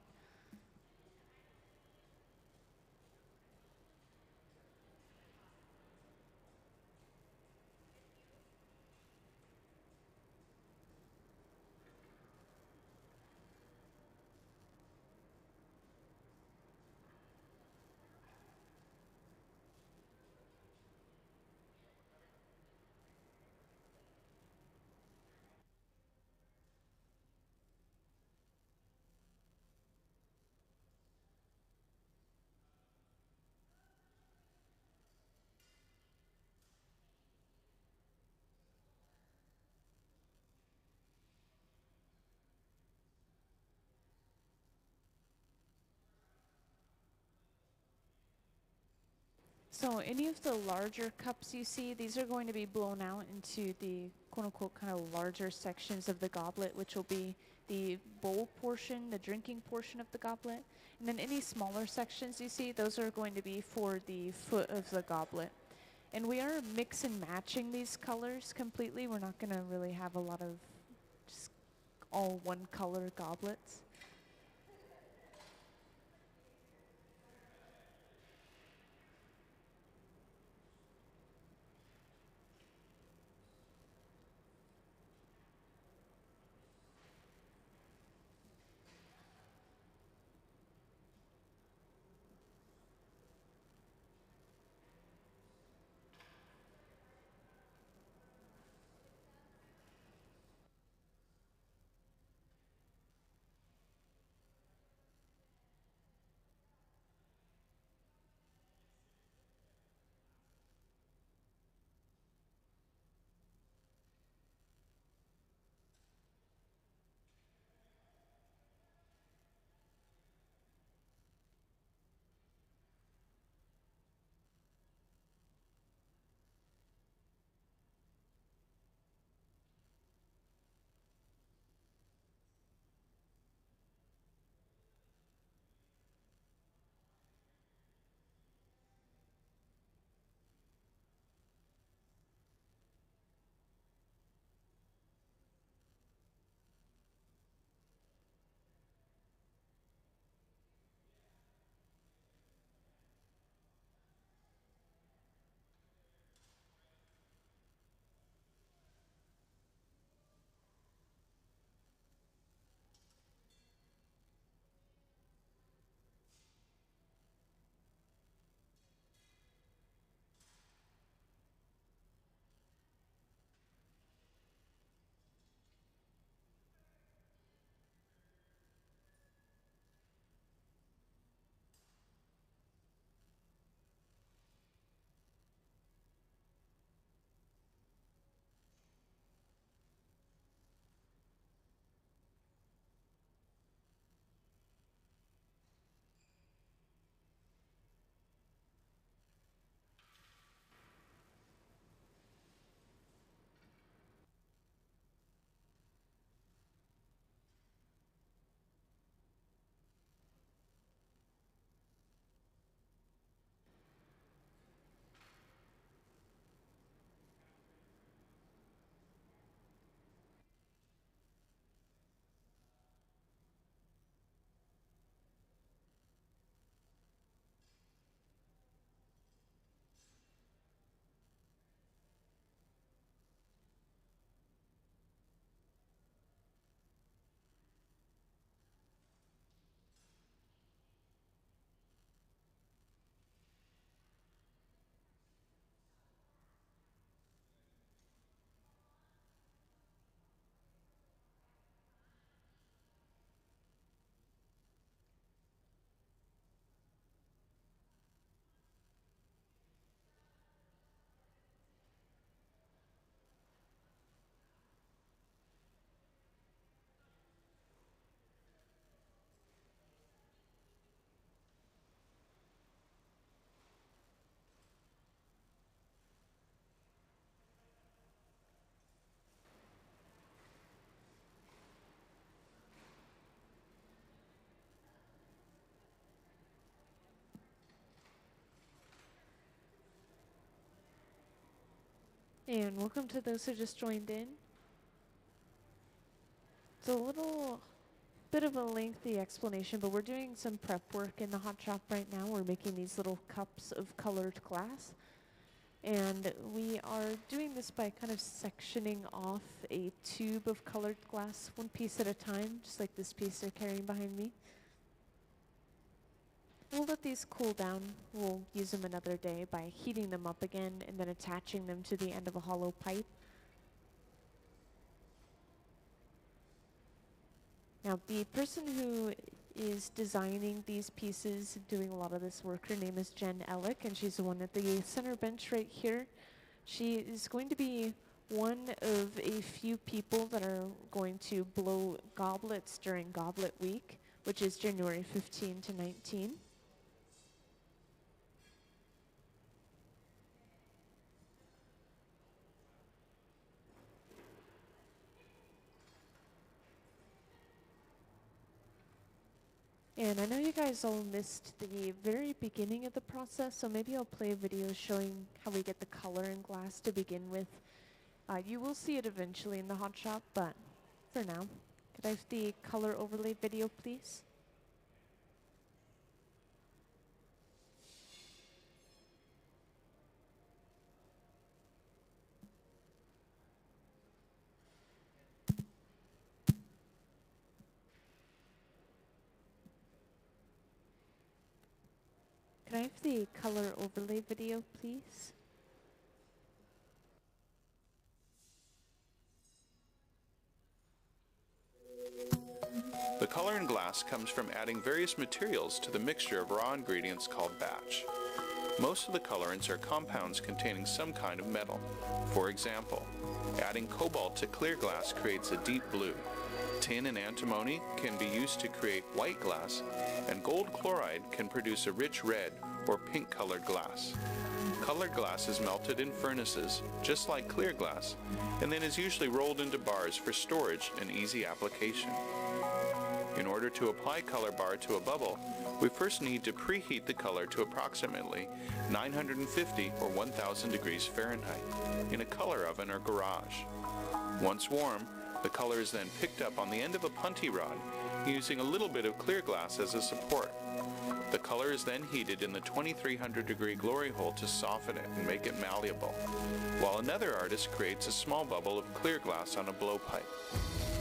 So any of the larger cups you see, these are going to be blown out into the quote-unquote kind of larger sections of the goblet, which will be the bowl portion, the drinking portion of the goblet. And then any smaller sections you see, those are going to be for the foot of the goblet. And we are mix and matching these colors completely. We're not going to really have a lot of just all one color goblets. And welcome to those who just joined in. It's a little bit of a lengthy explanation, but we're doing some prep work in the hot shop right now. We're making these little cups of colored glass. And we are doing this by kind of sectioning off a tube of colored glass, one piece at a time, just like this piece they're carrying behind me. We'll let these cool down. We'll use them another day by heating them up again and then attaching them to the end of a hollow pipe. Now, the person who is designing these pieces, doing a lot of this work, her name is Jen Elek, and she's the one at the center bench right here. She is going to be one of a few people that are going to blow goblets during Goblet Week, which is January 15 to 19. And I know you guys all missed the very beginning of the process, so maybe I'll play a video showing how we get the color in glass to begin with. You will see it eventually in the hot shop, but for now, could I have the color overlay video, please? Could I have the color overlay video, please? The color in glass comes from adding various materials to the mixture of raw ingredients called batch. Most of the colorants are compounds containing some kind of metal. For example, adding cobalt to clear glass creates a deep blue. Tin and antimony can be used to create white glass, and gold chloride can produce a rich red or pink colored glass. Colored glass is melted in furnaces, just like clear glass, and then is usually rolled into bars for storage and easy application. In order to apply color bar to a bubble, we first need to preheat the color to approximately 950 or 1000 degrees Fahrenheit in a color oven or garage. Once warm, the color is then picked up on the end of a punty rod using a little bit of clear glass as a support. The color is then heated in the 2300 degree glory hole to soften it and make it malleable, while another artist creates a small bubble of clear glass on a blowpipe.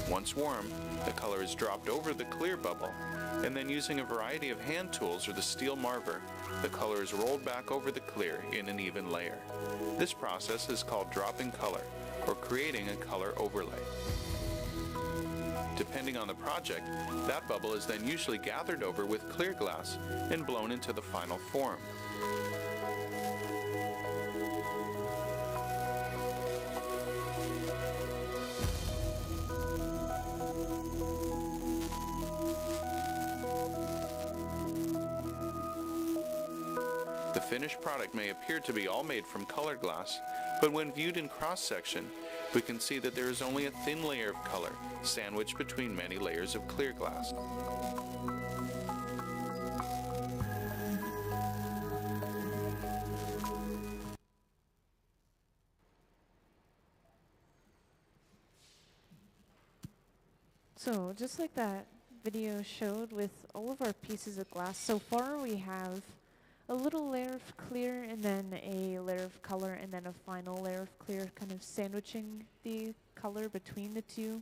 Once warm, the color is dropped over the clear bubble, and then using a variety of hand tools or the steel marver, the color is rolled back over the clear in an even layer. This process is called dropping color, or creating a color overlay. Depending on the project, that bubble is then usually gathered over with clear glass and blown into the final form. The finished product may appear to be all made from colored glass, but when viewed in cross-section, we can see that there is only a thin layer of color, sandwiched between many layers of clear glass. So just like that video showed with all of our pieces of glass, so far we have a little layer of clear and then a layer of color and then a final layer of clear, kind of sandwiching the color between the two.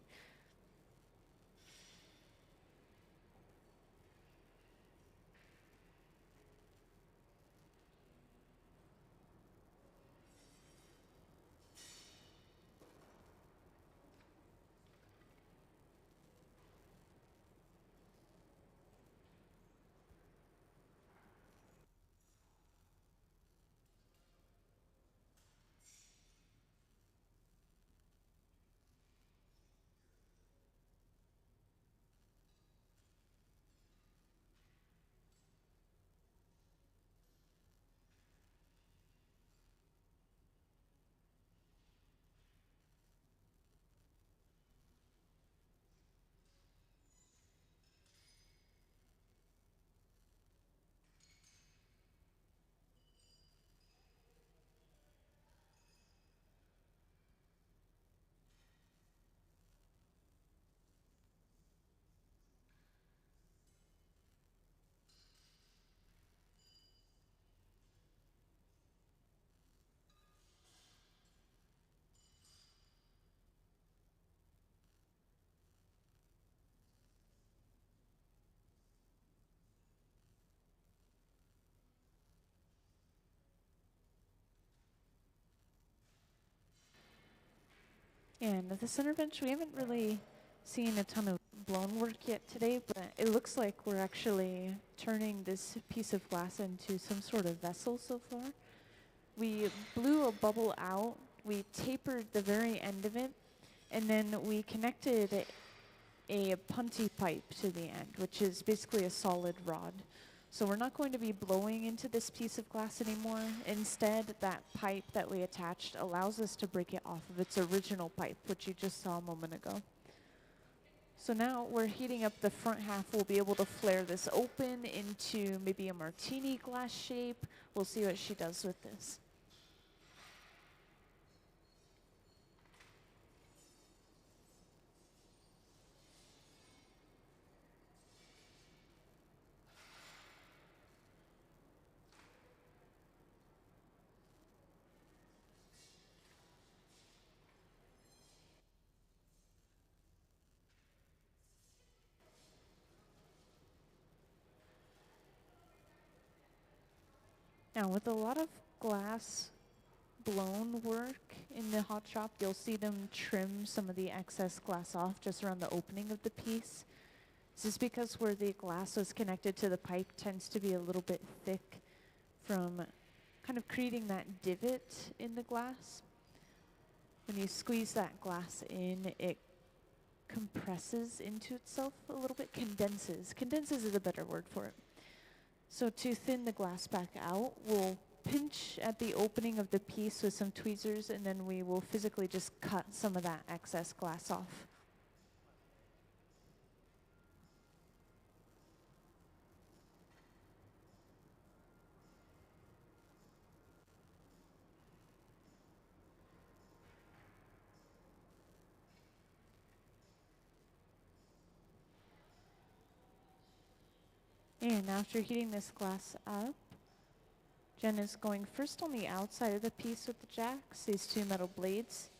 And at the center bench, we haven't really seen a ton of blown work yet today, but it looks like we're actually turning this piece of glass into some sort of vessel so far. We blew a bubble out, we tapered the very end of it, and then we connected a punty pipe to the end, which is basically a solid rod. So we're not going to be blowing into this piece of glass anymore. Instead, that pipe that we attached allows us to break it off of its original pipe, which you just saw a moment ago. So now we're heating up the front half. We'll be able to flare this open into maybe a martini glass shape. We'll see what she does with this. Now with a lot of glass blown work in the hot shop, you'll see them trim some of the excess glass off just around the opening of the piece. This is because where the glass was connected to the pipe tends to be a little bit thick from kind of creating that divot in the glass. When you squeeze that glass in, it compresses into itself a little bit, condenses. Condenses is a better word for it. So to thin the glass back out, we'll pinch at the opening of the piece with some tweezers, and then we will physically just cut some of that excess glass off. And after heating this glass up, Jen is going first on the outside of the piece with the jacks, these two metal blades.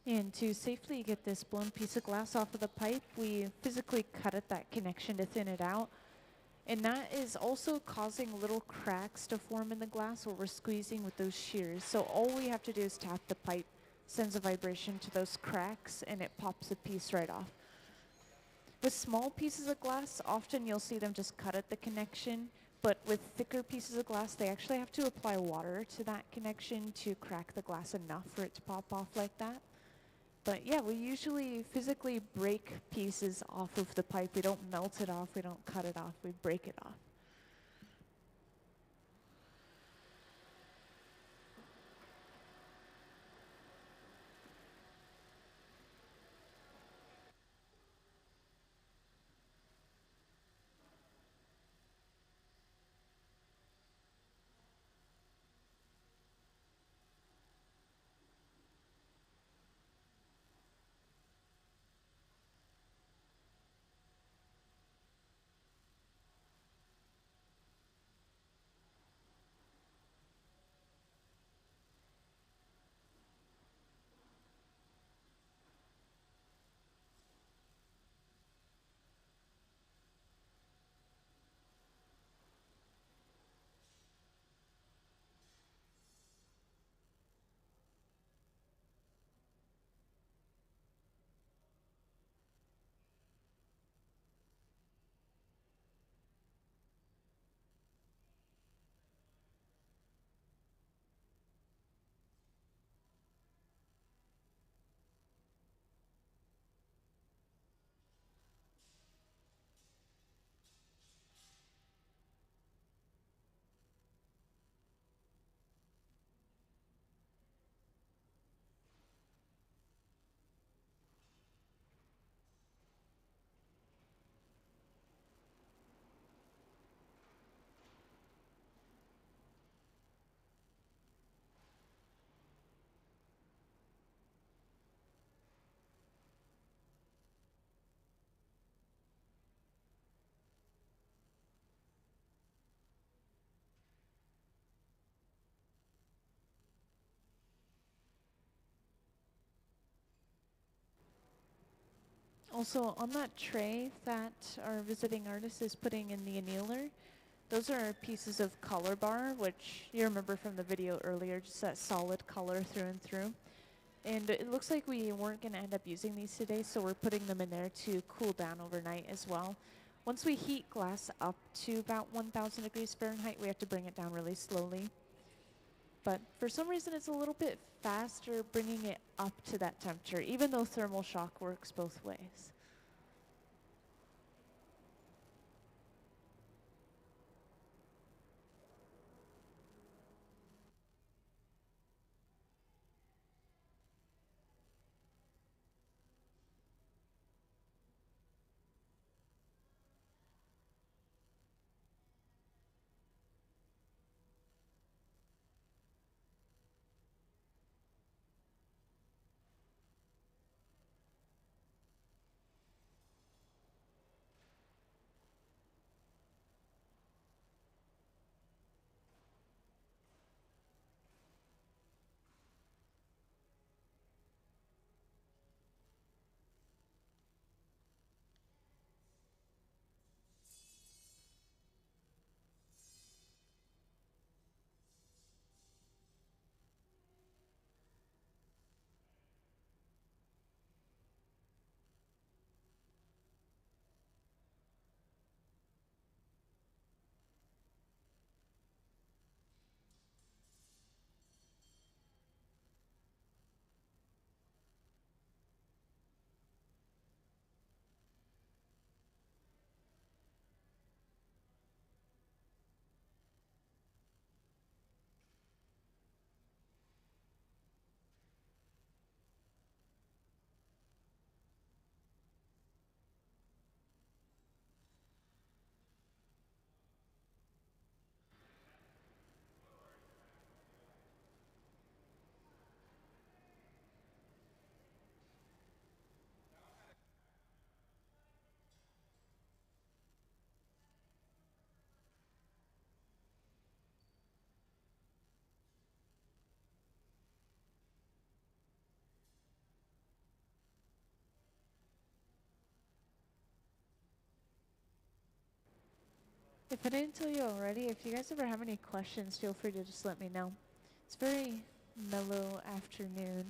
And to safely get this blown piece of glass off of the pipe, we physically cut at that connection to thin it out. And that is also causing little cracks to form in the glass where we're squeezing with those shears. So all we have to do is tap the pipe sends a vibration to those cracks and it pops a piece right off. With small pieces of glass, often you'll see them just cut at the connection, but with thicker pieces of glass, they actually have to apply water to that connection to crack the glass enough for it to pop off like that. But yeah, we usually physically break pieces off of the pipe. We don't melt it off, we don't cut it off, we break it off. Also, on that tray that our visiting artist is putting in the annealer, those are pieces of color bar, which you remember from the video earlier, just that solid color through and through. And it looks like we weren't going to end up using these today, so we're putting them in there to cool down overnight as well. Once we heat glass up to about 1,000 degrees Fahrenheit, we have to bring it down really slowly. But for some reason, it's a little bit faster bringing it up to that temperature, even though thermal shock works both ways. If I didn't tell you already, if you guys ever have any questions, feel free to just let me know. It's very mellow afternoon.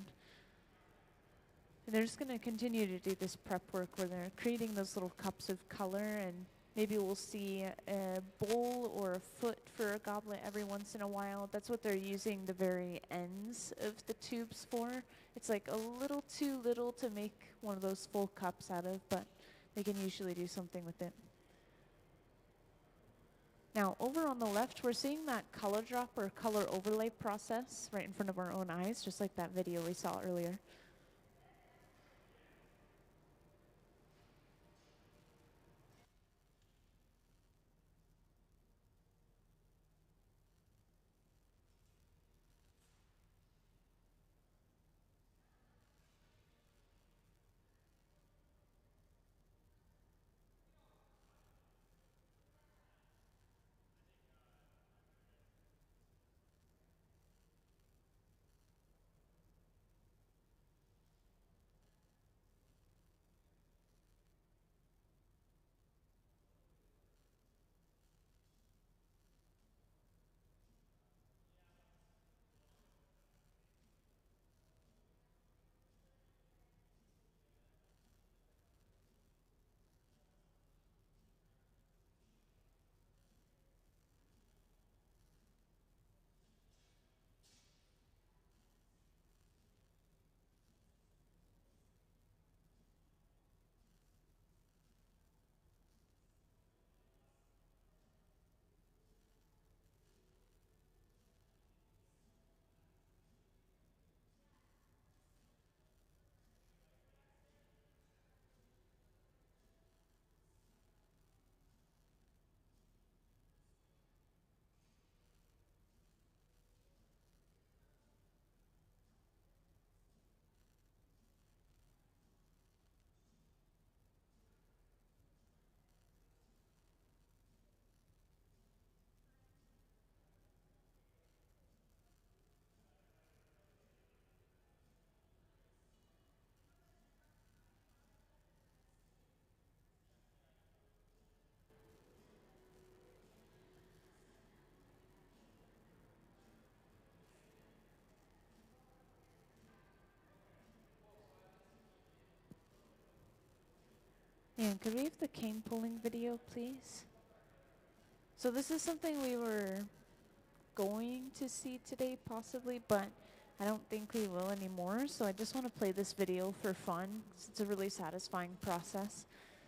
And they're just going to continue to do this prep work where they're creating those little cups of color, and maybe we'll see a bowl or a foot for a goblet every once in a while. That's what they're using the very ends of the tubes for. It's like a little too little to make one of those full cups out of, but they can usually do something with it. Now, over on the left, we're seeing that color drop or color overlay process right in front of our own eyes, just like that video we saw earlier. Yeah, could we have the cane pulling video, please? So this is something we were going to see today, possibly, but I don't think we will anymore. So I just want to play this video for fun, 'cause it's a really satisfying process.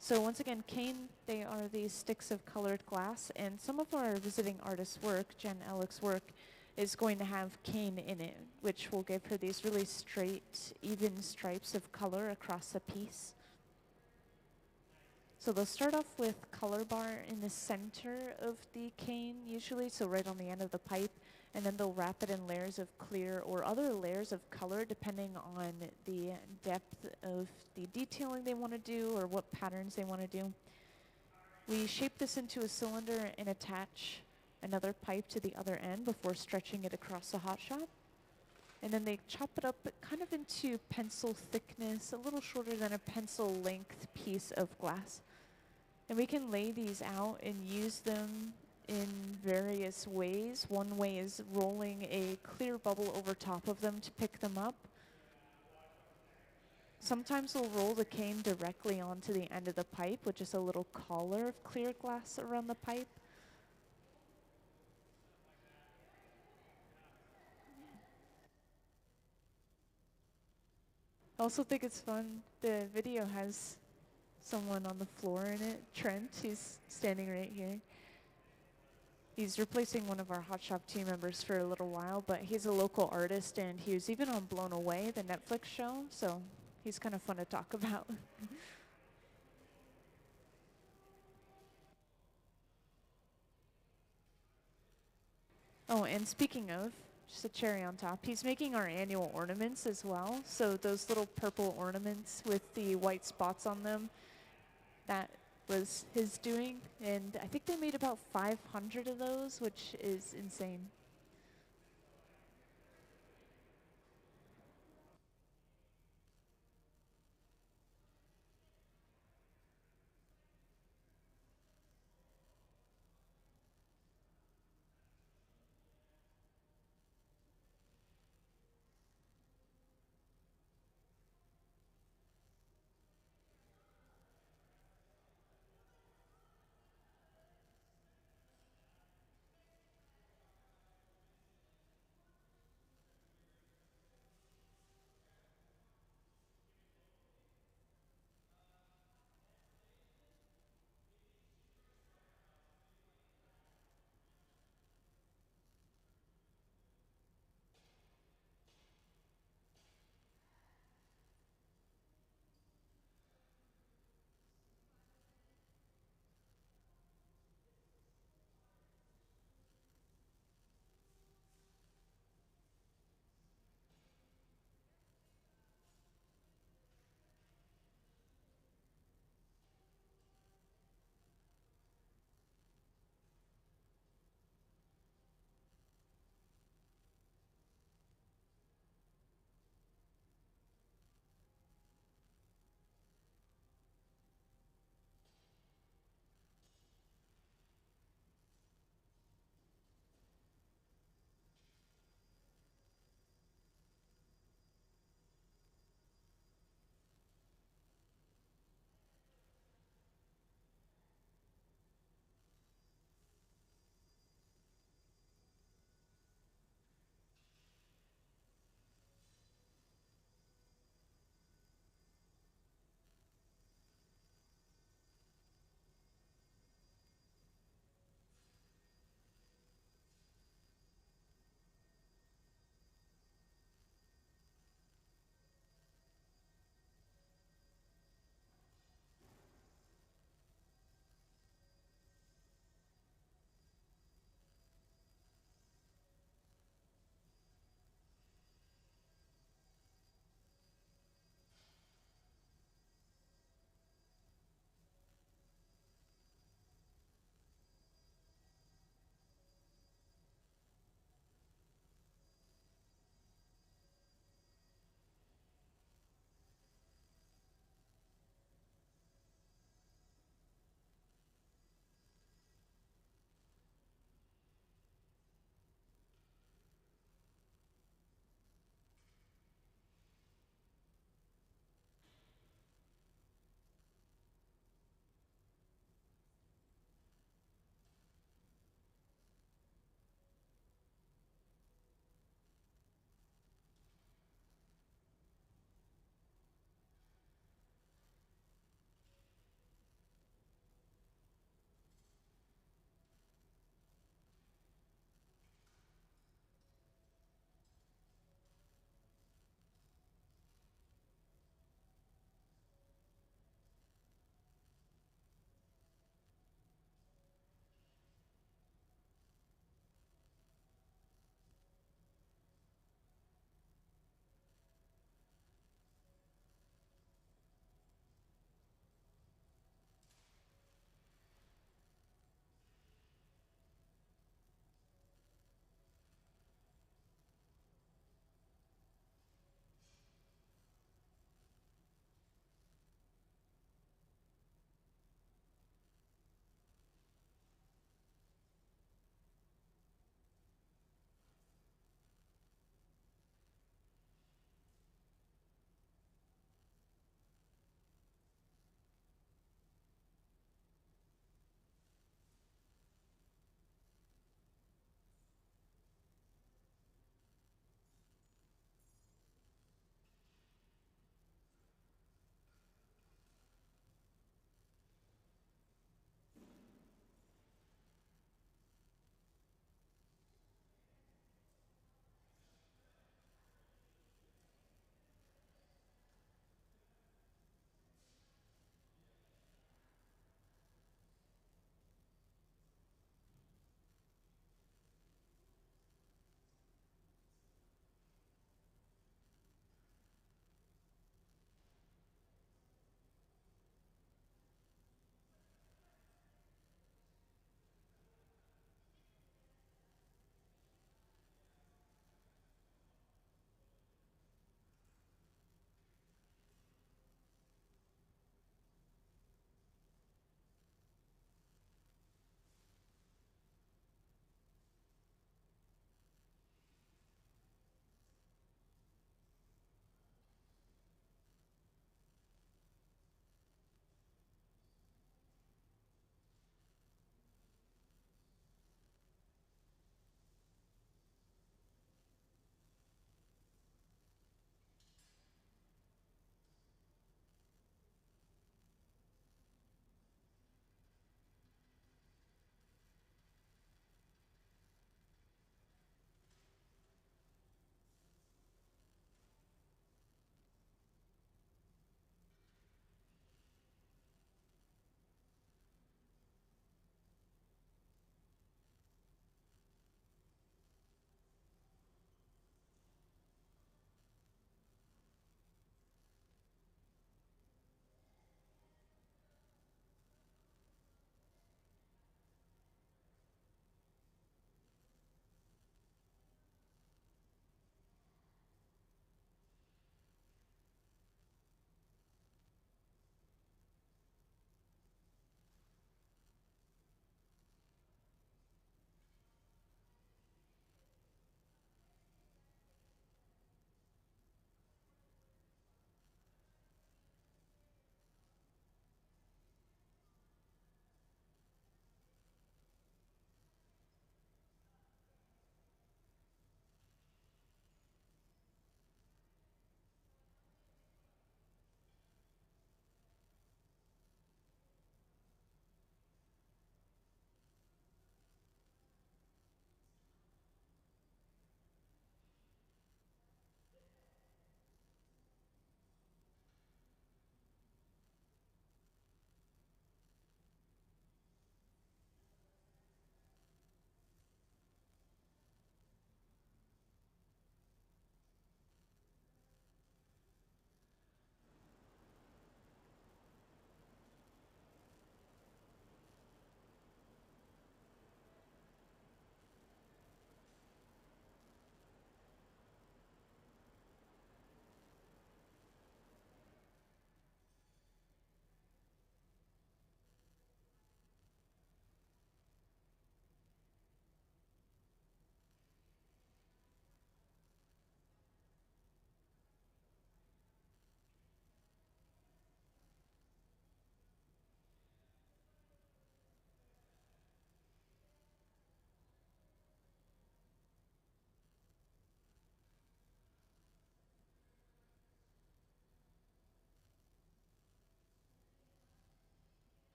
So once again, cane, they are these sticks of colored glass, and some of our visiting artists' work, Jen Elek's work, is going to have cane in it, which will give her these really straight, even stripes of color across the piece. So they'll start off with color bar in the center of the cane usually, so right on the end of the pipe, and then they'll wrap it in layers of clear or other layers of color depending on the depth of the detailing they want to do or what patterns they want to do. We shape this into a cylinder and attach another pipe to the other end before stretching it across the hot shop. And then they chop it up kind of into pencil thickness, a little shorter than a pencil length piece of glass. And we can lay these out and use them in various ways. One way is rolling a clear bubble over top of them to pick them up. Sometimes we'll roll the cane directly onto the end of the pipe with just a little collar of clear glass around the pipe. I also think it's fun. The video has someone on the floor in it, Trent, who's standing right here. He's replacing one of our Hot Shop team members for a little while, but he's a local artist, and he was even on Blown Away, the Netflix show, so he's kind of fun to talk about. Oh, and speaking of, just a cherry on top, he's making our annual ornaments as well. So those little purple ornaments with the white spots on them, that was his doing. And I think they made about 500 of those, which is insane.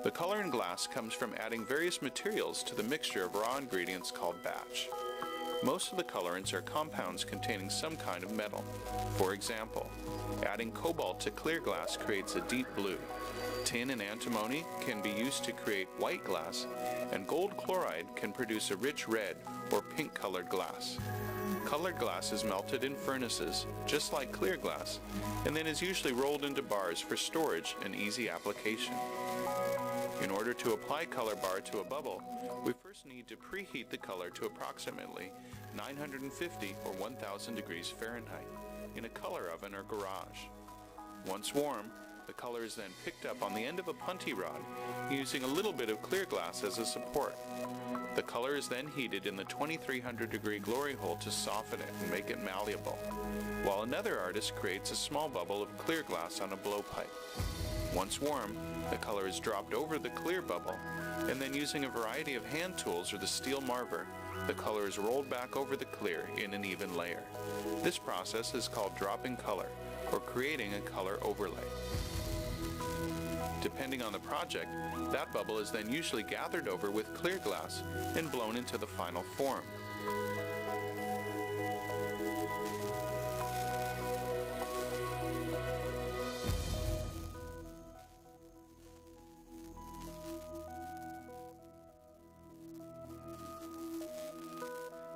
The color in glass comes from adding various materials to the mixture of raw ingredients called batch. Most of the colorants are compounds containing some kind of metal. For example, adding cobalt to clear glass creates a deep blue. Tin and antimony can be used to create white glass, and gold chloride can produce a rich red or pink-colored glass. Colored glass is melted in furnaces, just like clear glass, and then is usually rolled into bars for storage and easy application. In order to apply color bar to a bubble, we first need to preheat the color to approximately 950 or 1000 degrees Fahrenheit in a color oven or garage. Once warm, the color is then picked up on the end of a punty rod using a little bit of clear glass as a support. The color is then heated in the 2300 degree glory hole to soften it and make it malleable, while another artist creates a small bubble of clear glass on a blowpipe. Once warm, the color is dropped over the clear bubble, and then using a variety of hand tools or the steel marver, the color is rolled back over the clear in an even layer. This process is called dropping color, or creating a color overlay. Depending on the project, that bubble is then usually gathered over with clear glass and blown into the final form.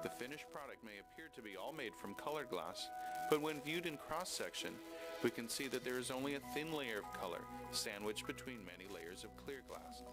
The finished product may appear to be all made from colored glass, but when viewed in cross-section, we can see that there is only a thin layer of color sandwiched between many layers of clear glass.